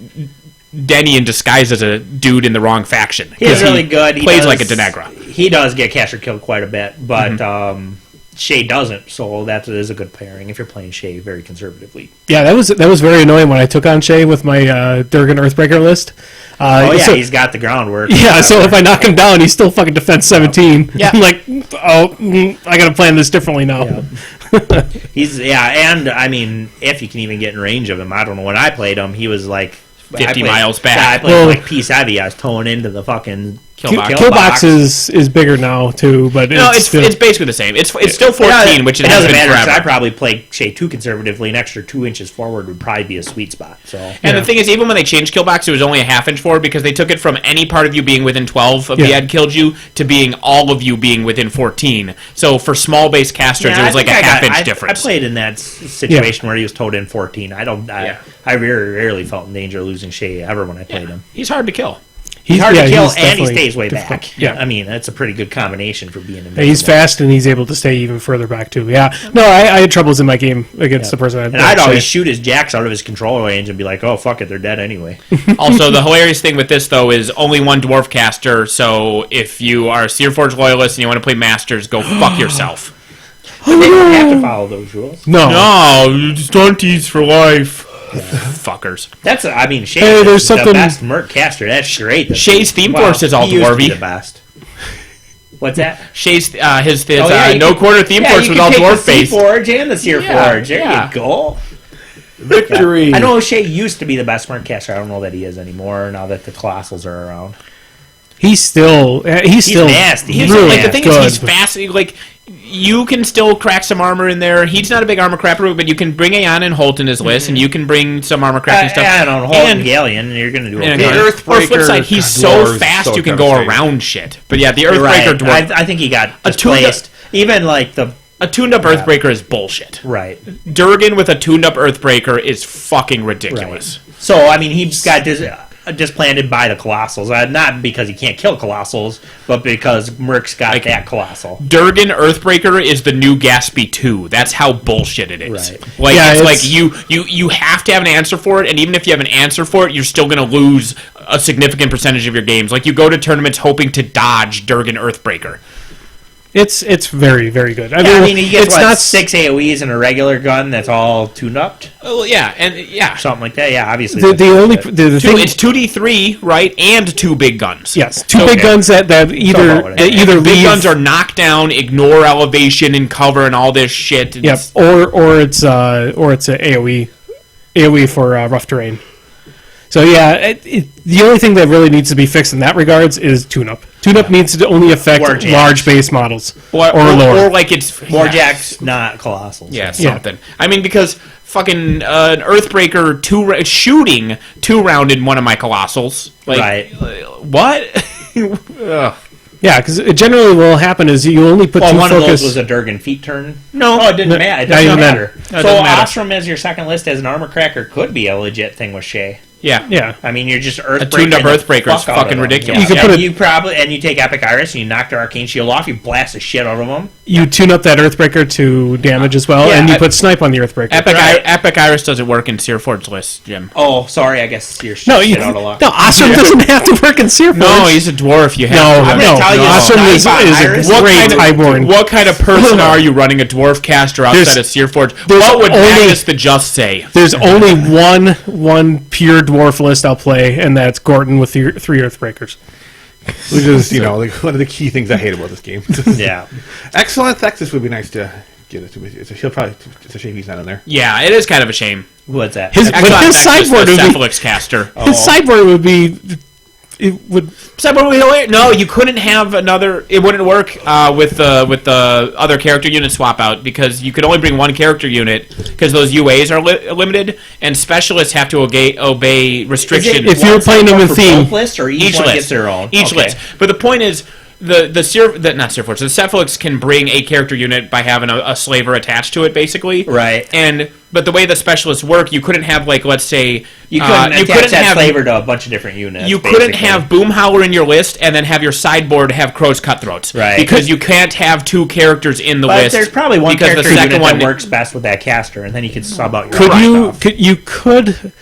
Denny in disguise as a dude in the wrong faction. He's 'Cause really he good. He plays does- like a Denegra. He does get caster killed quite a bit, but Shay doesn't, so that is a good pairing if you're playing Shay very conservatively. Yeah, that was very annoying when I took on Shay with my Durgan Earthburger list. Oh yeah, so- he's got the groundwork. Yeah, so if I knock him down, he's still fucking defense 17. Yeah. I'm like, I gotta plan this differently now. And I mean, if you can even get in range of him, I don't know. When I played him, he was like 50 miles back. Yeah, I played Well- like Peace Heavy. I was towing into the fucking Killbox is bigger now too, but No, it's still, it's basically the same. It's still 14, which it, it has doesn't been matter. 'Cause forever. I probably play Shay too conservatively. An extra 2 inches forward would probably be a sweet spot. So And the thing is, even when they changed Killbox, it was only a half-inch forward because they took it from any part of you being within 12 of the Yeah. Ed killed you to being all of you being within 14. So for small base casters, Yeah, it was I like a think half-inch I difference. played in that situation where he was towed in 14. I very rarely felt in danger of losing Shay ever when I played him. He's hard to kill. He's hard to kill, he's and he definitely stays way difficult. back. Yeah. I mean, that's a pretty good combination for being Yeah, he's fast and he's able to stay even further back too. Yeah, no, I had troubles in my game against the person. And I'd always shoot his jacks out of his control range and be like, "Oh fuck it, they're dead anyway." Also, the hilarious thing with this, though, is only one dwarf caster, so if you are a Searforge loyalist and you want to play Masters, go fuck yourself. But they don't have to follow those rules. no. No, stunties for life. Fuckers. Shay Hey, is there's the something- best merc caster. That's great. Shay's Theme Force is all he used to be dwarvy. the best. What's that? His you no can- quarter Theme yeah, Force you was can all take dwarf the face. Forge and the Sear Yeah, Forge. There yeah. you go. Victory. I know Shay used to be the best merc caster. I don't know that he is anymore now that the Colossals are around. He's still nasty. He's really like the thing good. is he's fast. Like you can still crack some armor in there. He's not a big armor crapper, but you can bring Aeon and Holt in his list, and you can bring some armor cracking stuff. I don't know, Holt and Galleon, and you're going to do And okay. or flip side, he's so dwarves, fast so you can go devastating. around shit. But yeah, the You're Earthbreaker right. dwarf. I think he got A tuned-up- displaced. Even like the A tuned-up Earthbreaker is bullshit. right. Durgan with a tuned-up Earthbreaker is fucking ridiculous. So I mean, he got displanted by the Colossals, not because he can't kill Colossals, but because Merc's got that Colossal. Durgan Earthbreaker is the new Gatsby 2. That's how bullshit it is. Right. Like Yeah, it's like it's- you have to have an answer for it, and even if you have an answer for it, you're still going to lose a significant percentage of your games. Like you go to tournaments hoping to dodge Durgan Earthbreaker. It's very, very good. I mean, he gets what, 6 AoEs in a regular gun that's all tuned up, Oh yeah, and yeah. something like that. Yeah, obviously. the thing. It's 2d3, right, and 2 big guns. Yes, two big guns that either about it. either Big leave. guns are knockdown, ignore elevation and cover and all this shit. Yep, or it's a AOE for rough terrain. So yeah, the only thing that really needs to be fixed in that regards is tune-up. Tune-up needs to only affect Warjacks. large base models or lower. or like it's Warjacks, not Colossals. Yeah, something. I mean, because fucking an Earthbreaker shooting 2-round in one of my Colossals. Like, Right. What? Ugh. Yeah, because generally what will happen is you only put Well, two one of focus. those was a Durgan feet turn. No. Oh, it didn't matter. It not doesn't even matter. matter. No, it So doesn't matter. Ostrom as your second list as an armor cracker could be a legit thing with Shay. Yeah. Yeah, I mean, you're just Earthbreaker. tuned-up Earthbreaker is fucking ridiculous. You could put you probably and you take Epic Iris and you knock their Arcane Shield off. You blast the shit out of them. you tune up that Earthbreaker to damage as well, Yeah, and you I- put snipe on the Earthbreaker. Epic Iris doesn't work in Sear Ford's list, Jim. Oh, sorry. I guess you're no, shit out of luck. Ostrom doesn't have to work in Searforge. No, he's a dwarf. You have No, to. I'm gonna tell you, Ostrom is Iris- a What great kind of- highborn. What kind of person are you running a dwarf caster outside There's- of Searforge? there's What would only- Magnus the Just say? There's only one pure dwarf list I'll play, and that's Gorton with 3 Earthbreakers. Which is, like one of the key things I hate about this game. Yeah. Excellent Texas would be nice to get it to me. It's a shame he's not in there. Yeah, it is kind of a shame. What's that? His sideboard would be Cephalix caster. his sideboard would be it would Sideboard would be hilarious. No, you couldn't have another. It wouldn't work with the other character unit swap out because you could only bring one character unit because those UAs are limited and specialists have to obey restrictions. If you're playing them in theme, both lists or each one list gets their own. Each Okay. list. But the point is, the Cephalix can bring a character unit by having a slaver attached to it, basically. Right. But the way the specialists work, you couldn't have let's say You couldn't attach that have flavor to a bunch of different units. you couldn't basically. have Boomhowler in your list and then have your sideboard have Crow's Cutthroats. Right. Because you can't have 2 characters in the But list. there's probably one because character the second unit one that works best with that caster, and then you could sub out your could other you stuff.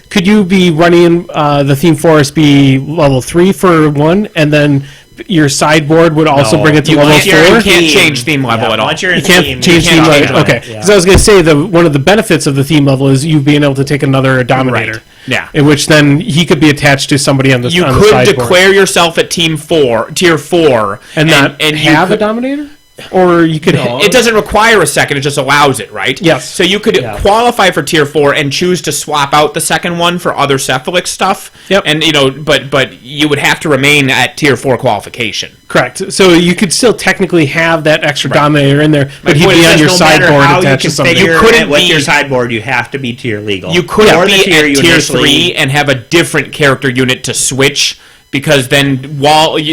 could you be running the theme forest be level 3 for one, and then your sideboard would also No, bring it to you level can't- 4? You can't change theme level at all. Once you're in You can't theme, change you theme can't level. change Okay, it. because I was going to say one of the benefits of the theme level is you being able to take another Dominator. Right. Yeah. In which then he could be attached to somebody on the You on the could sideboard. declare yourself at tier 4 and not you have a could- Dominator, or you could. It doesn't require a second; it just allows it, right? Yes. So you could qualify for tier 4 and choose to swap out the second one for other Cephalix stuff. Yep. And but you would have to remain at tier 4 qualification. Correct. So you could still technically have that extra Dominator in there, but he'd Point be is, on your no matter sideboard how attached you to something. configure You couldn't it with be- your sideboard. You have to be tier legal. You couldn't Or the be tier at you tier initially- 3 and have a different character unit to switch. Because then,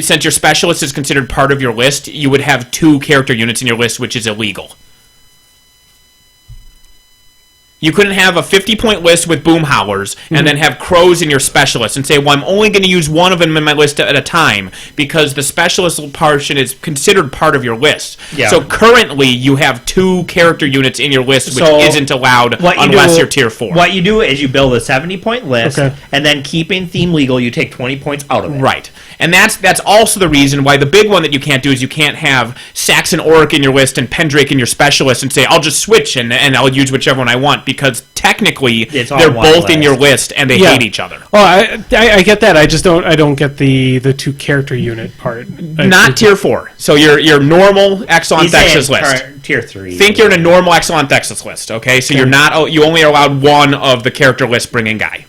since your specialist is considered part of your list, you would have 2 character units in your list, which is illegal. You couldn't have a 50-point list with Boomhowlers and then have Crows in your specialist and say, well, I'm only going to use one of them in my list at a time because the specialist portion is considered part of your list. Yeah. So currently, you have 2 character units in your list, which So isn't allowed what you unless do- you're tier 4. What you do is you build a 70-point list, Okay. and then keeping theme legal, you take 20 points out of it. Right. And that's also the reason why the big one that you can't do is you can't have Saxon Auric in your list and Pendrake in your specialist and say, I'll just switch and I'll use whichever one I want, because technically It's all they're one both in list. your list and they Yeah. hate each other. Oh, I get that. I just don't get the 2 character unit part. Not tier 4. So your normal Exelon He's saying Thexus list. tier 3. Think you're in a normal Exelon Texas list, okay? So you only are allowed one of the character list bringing guy.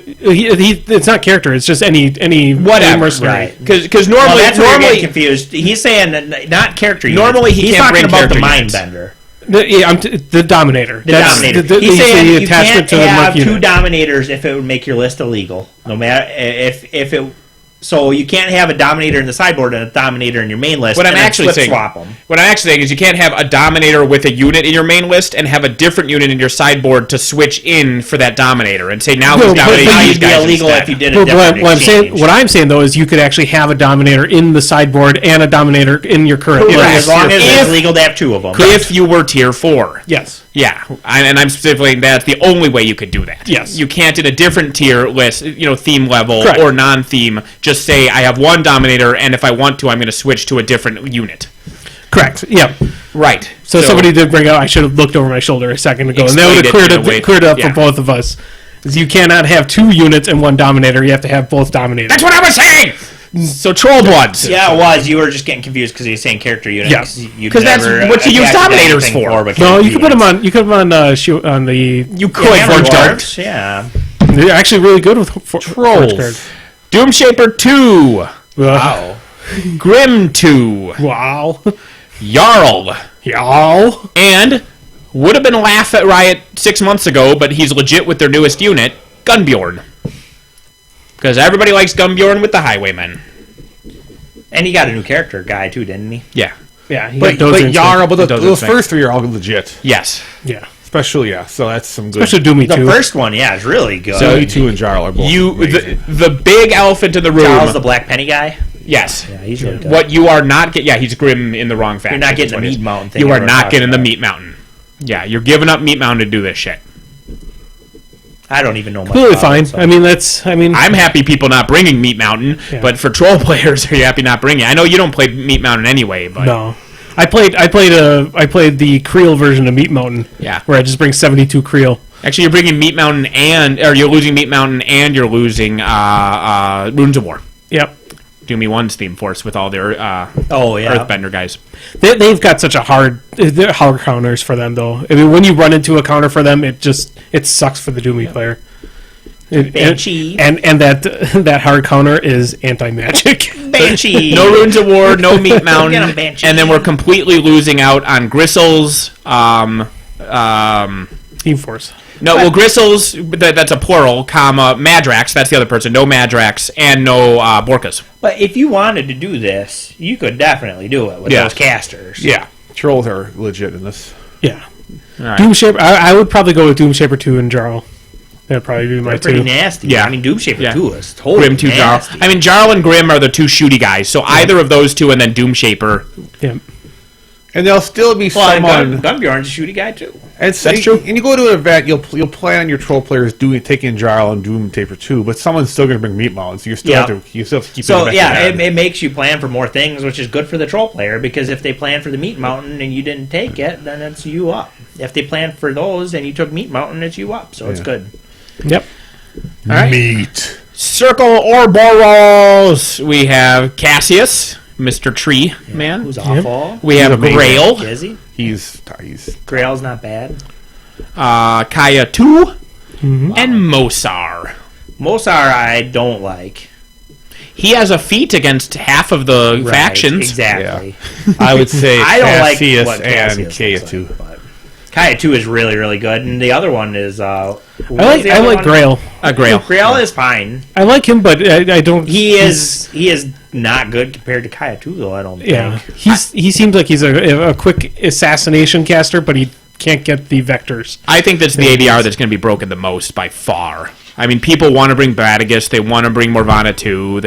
It's not character. It's just any Whatever, mercenary. right. Because Well, normally, that's where you're normally, getting confused. He's saying that not character units. Normally he He's can't talking bring about the character mind units. bender. The Dominator. The Dominator. He's He's saying the you attachment can't to the have merc two unit. Dominators if it would make your list illegal. No matter if it. So you can't have a Dominator in the sideboard and a Dominator in your main list. What I'm and then actually flip saying, swap them. what I'm actually saying is you can't have a Dominator with a unit in your main list and have a different unit in your sideboard to switch in for that Dominator and say now No, he's but dominating Now these you'd be guys illegal instead. if you did a But different exchange. what I'm saying though is you could actually have a Dominator in the sideboard and a Dominator in your current. Correct, unit. as long as If- it's legal to have two of them. If you were tier 4. Yes. Yeah, and I'm specifically that's the only way you could do that. Yes. You can't in a different tier list, theme level Correct. or non-theme, just say I have one Dominator, and if I want to, I'm going to switch to a different unit. Correct. Yeah. Right. So somebody did bring up. I should have looked over my shoulder a second ago, and that would have Explained cleared it in a up way- for yeah. both of us. Is you cannot have two units and one Dominator. You have to have both Dominators. That's what I was saying. So Troll Bloods. Yeah, it was. You were just getting confused because he's saying character unit. Yes. Because that's what you use Dominators for. No, you can put them on. You can put them on. On the. You could Yeah, for hammer Dark. dwarfs, yeah. They're actually really good with Trolls. forge cards. Doomshaper 2. Wow. Grim 2. Wow. Jarl. Y'all. And would have been Laugh at Riot 6 months ago, but he's legit with their newest unit, Gunbjorn. Because everybody likes Gunbjorn with the Highwaymen. And he got a new character guy too, didn't he? Yeah. Yeah. But those are Yara, but those those are first three are all legit. Yes. Yeah. Especially, so that's some good. Especially Doomy The too. first one, yeah, is really good. So you two and Jarl are both amazing. The big elephant in the room. Charles, the Black Penny guy. Yes. Yeah, he's really good. What you are not getting... Yeah, he's Grim in the wrong faction. You're not is getting what the it is. Meat Mountain thing. You are everyone not talks getting the about. Meat Mountain. Yeah, you're giving up Meat Mountain to do this shit. I don't even know much Completely about fine. it, so. I mean, that's. I mean, I'm happy people not bringing Meat Mountain, Yeah. but for troll players, are you happy not bringing it? I know you don't play Meat Mountain anyway, but... no. I played the Creel version of Meat Mountain. Yeah. Where I just bring 72 Creel. Actually, you're bringing Meat Mountain or you're losing Meat Mountain and you're losing Runes of War. Yep. Do Me One's Theme Force with all their Oh yeah. Earthbender guys. They've got such a hard counters for them though. I mean, when you run into a counter for them, it sucks for the Doomy player. Banshee. And that hard counter is anti-magic. Banshee. No Runes of War, no Meat Mountain, Get 'em, Banshee. and then we're completely losing out on Gristles. Team Force. No, well, Gristles, that's a plural, comma, Madrax, that's the other person, no Madrax, and no Borkas. But if you wanted to do this, you could definitely do it with Yeah. those casters. Yeah, trolls are legit in this. Yeah. All right. Doomshaper. I would probably go with Doomshaper 2 and Jarl. That'd probably be my They're pretty two. nasty. Yeah. I mean, Doomshaper Yeah. 2 is totally Grim 2 Jarl. nasty. I mean, Jarl and Grim are the two shooty guys, so either of those two and then Doomshaper. Yeah. And there'll still be well, someone. Gunbjorn's a shooty guy too. And so, That's true. And you go to an event, you'll plan your troll players taking Jarl and Doomtaper too, but someone's still going to bring Meat Mountain, so you still have to keep. So it yeah, in it makes you plan for more things, which is good for the troll player because if they plan for the Meat Mountain and you didn't take it, then it's you up. If they plan for those and you took Meat Mountain, it's you up. So it's good. Yep. All right. Meat. Circle Ouroboros. We have Cassius, Mr. Tree Man. Who's awful? We have amazing. Grail, Is he? He's Grail's not bad. Kaya 2, and Mosar. Mosar I don't like. He has a feat against half of the Right, factions. Exactly. I would say I don't like Cassius what and Cassius Kaya looks too. like, but Kaya 2 is really, really good, and the other one is I like Grail. Grail. Grail is fine. I like him, but I don't. He is not good compared to Kaya 2, though. I don't Yeah. think. He seems like he's a quick assassination caster, but he can't get the vectors. I think that's the ADR that's going to be broken the most by far. I mean, people want to bring Bradigus. They want to bring Morvana 2.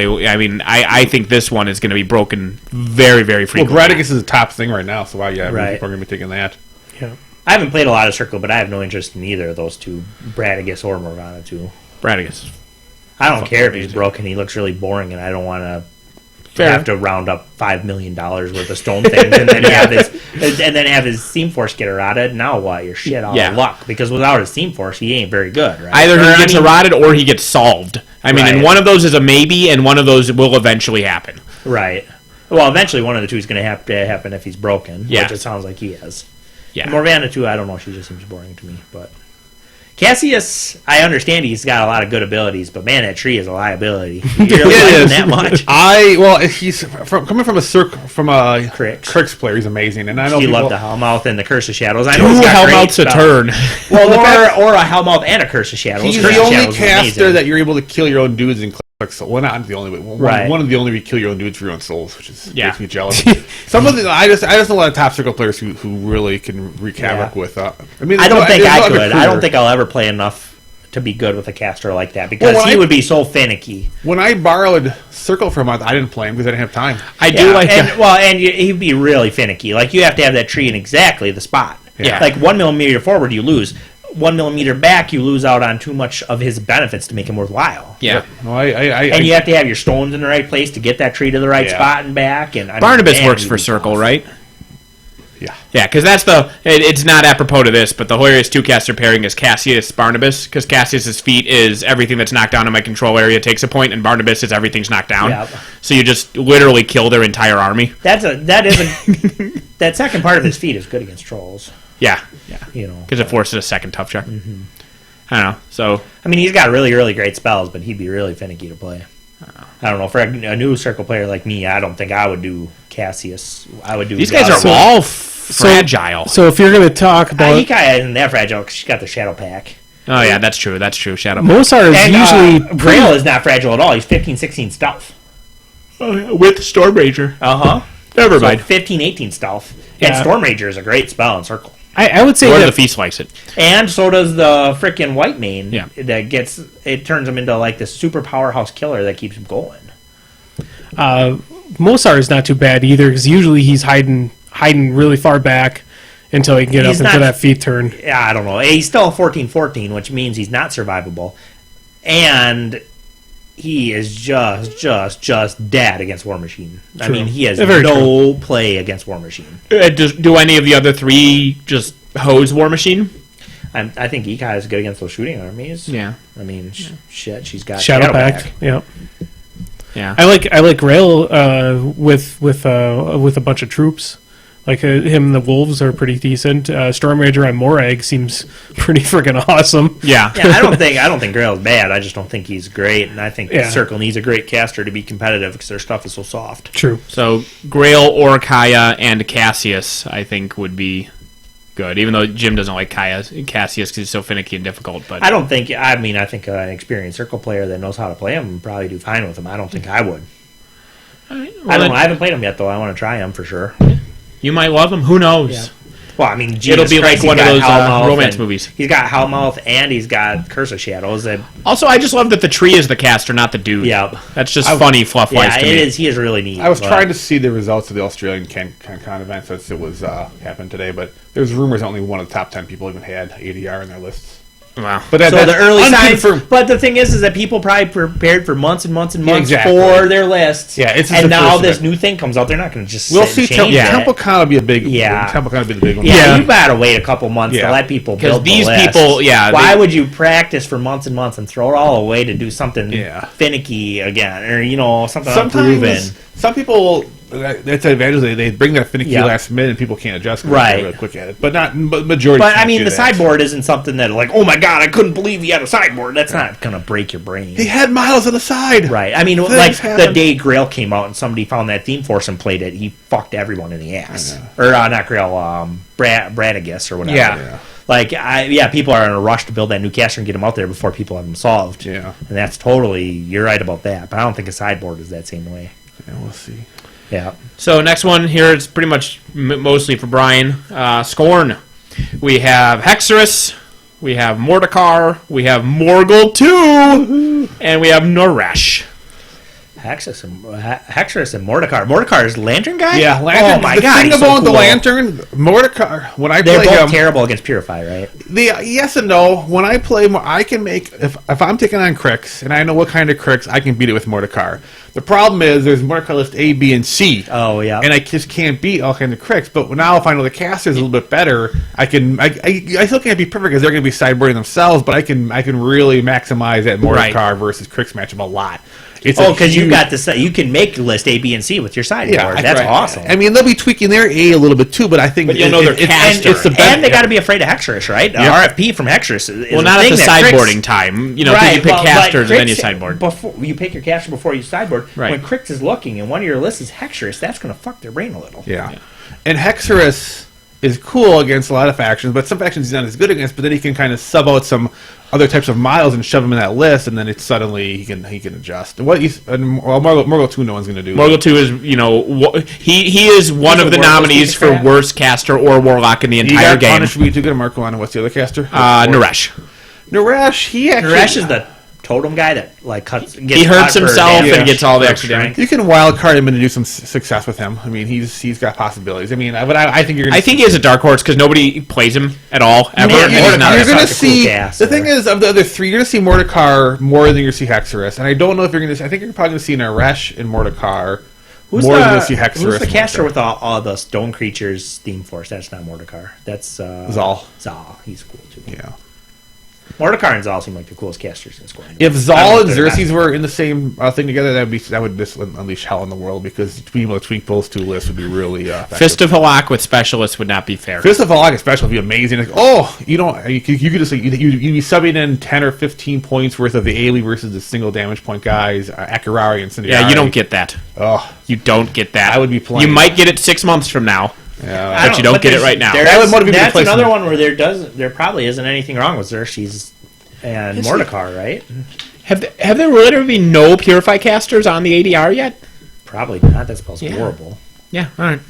I think this one is going to be broken very, very Well, frequently. Bradigus is the top thing right now, so Right. people are going to be taking that. Yeah. I haven't played a lot of Circle, but I have no interest in either of those two, Bradigus or Morgana 2. Bradigus. I don't care if he's broken. He looks really boring, and I don't want to Fair. have to round up $5 million worth of stone things and then have his Steam Force get errated. Now what? You're shit out Yeah. of luck because without his Steam Force, he ain't very good. Right? Either Or, he I gets mean, eroded or he gets solved. I mean, and Right. one of those is a maybe, and one of those will eventually happen. Right. Well, eventually one of the two is going to have to happen if he's broken. Yeah. Which it sounds like he is. Yeah. Morgana 2, I don't know. She just seems boring to me, but Cassius, I understand he's got a lot of good abilities, but man, that tree is a liability. You really like him that much? He's coming from a Crix player. He's amazing, and I know He people loved the Hellmouth and the Curse of Shadows. I Two know he's got great Hellmouths a turn. Well, or a Hellmouth and a Curse of Shadows. He's Curse the of only Shadows is caster amazing. that you're able to kill your own dudes in Clix. Well, not the only way. One of the only way you kill your own dudes for your own souls, which makes me jealous. Some of the I just know a lot of top circle players who really can wreak havoc with. I don't think I could. I don't think I'll ever play enough to be good with a caster like that because he would be so finicky. When I borrowed Circle for a month, I didn't play him because I didn't have time. I do like he'd be really finicky. Like you have to have that tree in exactly the spot. Yeah. Like 1 millimeter forward, you lose. 1 millimeter back, you lose out on too much of his benefits to make him worthwhile. Yeah. No, and you have to have your stones in the right place to get that tree to the right spot and back. And Barnabas works for Circle, right? Yeah. Yeah, because it's not apropos to this, but the hilarious two-caster pairing is Cassius-Barnabas, because Cassius's feat is everything that's knocked down in my control area takes a point, and Barnabas is everything's knocked down. Yep. So you just literally kill their entire army. That second part of his feat is good against trolls. Yeah. Because it forces a second tough check. Mm-hmm. I don't know. So I mean, he's got really, really great spells, but he'd be really finicky to play. I don't know. For a new circle player like me, I don't think I would do Cassius. I would do these guys are all fragile. So if you're going to talk about... he kind of isn't that fragile because she's got the Shadow Pack. Oh, yeah, that's true. Shadow Mosar is usually... Grail is not fragile at all. He's 15, 16 stealth. With Storm Rager. Uh-huh. Never mind. 15, 18 stealth. And Storm Rager is a great spell in Circle. I would say Lord that of the Feast likes it. And so does the frickin' White Mane. Yeah. It turns him into like this super powerhouse killer that keeps him going. Mosar is not too bad either, because usually he's hiding really far back until he can get up into that feet turn. Yeah, I don't know. He's still 14-14, which means he's not survivable. And he is just dead against War Machine. True. I mean, he has no play against War Machine. Do any of the other three just hose War Machine? I think Ikai is good against those shooting armies. Yeah. I mean, shit, she's got Shadow Pack. Yep. Yeah. I like Rail with a bunch of troops. Like him and the Wolves are pretty decent. Storm Rager on Morag seems pretty freaking awesome. Yeah. I don't think Grail's bad. I just don't think he's great, and I think the Circle needs a great caster to be competitive because their stuff is so soft. True. So Grail or Kaya and Cassius, I think, would be good. Even though Jim doesn't like Cassius because he's so finicky and difficult. But I don't think. I think an experienced Circle player that knows how to play him would probably do fine with him. I don't think I would. Well, I don't know. I haven't played him yet, though. I want to try him for sure. You might love him. Who knows? Yeah. Well, I mean, it'll be like one of those romance movies. He's got Hellmouth and he's got Curse of Shadows. Also, I just love that the tree is the caster, not the dude. Yeah, that's just funny fluff-wise to me. It is. He is really neat. I was trying to see the results of the Australian Con event since it was happened today, but there's rumors only one of the top 10 people even had ADR in their lists. Wow. But so the early signs. But the thing is that people probably prepared for months and months and months for their lists. Yeah, and now this new thing comes out. They're not going to just TempleCon will be a big. TempleCon will be the big one. Yeah, you got to wait a couple months to let people build these the people. Yeah, why would you practice for months and months and throw it all away to do something finicky again, or something unproven? Some people. That's an advantage. They bring that finicky last minute, and people can't adjust really quick at it. But majority. But I mean, the sideboard isn't something that like, oh my god, I couldn't believe he had a sideboard. That's not gonna break your brain. He had Miles on the side, right? I mean, like the day Grail came out and somebody found that theme force and played it, he fucked everyone in the ass. Or not Grail, Bradagus or whatever. Yeah. Like, people are in a rush to build that new caster and get them out there before people have them solved. Yeah, and that's totally you're right about that. But I don't think a sideboard is that same way. Yeah, we'll see. Yeah. So next one here is pretty much mostly for Brian. Scorn. We have Hexerus. We have Mordekar. We have Morgul 2. And we have Noresh. Hexerus and Mordekar. Mordekar is Lantern guy? Yeah, Lantern. Oh my god, the thing about the Lantern, Mordekar, when I play they're both terrible against Purify, right? Yes and no. When I play, I can make, if I'm taking on Crix, and I know what kind of Crix, I can beat it with Mordekar. The problem is, there's Mordekar list A, B, and C. Oh, yeah. And I just can't beat all kinds of Crix. But now, if I know the caster is a little bit better, I still can't be perfect because they're going to be sideboarding themselves, but I can really maximize that Mordekar versus Crix matchup a lot. Because you've got this. You can make list A, B, and C with your sideboard. Yeah, That's right. awesome. I mean, they'll be tweaking their A a little bit too, but I think But you'll know their caster. It's the best. And they got to be afraid of Hexerus, right? RFP from Hexerus. Well, not at the sideboarding time. You know, you pick casters and then you sideboard. Before you pick your caster before you sideboard. Right. When Crix is looking and one of your lists is Hexerus, that's going to fuck their brain a little. Yeah. And Hexerus is cool against a lot of factions, but some factions he's not as good against. But then he can kind of sub out some other types of miles and shove them in that list, and then it's suddenly he can adjust. And Morgul 2, no one's going to do. Morgul 2 is, he is one of the nominees for worst caster or warlock in the entire game. Punish would be too good. Marco on what's the other caster? Naresh. Naresh, Naresh is the totem guy that gets he hurts himself and gets all the extra damage. You can wild card him and do some success with him. I mean, he's got possibilities. I mean, but I think you're. I think he is a dark horse because nobody plays him at all ever. You're going to see the thing is of the other three, you're going to see Mordekar more than you're going to see Hexerus, and I don't know if you're going to. I think you're probably going to see Naresh and Mordekar more than you're going to see Hexerus. Who's the caster with all the stone creatures theme force? That's not Mordekar. That's Zal. Zal, he's cool too. Yeah. Mordekar and Zal seem like the coolest casters in Square. If Zal and Xerxes were in the same thing together, that would just unleash hell in the world because being able to tweak those two lists would be really effective. Fist of Halak with specialists would not be fair. Fist of Halak special would be amazing. Like, you could just you'd be subbing in 10 or 15 points worth of the Ailey versus the single damage point guys, Akurari and Cindy. Yeah, you don't get that. Oh, you don't get that. I would be playing. You might get it 6 months from now. Yeah, but you don't get it right now. That would motivate me to That's play another some. one where there probably isn't anything wrong with Xerxes and Mordekar, right? Have there literally been no Purify casters on the ADR yet? Probably not. That's supposed to be horrible. Yeah, all right.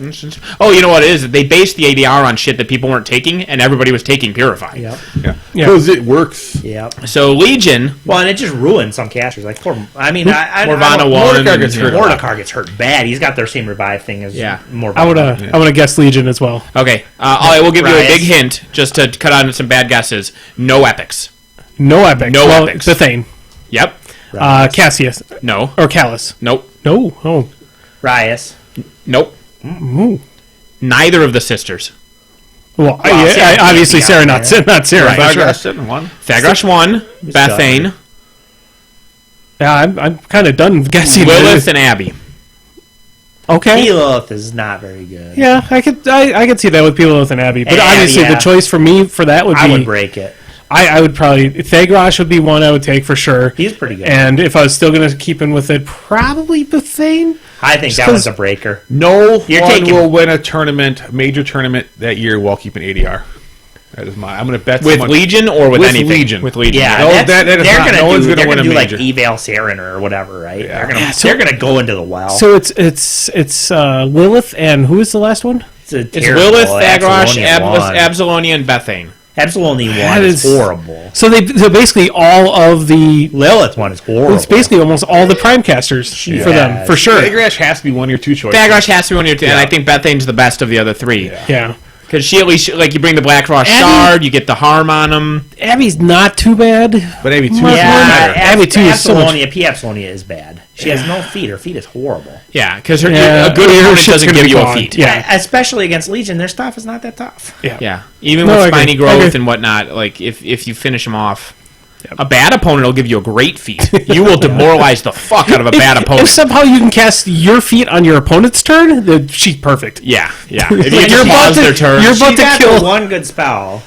Oh, you know what it is? They based the ADR on shit that people weren't taking, and everybody was taking Purify. Yep. Yeah, because it works. Yep. So Legion. Well, and it just ruined some casters. Like, Morvana Mordekar gets hurt bad. He's got their same revive thing as Morvana. I would have guessed Legion as well. Okay. I will give you a big hint just to cut out some bad guesses. No epics. No epics. No epics. Bethane. Yep. Cassius. No. Or Callus. Nope. No. Oh. Rias. Nope. Ooh. Neither of the sisters. Well, obviously Sarah, not Sarah. Thagrash won. Thagrash won. Bethane. Yeah, I'm kind of done guessing. Lilith and Abby. Okay. Lilith is not very good. Yeah, I could see that with Lilith and Abby, but And obviously Abby, the choice for me for that would be. I would break it. I would probably Thagrash would be one I would take for sure. He's pretty good. And if I was still going to keep in with it, probably Bethane. I think that was a breaker. No one will win a major tournament that year while keeping ADR. That is mine. I'm going to bet with Legion or with anything. Legion. With Legion. Yeah, no one's going to win a major. Like Eval Saren or whatever, right? Yeah. They're going to go into the well. So it's Lilith and who is the last one? It's Lilith, Thagrash, Absalonia, and Bethane. Absolutely one is horrible. So basically all of the Lilith one is horrible. It's basically almost all the prime casters for them, for sure. Thagrash has to be one of your two choices. Thagrash has to be one of your two, and I think Bethane's the best of the other three. Yeah. Because she at least, you bring the Black Frost Shard, you get the harm on them. Abby's not too bad. But Abby 2 is Abby 2 is so much. Absolonia is bad. She has no feet. Her feet is horrible. Yeah, because a good opponent doesn't give you a feat. Yeah. Especially against Legion, their stuff is not that tough. Yeah. Even with spiny growth and whatnot, if you finish them off, a bad opponent will give you a great feat. You will demoralize the fuck out of a bad opponent. If somehow you can cast your feat on your opponent's turn, then she's perfect. Yeah. If Like, you pause their turn, you're about She's to got kill the one good spell.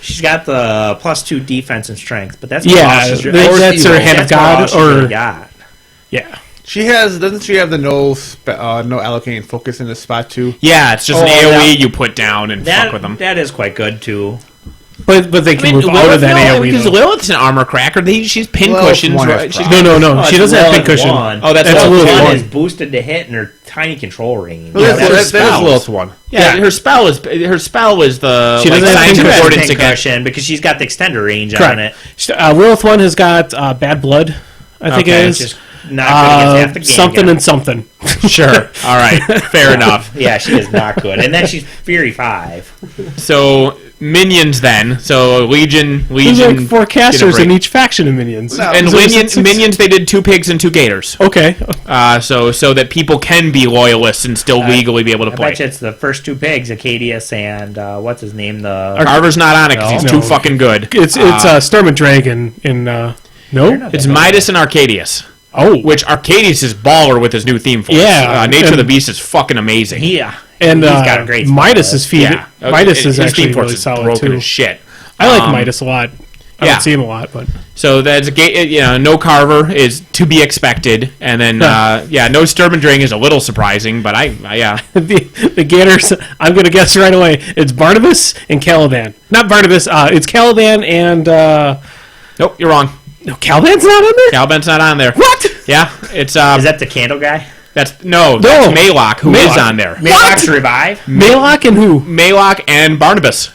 She's got the +2 defense and strength, but that's that's her hand of God or yeah. Doesn't she have the no allocating focus in this spot too? Yeah, it's just an AoE you put down and fuck with them. That is quite good too. But they can move out of that AoE because though. Lilith's an armor cracker. She's pin cushions. Right? No. She doesn't have pin cushion. Oh, that's Lilith one. one. Is boosted to hit in her tiny control range. Well, that is Lilith one. Yeah, her spell was the She doesn't have She pin has cushion. pin cushion because she's got the extender range Correct. on it. Lilith one has got bad blood. I think it is. Just not good against half the game. Something and something. Sure. All right. Fair enough. Yeah, she is not good. And then she's Fury 5. So minions then. So Legion. There's like 4 casters in each faction of minions. And minions, they did 2 pigs and 2 gators. Okay. So that people can be loyalists and still legally be able to I play. bet you it's the first 2 pigs, Acadius and what's his name? The Carver's not on it because he's too fucking good. It's Sturm and Dragon in no. It's Midas and Arcadius. Oh. which Arcadius is baller with his new theme for us. Yeah, Nature of the and- Beast is fucking amazing. Yeah. And he's got a great spot Midas's feed. Yeah, Midas is his actually theme force really is solid broken too. as shit. I like Midas a lot. I yeah. don't see him a lot, but So that's no Carver is to be expected, and then no Sturmendring is a little surprising, but I the Gators. I'm going to guess right away. It's Barnabas and Caliban. Not Barnabas. It's Caliban and nope, you're wrong. no, Caliban's not on there. Caliban's not on there. What? Yeah, it's Is that the candle guy? that's Maylock who is on there. Maylock's Revive? Maylock and who? Maylock and Barnabas.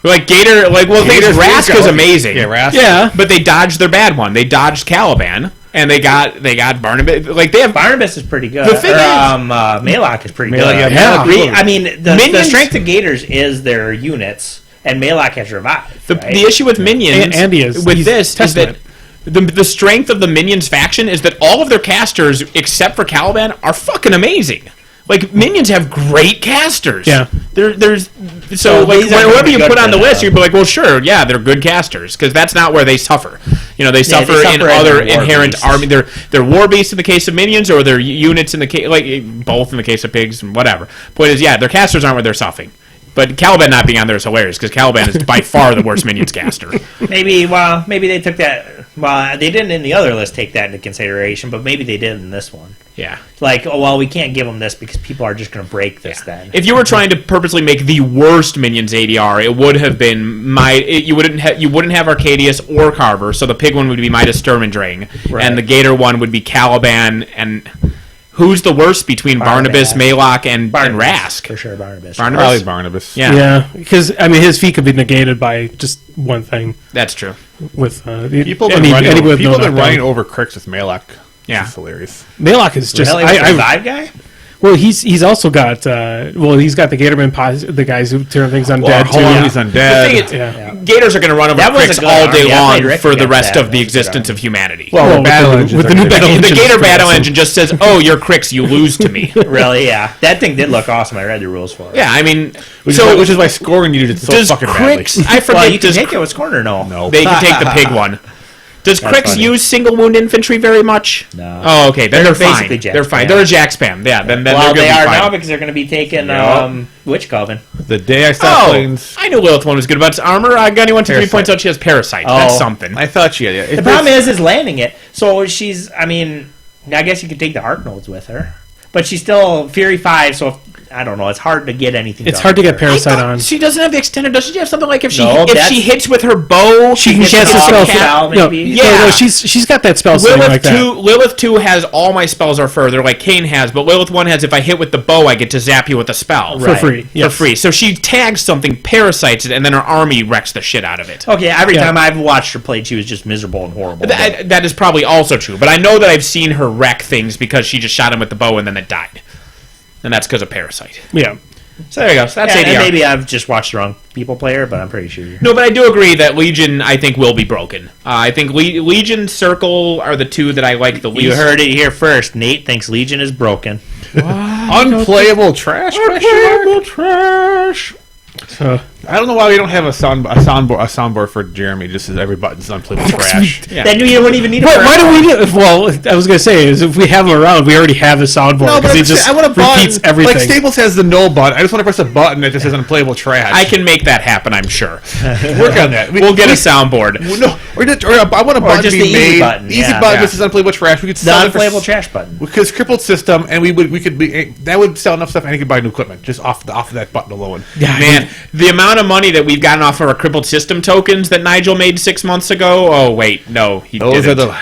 Like Gator, Rask is amazing. Yeah, Rask. Yeah. But they dodged their bad one. They dodged Caliban, and they got Barnabas. Like they have Barnabas is pretty good. The thing is- Maylock is pretty Maylock, good. yeah, Maylock I mean, the Minions- strength of Gators is their units, and Maylock has Revive. the right? issue with minions And he is. with He's this is Testament. that the strength of the minions faction is that all of their casters except for Caliban are fucking amazing. Like minions have great casters. Yeah. There's So like these are whoever pretty you good put on for the list, them. you'd be like, well, sure, yeah, they're good casters because that's not where they suffer. You know, they suffer in suffer as other war inherent beasts. army. They're war beasts in the case of minions, or they're units in the case like both in the case of pigs and whatever. Point is, yeah, their casters aren't where they're suffering. But Caliban not being on there is hilarious because Caliban is by far the worst minions caster. Maybe they took that. Well, they didn't in the other list take that into consideration, but maybe they did in this one. Yeah. Like, oh well, we can't give them this because people are just going to break this. Then If you were trying to purposely make the worst minions ADR, it would have been you wouldn't have Arcadius or Carver, so the pig one would be Midas Sturmendring, and the Gator one would be Caliban. And who's the worst between Barnabas, Maylock, and Rask? for sure. Barnabas. Probably Barnabas. Yeah, Yeah, because I mean his feat could be negated by just one thing that's true. with People have any- been any with no running knockdown. over Cricks with Maylock. Yeah. It's hilarious. Maylock is just Really, I Revive guy? well he's also got he's got the Gatorman the guys who turn things undead too. He's undead. The thing is, Yeah. Gators are going to run over That was a Cricks good all army. day I long played Rick for the against rest that. of the That was a good existence army. of humanity. Well, with battle the- engines with are the new gonna be- battle the engines Gator is battle awesome. engine just says, "Oh, you're Cricks, you lose to me." Really? Yeah. That thing did look awesome. I read the rules for it. Yeah, I mean, Which is why scoring you did so does fucking Cricks? badly. I forget. Well, you can does take it with corner. No. They can take the pig one. Does Cricks funny. use single wound infantry very much? No. Oh, okay. Then they're fine. basically Jack They're fine. Spam. They're a Jack Spam. Yeah. Then Well, they're they gonna are be fine. now because they're going to be taking Yep. Witch Coven. The day I stopped playing, I knew Lilith one was good about its armor. Gunny 1 2 3 Parasite. points out she has parasite. Oh. That's something. I thought she had. The problem is landing it. So she's. I mean, I guess you could take the Arc Nodes with her, but she's still Fury 5. So I don't know. It's hard to get anything. It's done hard to with get her. Parasite on. She doesn't have the extended. Doesn't she have something like if she No, if that's- she hits with her bow, She gets has the the spell. spell, No, maybe? Yeah. no, she's got that spell setting like that. Lilith 2 has all my spells are further, like Kane has, but Lilith 1 has if I hit with the bow, I get to zap you with a spell. For free. For Yes. free. So she tags something, parasites it, and then her army wrecks the shit out of it. Okay, every Yeah. time I've watched her play, she was just miserable and horrible. That is probably also true, but I know that I've seen her wreck things because she just shot him with the bow and then it died. And that's because of parasite. Yeah. So there you go. So that's Yeah, and ADR. maybe I've just watched the wrong people play her, but I'm pretty sure. No, but I do agree that Legion, I think, will be broken. I think Legion, Circle are the two that I like the least. You heard it here first. Nate thinks Legion is broken. Unplayable trash. Unplayable trash. I don't know why we don't have a soundboard for Jeremy. Just as every button's unplayable trash. Yeah. Then you wouldn't even need a Why do we need? Well, I was gonna say is if we have him around, we already have the soundboard No, because but he just I want a button. repeats everything. Like Staples has the no button. I just want to press a button that just says unplayable trash. I can make that happen, I'm sure. work on that. We'll get a soundboard. No, I want a button just to be the easy made. button, Easy yeah. button Yeah. that says unplayable trash. We could The sell it for unplayable trash button. because crippled system, and we could be that would sell enough stuff, and he could buy new equipment just off of that button alone. Yeah, Man, the amount of money that we've gotten off of our crippled system tokens that Nigel made 6 months ago. Oh wait, no, he Those didn't.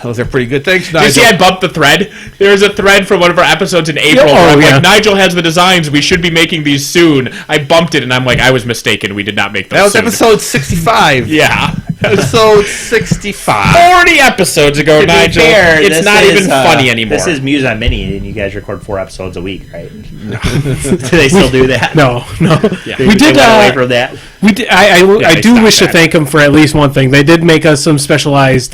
those are pretty good. Thanks, Did you see Nigel. I bumped the thread? There was a thread from one of our episodes in April where I'm like, Nigel has the designs, we should be making these soon. I bumped it and I'm like, I was mistaken, we did not make those That was soon. episode 65. Yeah. Episode 65. 40 episodes ago, To be Nigel. fair, It's this not is, even funny anymore. This is Muse on Mini, and you guys record 4 episodes a week, right? Do they still do that? no. They, We did. They went away from that. We did, I they do stopped wish to that. thank them for at least one thing. They did make us some specialized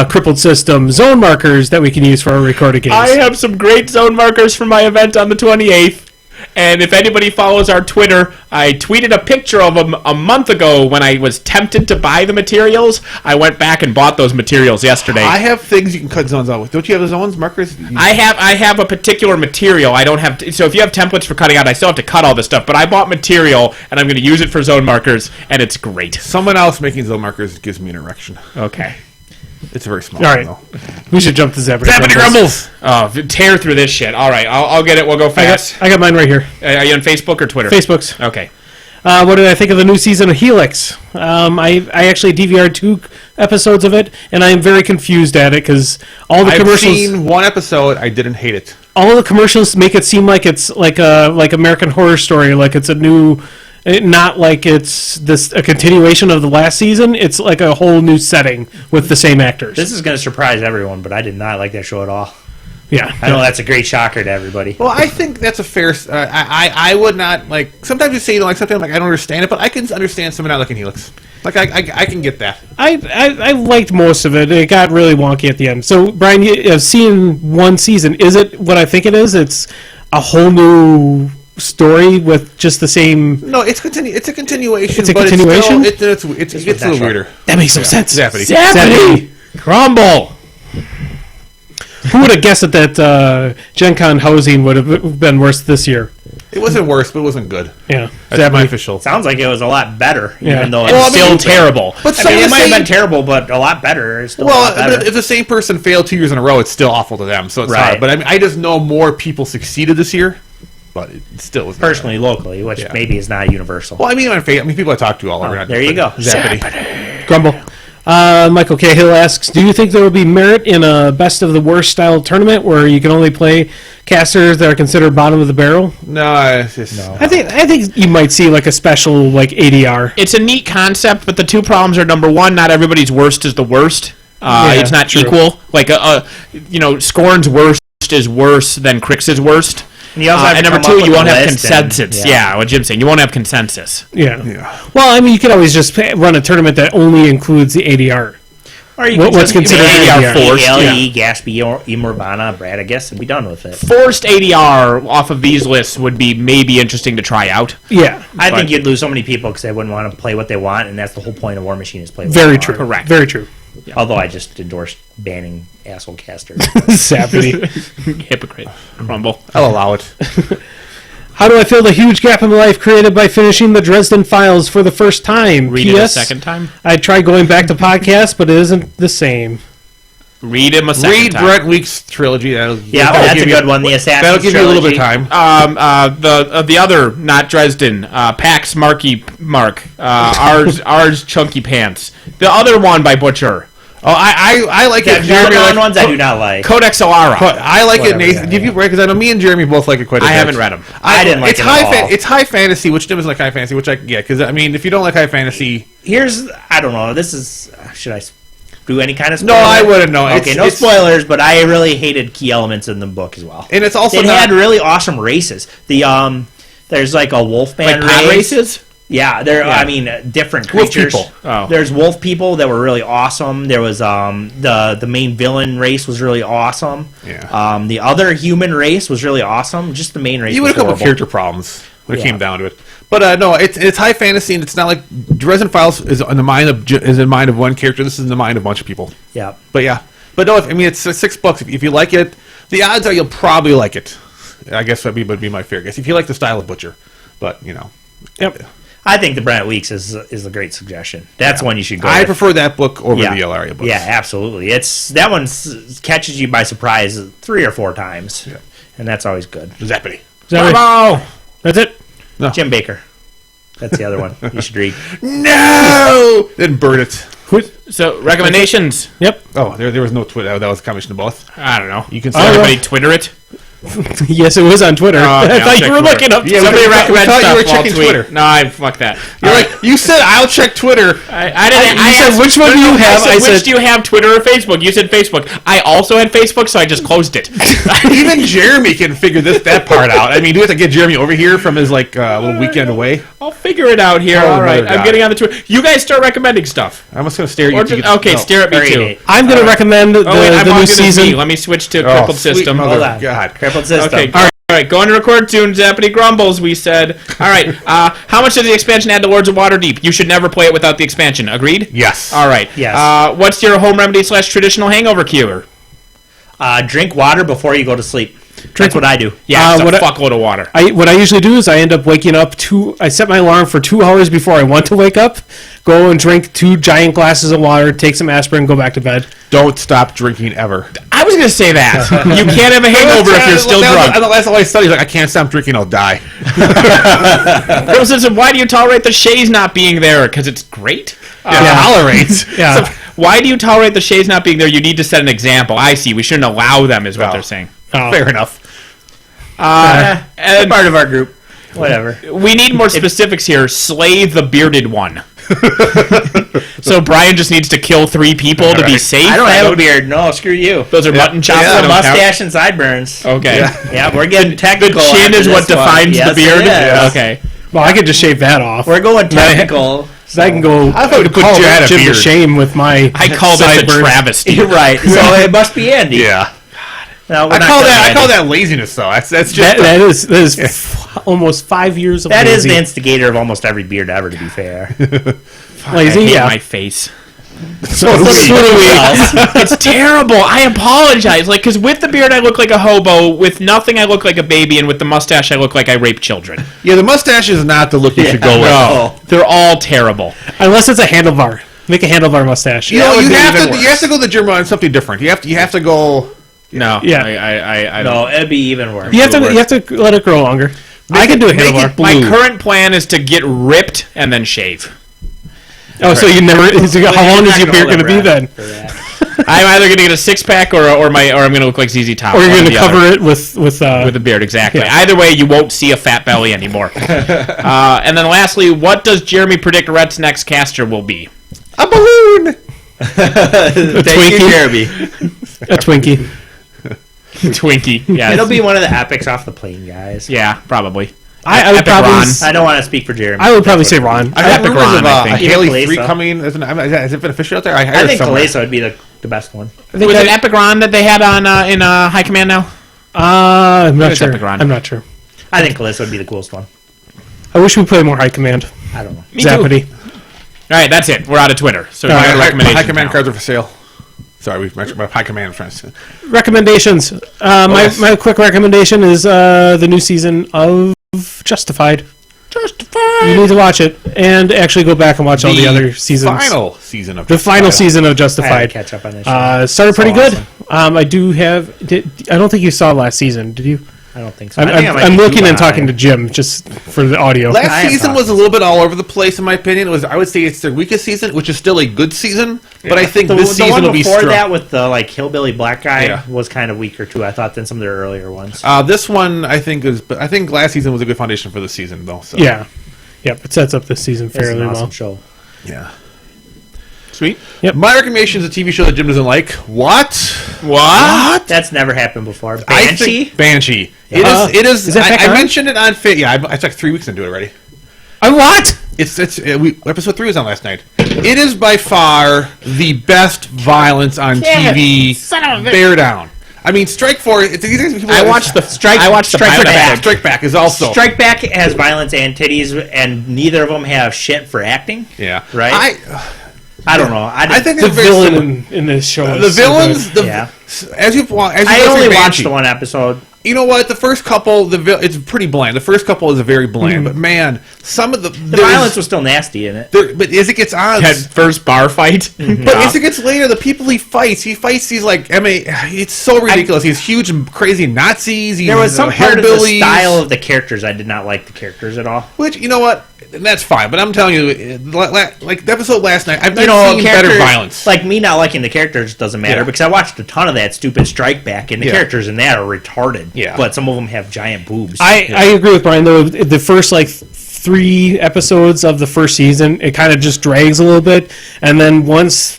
crippled system zone markers that we can use for our recorded games. I have some great zone markers for my event on the 28th. And if anybody follows our Twitter, I tweeted a picture of them a month ago when I was tempted to buy the materials. I went back and bought those materials yesterday. I have things you can cut zones out with. Don't you have the zones markers? I have a particular material. I don't have so if you have templates for cutting out, I still have to cut all this stuff. But I bought material and I'm going to use it for zone markers, and it's great. Someone else making zone markers gives me an erection. Okay. It's a very small All right. one, though. We should jump to Zappy. Zappy Grumbles! Oh, tear through this shit. All right, I'll get it. We'll go fast. I got mine right here. Are you on Facebook or Twitter? Facebook's. Okay. What did I think of the new season of Helix? I actually DVR'd 2 episodes of it, and I am very confused at it because all the I've commercials, seen one episode. I didn't hate it. all the commercials make it seem like it's like American Horror Story, like it's a new, not like it's a continuation of the last season. It's like a whole new setting with the same actors. This is going to surprise everyone, but I did not like that show at all. Yeah, I know that's a great shocker to everybody. Well, I think that's a fair. I would not like. Sometimes you say you don't like something. I'm like, I don't understand it, but I can understand someone not liking Helix. Like I can get that. I liked most of it. It got really wonky at the end. So, Brian, you have seen one season. Is it what I think it is? It's a whole new story with just the same. No, it's It's a continuation. It's a but continuation? It gets a little weirder. That makes no sense. Zappy. Zappy. Crumble. Who would have guessed that Gen Con housing would have been worse this year? It wasn't worse, but it wasn't good. Yeah, That's my Zappy. official. Sounds like it was a lot better, Yeah. even though it's It's still still terrible. But I mean, it might have been terrible, but a lot better. It's still a lot Well, better. if the same person failed 2 years in a row, it's still awful to them. So it's Right. hard. But I mean, I just know more people succeeded this year, but it still was Personally, locally, which Yeah. maybe is not universal. Well, I mean, people I talk to all over. there you go. Zappity. Grumble. Michael Cahill asks, do you think there will be merit in a best of the worst style tournament where you can only play casters that are considered bottom of the barrel? No, it's just I think you might see like a special like ADR. It's a neat concept, but the two problems are: number one, not everybody's worst is the worst. Yeah, It's not true. equal. Like Scorn's worst is worse than Crix's worst. And you also have and to number come up two, with you a won't have list consensus. and- Yeah, what Jim's saying, you won't have consensus. Yeah. Yeah. Well, I mean, you could always just run a tournament that only includes the ADR. Or you What's can considered ADR forced, ALE, Gatsby, or Morvana, Brad, I guess, and be done with it. Forced ADR off of these lists would be maybe interesting to try out. Yeah. I think you'd lose so many people because they wouldn't want to play what they want, and that's the whole point of War Machine is play what Very they true. want. Correct. Very true. Although I just endorsed banning asshole casters. Savage. Hypocrite. Crumble. I'll allow it. How do I fill the huge gap in my life created by finishing the Dresden Files for the first time? Read it a second time. I tried going back to podcasts, but it isn't the same. Read him a second Read time. Brent Week's trilogy. That'll That's give a you- good one. The Assassin's That'll give you a little bit of Trilogy. time. The other, not Dresden, Pax Marky Mark, ours Chunky Pants. The other one by Butcher. Oh, I like The it. Jeremy John likes- ones I do not like. Codex Alara. I like Whatever, it, Nathan. yeah, Give you because I know me and Jeremy both like it quite a bit. I haven't read them. I didn't like it's it at all. It's high fantasy, which Jim doesn't like high fantasy, which I can get. Because I mean, if you don't like high fantasy, I don't know. This is, should I do any kind of No, spoiler? I wouldn't know. Okay, no spoilers, but I really hated key elements in the book as well. and it's also It not. had really awesome races. There's like a Wolfman Like pod race. races? Yeah, I mean, different Wolf creatures. people. Oh. There's wolf people that were really awesome. There was the main villain race was really awesome. Yeah. The other human race was really awesome. Just the main race you was had a couple of horrible. character problems when it Yeah. came down to it. But no, it's high fantasy, and it's not like Dresden Files is in the mind of one character. This is in the mind of a bunch of people. Yeah. But yeah, but no, I mean it's $6. If you like it, the odds are you'll probably like it. I guess that would be my fair guess. If you like the style of Butcher, but you know, Yep. I think the Brent Weeks is a great suggestion. That's one you should go I with. prefer that book over Yeah. the Ilaria books. Yeah, absolutely. That one catches you by surprise 3 or 4 times, Yeah. and that's always good. Zappity. Bravo! That's it? Jim Baker. That's the other one you should read. No, then burn it. So, recommendations. Yep. Oh, there was no Twitter. That was a combination of both. I don't know. You can Does say everybody Twitter it? Yes, it was on Twitter. Oh, okay, I I'll thought check you were Twitter. looking up. Yeah, Somebody we recommend thought you stuff. were I'll checking tweet. Twitter. No, fuck that. You're like, you said I'll check Twitter. I didn't. You said, which one do you have? I I said, which said- do you have, Twitter or Facebook? You said Facebook. I also had Facebook, so I just closed it. Even Jeremy can figure that part out. I mean, do we have to get Jeremy over here from his little weekend away? I'll figure it out here. Oh, All right, mother I'm God. getting on the Twitter. You guys start recommending stuff. I'm just gonna stare at you. Or till you just, get- okay, no. stare at me Very too. neat. I'm going to recommend Oh wait, I'm the on new to this season. me. Let me switch to Oh, Crippled sweet System. mother Hold on. God. Crippled System. Okay, All right. All right, going to record soon. Zappy grumbles. We said. All right. How much does the expansion add to Lords of Waterdeep? You should never play it without the expansion. Agreed? Yes. All right. Yes. What's your home remedy / traditional hangover cure? Drink water before you go to sleep. That's what I do. Yeah, it's a fuckload of water. What I usually do is I end up waking up I set my alarm for 2 hours before I want to wake up, go and drink 2 giant glasses of water, take some aspirin, go back to bed. Don't stop drinking ever. I was going to say that. You can't have a hangover if you're still drunk. That's all I studied. Like, I can't stop drinking, I'll die. So why do you tolerate the Shays not being there? Because it's great? Tolerate. Yeah. So why do you tolerate the Shays not being there? You need to set an example. I see. We shouldn't allow them is what they're saying. Oh. Fair enough. And part of our group. Whatever. We need more specifics here. Slay the bearded one. So Brian just needs to kill 3 people to be safe? I don't have a beard. No, screw you. Those are mutton chops. It's that a don't count? mustache and sideburns. Okay. Yeah, we're getting technical. The chin after is what this one. defines Yes, the beard? it is. Okay. Well, I could just shave that off. We're going technical. So I can go. I thought we'd put call Jed a Jim to beard. shame with my. I call this a sideburns. travesty. You're right. So it must be Andy. Yeah. No, I call that laziness, though. That's just... That is almost 5 years of That is lazy. the instigator of almost every beard ever, to be fair. Lazy, I hate yeah. my face. So do we. It's terrible. I apologize. Like, because with the beard, I look like a hobo. With nothing, I look like a baby. And with the mustache, I look like I rape children. Yeah, the mustache is not the look you should go with. No, they're all terrible. Unless it's a handlebar. Make a handlebar mustache. You know, would you be have even to worse. you have to go to the gym on something different. You have to go... No. Yeah. I don't. No, it'd be even worse. You have to let it grow longer. I can do a make it handlebar. My blue. current plan is to get ripped and then shave. Oh, so you never? How long is your beard going to be then? I'm either going to get a 6-pack or I'm going to look like ZZ Top. Or you're One going to the cover other. it with With a beard, exactly. Yeah. Either way, you won't see a fat belly anymore. And then lastly, what does Jeremy predict Rhett's next caster will be? A balloon! Thank you, Jeremy. a Twinkie. Twinkie. Yeah. It'll be one of the epics off the plane, guys. Yeah, probably. I would Epic probably. Ron. s- I don't want to speak for Jeremy. I would probably say Ron. I heard Epic rumors Ron, of I think. a Haley Even 3 Kalesa. coming. Has it been official out there? I I heard think somewhere. Kalesa would be the best one. I think Was it I- Epic Ron that they had on in High Command now? I'm not It's sure. Epic Ron. I'm not sure. I think Kalesa would be the coolest one. I wish we played more high command. I don't know. Me too. Zappity. All right, that's it. We're out of Twitter. So All my right, My recommendations high command now. cards are for sale. Sorry, we've mentioned my high command friends. Recommendations. yes. My quick recommendation is the new season of Justified. You need to watch it and actually go back and watch all the other seasons. Final season of The final season of I had to Justified. catch up on this. Show. Started pretty So good. I do have. I don't think you saw last season. Did you? I don't think so. I think I might I'm be looking too and talking to behind. Jim just for the audio. I Last am season talking. was a little bit all over the place, in my opinion. I would say it's their weakest season, which is still a good season. But I think The this one season will be before strong. that with the hillbilly black guy Yeah. was kind of weaker too. I thought than some of their earlier ones. This one, I think, but I think last season was a good foundation for this season, though. So. Yeah. Yep. It sets up this season It's fairly an awesome well. show. Yeah. Sweet. My recommendation is a TV show that Jim doesn't like. What? What? That's never happened before. I Banshee. think Banshee. Uh, It is. is that back I on? mentioned it on Fit. Yeah, I took 3 weeks into it already. What? Episode 3 was on last night. It is by far the best violence on TV. Son of a bitch. Bear down. I mean, Strike Force. I watched the Strike- I watched the Strike pilot Back. episode. Strike Back is also. Strike Back has violence and titties, and neither of them have shit for acting. Yeah. Right? I don't know. I think The they're very villain similar. in this show. The is so villains. good. Yeah. As you go I through only Banshee, watched the one episode. You know what? The first couple, it's pretty bland. The first couple is very bland, but man, some of the Violence was still nasty in it. But as it gets on, That first bar fight. but as it gets later, the people he fights these like it's so ridiculous. He's huge and crazy Nazis. There was some part of the hillbillies, style of the characters I did not like the characters at all. which you know what, and that's fine. But I'm telling you, like the episode last night, I've You not know, seen better characters violence. like me not liking the characters doesn't matter Yeah. because I watched a ton of that stupid Strike Back, and the Yeah. characters in that are retarded. Yeah. but some of them have giant boobs. I agree with Brian though. The first 3 episodes of the first season, it kind of just drags a little bit, and then once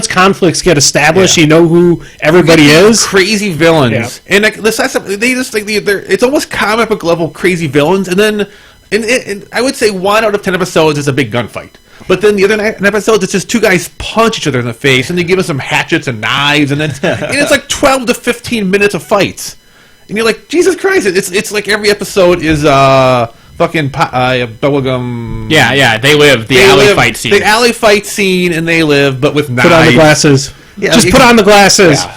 conflicts get established, Yeah. you know who everybody is. Crazy villains, Yeah. and like they just like it's almost comic book level crazy villains, and then and I would say 1 out of 10 episodes is a big gunfight. But then the other episodes, it's just 2 guys punch each other in the face, and they give us some hatchets and knives, and then and it's like 12 to 15 minutes of fights. and you're like, Jesus Christ! It's like every episode is fucking bubblegum. Yeah, they live the alley fight scene. The alley fight scene, and they live, but with knives. Put on the glasses. Yeah, just put on the glasses. Yeah.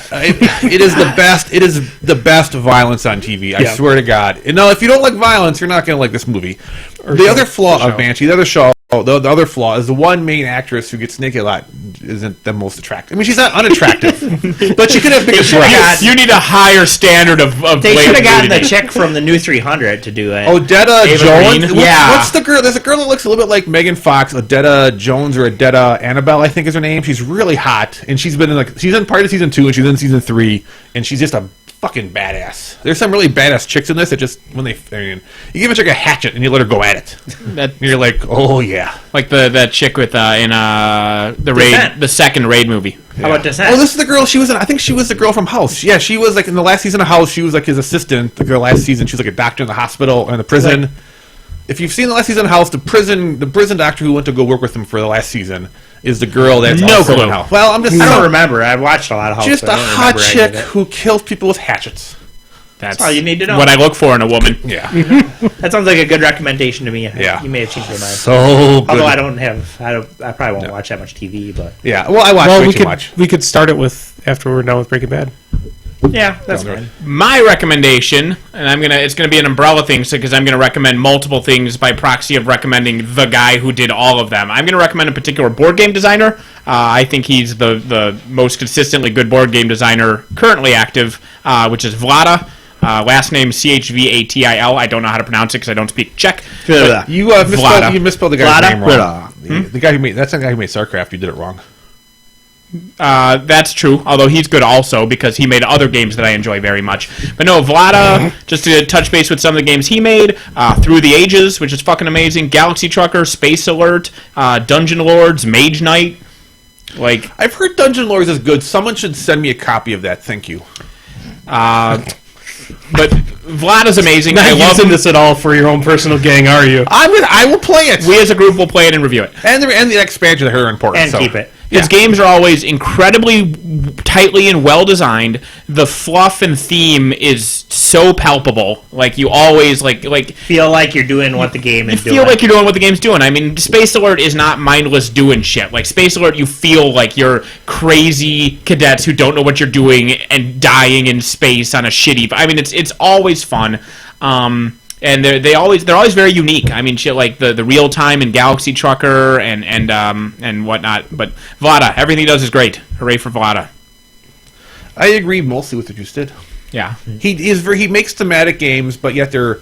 It is the best. It is the best violence on TV. I swear to God. And no, if you don't like violence, you're not going to like this movie. The other flaw of Banshee, the other flaw is the one main actress who gets naked a lot isn't the most attractive. I mean, she's not unattractive, but she could have bigger breasts. You need a higher standard of They should have gotten the chick from the new 300 to do it. Odetta Jones. Yeah. What's the girl? There's a girl that looks a little bit like Megan Fox. Odetta Jones or Odetta Annabelle, I think is her name. She's really hot, and she's been in she's in part of season 2 and she's in season 3, and she's just a fucking badass. There's some really badass chicks in this that just you give a chick a hatchet and you let her go at it. And you're like, oh yeah, like that chick with in the raid, Descent. the second raid movie. How about Descent? Oh, this is the girl she was in. I think she was the girl from House. Yeah, she was like in the last season of House. She was like his assistant. The girl last season, she was like a doctor in the hospital or in the prison. Like, if you've seen the last season of House, the prison doctor who went to go work with him for the last season is the girl that's No also clue. in House. Well, I don't remember. I watched a lot of House. just but a I don't hot remember any chick of it. who kills people with hatchets. That's all you need to know. What I look for in a woman. Yeah, That sounds like a good recommendation to me. Yeah. You may have changed your mind. so good. Although I probably won't watch that much TV, but Yeah, well, I watch way too much. We could start it with after we're done with Breaking Bad. yeah, that's Down the fine. My recommendation, and it's gonna be an umbrella thing, because I'm gonna recommend multiple things by proxy of recommending the guy who did all of them. I'm gonna recommend a particular board game designer. I think he's the most consistently good board game designer currently active, which is Vlada. Last name Chvatil. I don't know how to pronounce it because I don't speak Czech. But You misspelled the guy's name wrong. The guy who made that's the guy who made StarCraft. You did it wrong. that's true, although he's good also because he made other games that I enjoy very much. But no, Vlada, just to touch base with some of the games he made, Through the Ages, which is fucking amazing, Galaxy Trucker, Space Alert, Dungeon Lords, Mage Knight. Like, I've heard Dungeon Lords is good. Someone should send me a copy of that. Thank you. but Vlada's amazing. Not I love using him. this at all for your own personal gang, are you? I will play it. We as a group will play it and review it. And the expansion are important. And keep it. His games are always incredibly tightly and well designed. The fluff and theme is so palpable. Like you always like Feel like you're doing what the game is you doing. feel like you're doing what the game's doing. I mean, Space Alert is not mindless doing shit. Like Space Alert, you feel like you're crazy cadets who don't know what you're doing and dying in space on a shitty. I mean, it's always fun. And they're always very unique. I mean, shit like the real time and Galaxy Trucker and whatnot. But Vlada, everything he does is great. Hooray for Vlada! I agree mostly with what you said. Yeah, He makes thematic games, but yet they're.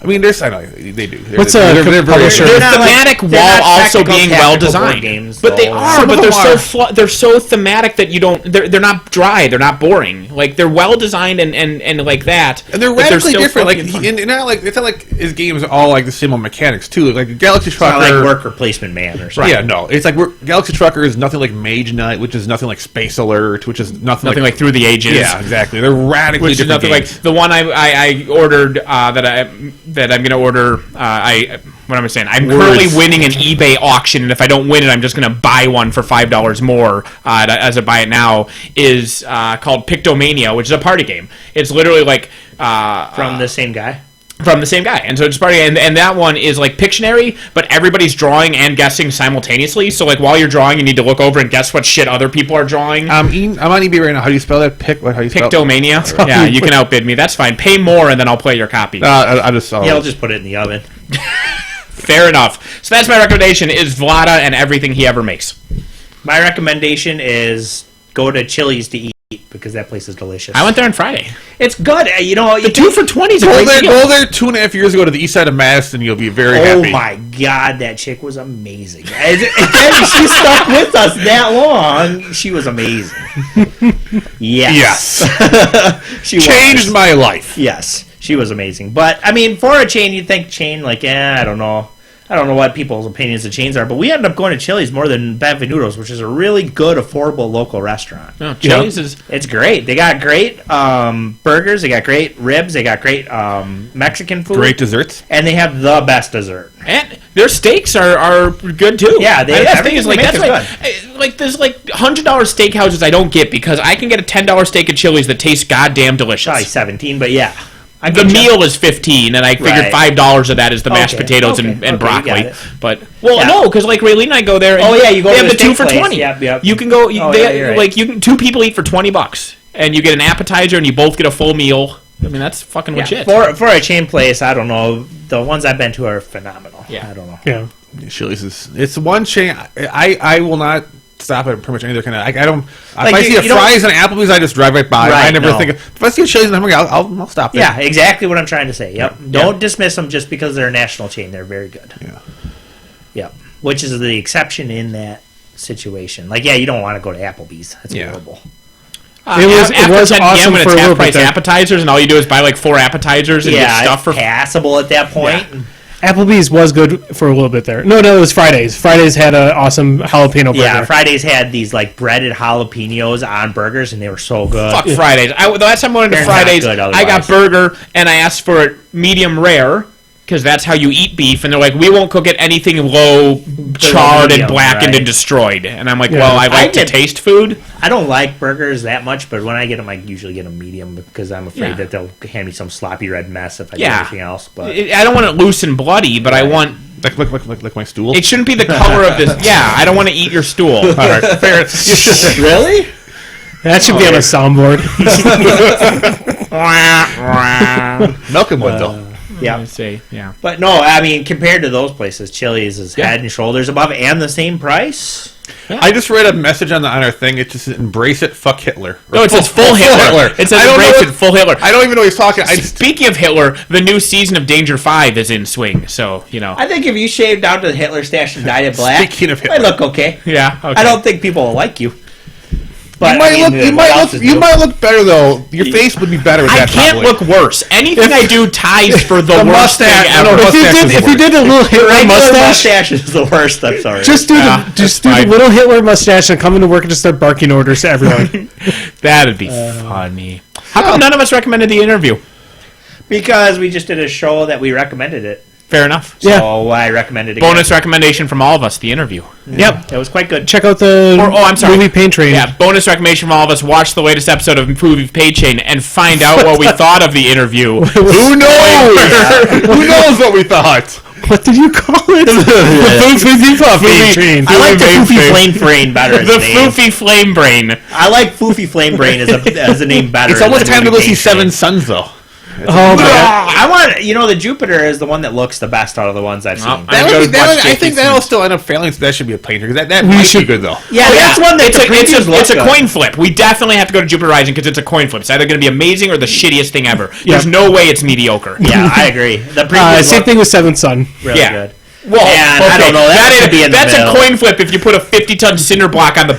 I mean, I know they do. What's a publisher? they're not thematic like- they're while not also practical being tactical well board designed. games, But they though. are. Some But of they're them are. they're so thematic that you don't. They're not dry. They're not boring. Like they're well designed and like that. And they're but radically still different. Like, fucking fun. and not like it's not like his games are all like the same on mechanics too. Like Galaxy It's not Trucker. like Work Replacement Man or something. Yeah, no. It's like Galaxy Trucker is nothing like Mage Knight, which is nothing like Space Alert, which is nothing Nothing like Through the Ages. Yeah, exactly. They're radically Which is different nothing games. like the one I ordered that I'm going to order. What am I saying? I'm currently winning an eBay auction, and if I don't win it, I'm just going to buy one for $5 more as I buy it now. Is called Pictomania, which is a party game. It's literally like From the same guy. from the same guy, and so it's party, and that one is like Pictionary, but everybody's drawing and guessing simultaneously. So like while you're drawing, you need to look over and guess what shit other people are drawing. I'm on eBay right now. How do you spell that? How do you spell it? Pictomania. Yeah, you can outbid me. That's fine. Pay more, and then I'll play your copy. I just Yeah, I'll just put it in the oven. Fair enough. So that's my recommendation: is Vlada and everything he ever makes. My recommendation is go to Chili's to eat because that place is delicious. I went there on Friday. It's good. You know, The 2 for $20 is a Go great there, deal. go there 2.5 years ago to the east side of Madison. You'll be very happy. Oh my God, that chick was amazing. And she stuck with us that long. She was amazing. Yes. She Changed was. my life. Yes, she was amazing. But I mean, for a chain, you'd think chain like, I don't know. I don't know what people's opinions of chains are, but we ended up going to Chili's more than Benvenuto's, which is a really good, affordable local restaurant. No, Chili's is... It's great. They got great burgers. They got great ribs. They got great Mexican food. Great desserts. And they have the best dessert. And their steaks are good too. Yeah, There's like $100 steakhouses I don't get because I can get a $10 steak at Chili's that tastes goddamn delicious. Probably 17, but yeah. The meal is $15, and I figured $5 of that is the mashed potatoes and broccoli. But no, because like Raylene and I go there. And you go. They to have the 2 for place. $20. Yep. You can go. Right. Like you can 2 people eat for $20, and you get an appetizer, and you both get a full meal. I mean, that's fucking legit. For a chain place, I don't know. The ones I've been to are phenomenal. Yeah. I don't know. Yeah. Chili's it's one chain. I will not stop at pretty much any other kind of. I don't. If Like, I see a Fry's and Applebee's, I just drive right by. Right, I never no. think. If I see a Chili's and hamburger, I'll stop there. Yeah, exactly what I'm trying to say. Yep. Don't dismiss them just because they're a national chain. They're very good. Yeah. Yep. Which is the exception in that situation. Like, you don't want to go to Applebee's. That's Yeah. horrible. It was awesome when when it's it's half half price price appetizers, and all you do is buy like 4 appetizers and get stuff for. It's passable at that point. Yeah. Applebee's was good for a little bit there. No, it was Fridays. Fridays had an awesome jalapeno burger. Yeah, Fridays had these like breaded jalapenos on burgers, and they were so good. Fuck Fridays. The last time I went to They're not Fridays, good I got otherwise. burger and I asked for it medium rare because that's how you eat beef. And they're like, we won't cook it anything low, charred medium, and blackened right. and destroyed. And I'm like, Yeah. well, I like to taste food. I don't like burgers that much, but when I get them, I usually get them medium because I'm afraid Yeah. that they'll hand me some sloppy red mess if I do Yeah. anything else. But I don't want it loose and bloody, but I want. Like my stool. It shouldn't be the color of this. Yeah, I don't want to eat your stool. All right, fair. really? That should be on a soundboard. Malcolm would though. Yeah. Let's see. Yeah. But no, I mean, compared to those places, Chili's is head and shoulders above and the same price. I just read a message on our thing. It just says, embrace it, fuck Hitler. No, it says full Hitler. It says I don't know embrace what- it, full Hitler. I don't even know what he's talking. I just, Speaking of Hitler, the new season of Danger 5 is in swing, so, you know. I think if you shaved down to the Hitler stash and dyed it black, Speaking of Hitler. I look okay. Yeah, okay. I don't think people will like you. But you might look better though. Your face would be better. With I that can't probably. look worse. Anything I do ties for the worst thing mustache, ever. no, If you did a little Hitler Regular mustache, mustache is the worst. I'm sorry. just do that's the fine. little Hitler mustache and come into work and just start barking orders to everyone. That'd be funny. How come none of us recommended the interview? Because we just did a show that we recommended it. Fair enough. Yeah. So I recommended it again. Bonus recommendation from all of us, the interview. Yep. It was quite good. Check out the I'm sorry. movie Pain Train. Yeah, bonus recommendation from all of us. Watch the latest episode of Movie Pay Chain and find out what we thought of the interview. Who knows? Who knows what we thought? What did you call it? The Pain Train. I like the Foofy Foofy Flame Flame Brain better as The a name. Foofy Flame Brain. I like Foofy Flame Brain as a name better. It's almost than time to go Movie see Pain Seven Train. Sons though. Oh, man. I want the Jupiter is the one that looks the best out of the ones I've seen. Oh, That I'd would be, go watch I J.K. think that'll Simmons. still end up failing. So that should be a plane because that might be good though. Yeah, that's one that It's the previews look it's a good. coin flip. We definitely have to go to Jupiter Rising because it's a coin flip. It's either going to be amazing or the shittiest thing ever. There's no way it's mediocre. Yeah, I agree. The previews Same look thing with Seventh Son. really Yeah. good. Well, And I don't know. That should be in the that's middle. a coin flip if you put a 50-ton cinder block on the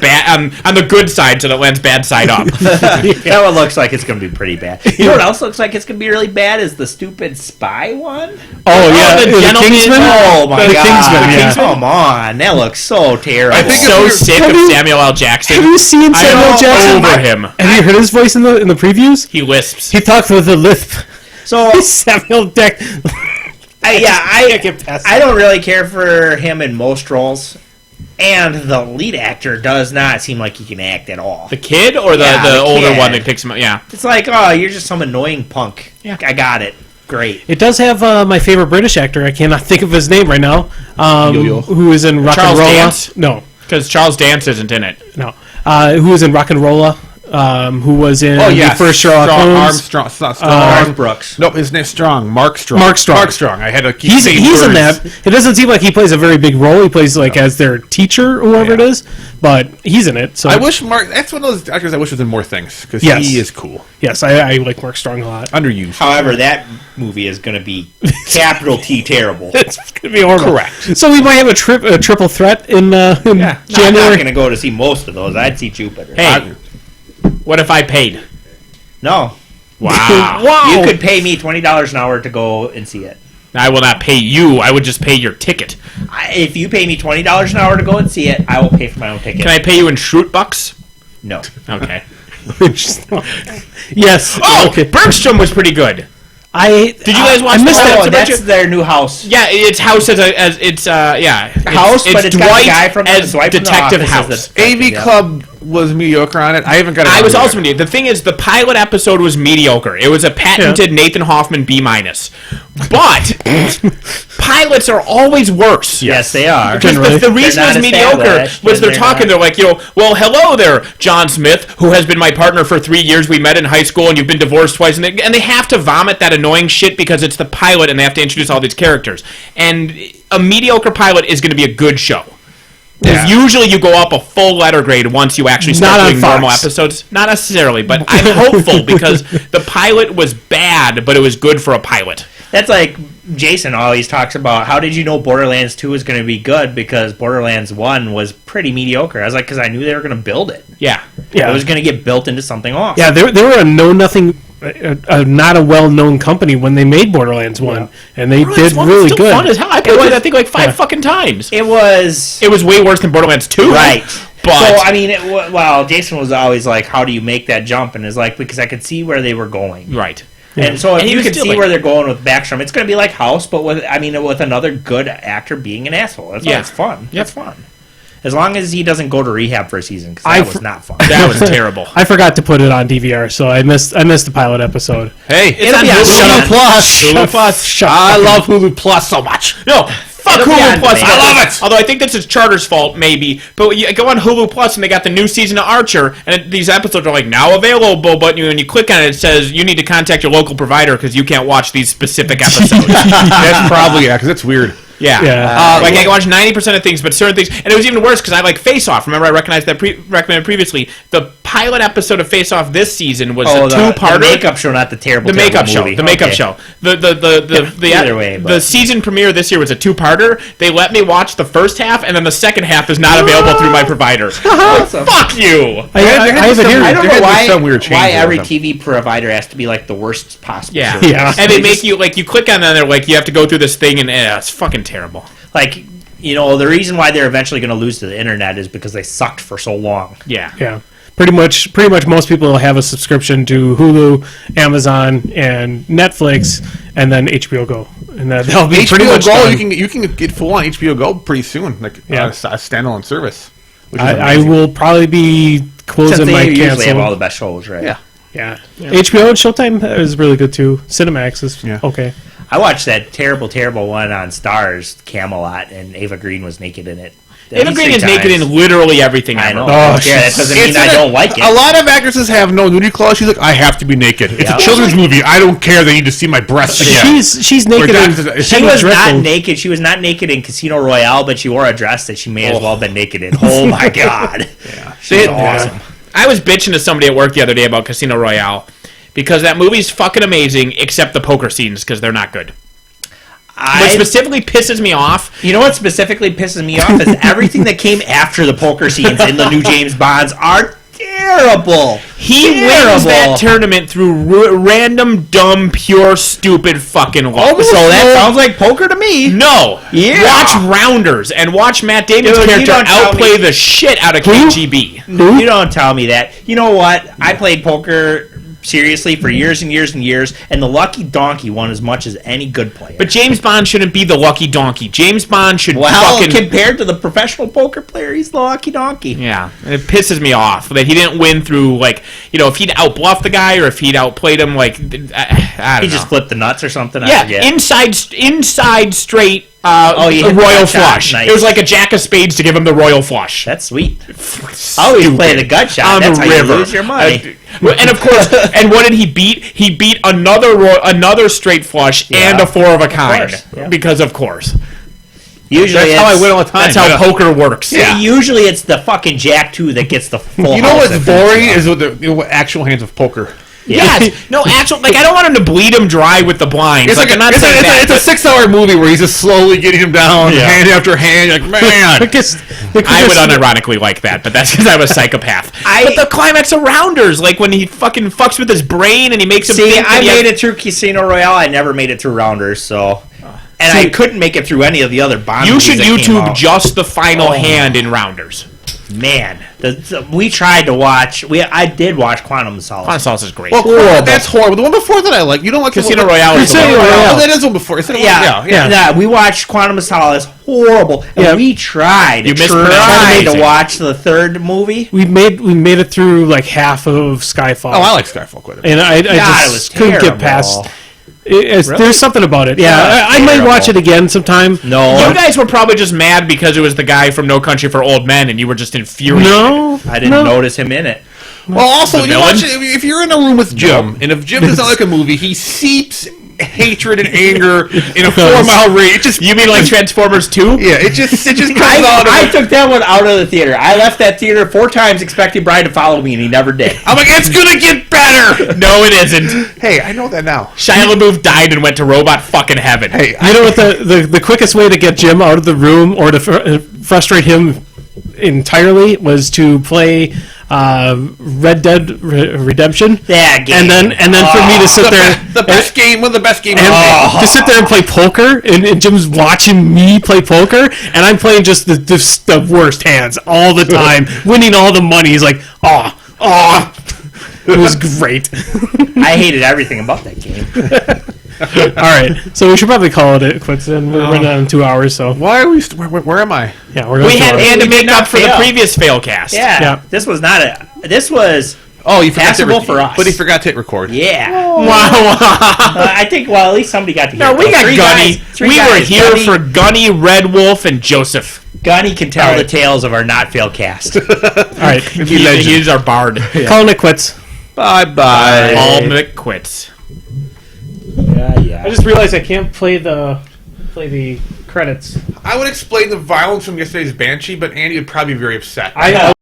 on the good side so that it lands bad side up. That one looks like it's going to be pretty bad. You know what else looks like it's going to be really bad is the stupid spy one. Oh, yeah. the The gentleman- Kingsman? Oh my The god! Kingsman, yeah. Come on, that looks so terrible. I think so you're- sick of Samuel L. Jackson. Have you seen Samuel I'm Jackson? over him. Have you heard his voice in the previews? He lisps. He talks with a lisp. so Samuel Jackson. I don't really care for him in most roles, and the lead actor does not seem like he can act at all. The kid or the Yeah, the older kid. one that picks him up? Yeah. It's like, oh, you're just some annoying punk. Yeah. I got it. Great. It does have my favorite British actor. I cannot think of his name right now. Yo-Yo. Who is in Rock Charles and Rolla? Dance? No, Because Charles Dance isn't in it. no. Who was in Rock and Rolla? Who was in Oh yeah, the first Sherlock Holmes? Armstrong. Strong. Mark Brooks. Nope, his name's Strong. Mark Strong. Mark Strong. Mark Strong. I had to keep He's saying in words. that. It doesn't seem like he plays a very big role. He plays like as their teacher or whoever it is, but he's in it. So I wish Mark. That's one of those actors I wish was in more things because Yes. he is cool. yes, I like Mark Strong a lot. Underused. However, that movie is going to be capital T terrible. It's gonna be horrible. Correct. So we might have a triple threat in I'm not January. going to go to see most of those. I'd see Jupiter. Hey, what if I paid? No. Wow. Wow. You could pay me $20 an hour to go and see it. I will not pay you. I would just pay your ticket. If you pay me $20 an hour to go and see it, I will pay for my own ticket. Can I pay you in Schrute bucks? No. Okay. Yes. Oh, Okay. Bergstrom was pretty good. Did you guys watch I missed that? Oh, that's their new house. Yeah, it's House but it's got a guy from as Dwight from The Detective Office House. as AV Club was mediocre on it. I haven't got. I was also mediocre. The thing is, the pilot episode was mediocre. It was a patented Nathan Hoffman B-. But pilots are always worse. Yes, they are. Because the reason it was mediocre was they're talking. They're like, well, hello there, John Smith, who has been my partner for 3 years. We met in high school, and you've been divorced twice. And they have to vomit that annoying shit because it's the pilot, and they have to introduce all these characters. And a mediocre pilot is going to be a good show. Because usually you go up a full letter grade once you actually start doing normal episodes. Not necessarily, but I'm hopeful because the pilot was bad, but it was good for a pilot. That's like Jason always talks about, how did you know Borderlands 2 was going to be good? Because Borderlands 1 was pretty mediocre. I was like, because I knew they were going to build it. Yeah. It was going to get built into something awesome. Yeah, they were a know-nothing, not a well-known company when they made Borderlands 1, and they did really good. Fun as hell. I played that thing like 5 fucking times. It was way worse than Borderlands 2. right. But so I mean, Jason was always like, "How do you make that jump?" And it's like, because I could see where they were going. Right. And so if he you was can still see like- where they're going with Backstrom, it's going to be like House, but with another good actor being an asshole. That's why it's fun. That's fun. As long as he doesn't go to rehab for a season, because that was not fun. That was terrible. I forgot to put it on DVR, so I missed the pilot episode. Hey, It's on Hulu Plus. Hulu Plus. I love Hulu Plus so much. No, fuck It'll be Hulu on Plus. demand. I love it. Although I think this is Charter's fault, maybe. But you go on Hulu Plus, and they got the new season of Archer, and these episodes are like, now available, but when you click on it, it says you need to contact your local provider because you can't watch these specific episodes. That's probably because it's weird. Yeah. Like I can watch 90% of things, but certain things, and it was even worse because I like Face Off. Remember, I recommended previously. The pilot episode of Face Off this season was a two-parter. The makeup show, not the terrible. The makeup show. movie. The makeup show. Either way, the season premiere this year was a two-parter. They let me watch the first half, and then the second half is not available through my provider. Awesome. Fuck you! I have it here. I don't know why every with TV provider has to be like the worst possible. Yeah. service. And they make you you click on it, and they're like, you have to go through this thing, and it's fucking terrible. Like, the reason why they're eventually going to lose to the internet is because they sucked for so long. Yeah. Pretty much most people will have a subscription to Hulu, Amazon, and Netflix, and then HBO Go, and that'll be pretty much HBO Go. done. You can get full on HBO Go pretty soon, like a standalone service. Which is I amazing. will probably be Since closing they my usually cancel. have all the best shows, right? Yeah. Yeah. HBO and Showtime is really good too. Cinemax is okay. I watched that terrible one on Starz, Camelot, and Ava Green was naked in it. Ava Green is naked in literally everything I ever. know. Oh, Yeah, that doesn't mean I don't like it. A lot of actresses have no nudity clause. She's like, I have to be naked. It's Yeah. a children's movie. I don't care. They need to see my breasts. She's naked. Or in doctors- She Penny was not Dreadful. naked. She was not naked in Casino Royale, but she wore a dress that she may as well have been naked in. Oh my god. She was awesome. I was bitching to somebody at work the other day about Casino Royale because that movie's fucking amazing, except the poker scenes because they're not good. What specifically pisses me off. You know what specifically pisses me off is everything that came after the poker scenes in the new James Bonds are terrible. He wins that tournament through random, dumb, pure, stupid fucking luck. So that sounds like poker to me. No. Yeah. Watch Rounders and watch Matt Damon's Dude, you character don't tell outplay me. the shit out of KGB. You don't tell me that. You know what? I played poker seriously for years and years and years, and the lucky donkey won as much as any good player. But James Bond shouldn't be the lucky donkey. James Bond should fucking... compared to the professional poker player, he's the lucky donkey. Yeah, it pisses me off that he didn't win through, if he'd outbluffed the guy or if he'd outplayed him, I don't know. He just flipped the nuts or something. I Yeah, forget. inside straight you a hit the royal gut shot. flush. Nice. It was like a jack of spades to give him the royal flush. That's sweet. I always play the gut shot. On That's the how river. you lose your money. And of course, and what did he beat? He beat another straight flush and a four of a kind. course, yeah. Because of course. Usually That's how I it's- win all the time. That's how poker works. See, usually it's the fucking Jack 2 that gets the full You know house what's that boring finishes is with the actual hands of poker. Yes. No, actual. I don't want him to bleed him dry with the blinds. It's like I'm not saying that. it's a 6-hour movie where he's just slowly getting him down, Yeah. hand after hand. You're like, man. I would unironically like that, but that's because I'm a psychopath. But the climax of Rounders, when he fucking fucks with his brain and he makes him See, think I that he has- made it through Casino Royale. I never made it through Rounders, so and I couldn't make it through any of the other Bond You movies should that came YouTube out. just the final hand in Rounders. Man, we tried to watch. I did watch Quantum of Solace. Quantum Solace is great. Well, that's horrible. The one before that I like. You don't like Casino the one Royale is the Casino one. Royale. Oh, that is the one before. Yeah. We watched Quantum of Solace. Horrible. And we tried. You mispronounced to watch the third movie. We made it through like half of Skyfall. Oh, I like Skyfall quite a bit. And I God, it was just couldn't get terrible. past. There's something about it. Yeah, Yeah, I might terrible. watch it again sometime. No, You guys were probably just mad because it was the guy from No Country for Old Men, and you were just infuriated. No, I didn't notice him in it. Well, also, The you villain? watch it, if you're in a room with Jim, and if Jim doesn't like a movie, he seeps hatred and anger in a 4-mile radius. You mean like Transformers 2? Yeah, it just comes out. I took that one out of the theater. I left that theater 4 times expecting Brian to follow me, and he never did. I'm like, it's gonna get better. No, it isn't. Hey, I know that now. Shia LaBeouf died and went to robot fucking heaven. Hey, You know what the quickest way to get Jim out of the room or to frustrate him entirely was to play Red Dead Redemption. That game. And then for me to sit there the best game, one of the best games. and to sit there and play poker, and Jim's watching me play poker, and I'm playing just the worst hands all the time, winning all the money. He's like, it was great. I hated everything about that game. All right, so we should probably call it quits. Then we're running on 2 hours, so Why are we? Where am I? yeah, we're going We had to We make did not up for the fail. previous failcast. Yeah, Yeah. this was not a. This was. Oh, you forgot Passable to for us. but he forgot to hit record. Yeah. Wow. I think. Well, at least somebody got to hear. No, it. we got Three Gunny. guys- three We were guys. here Gunny, for Gunny, Red Wolf, and Joseph. Gunny can tell All right. the tales of our not fail cast. all right, He is our bard. calling it quits. Bye bye. All McQuits. I just realized I can't play the credits. I would explain the violence from yesterday's Banshee, but Andy would probably be very upset. I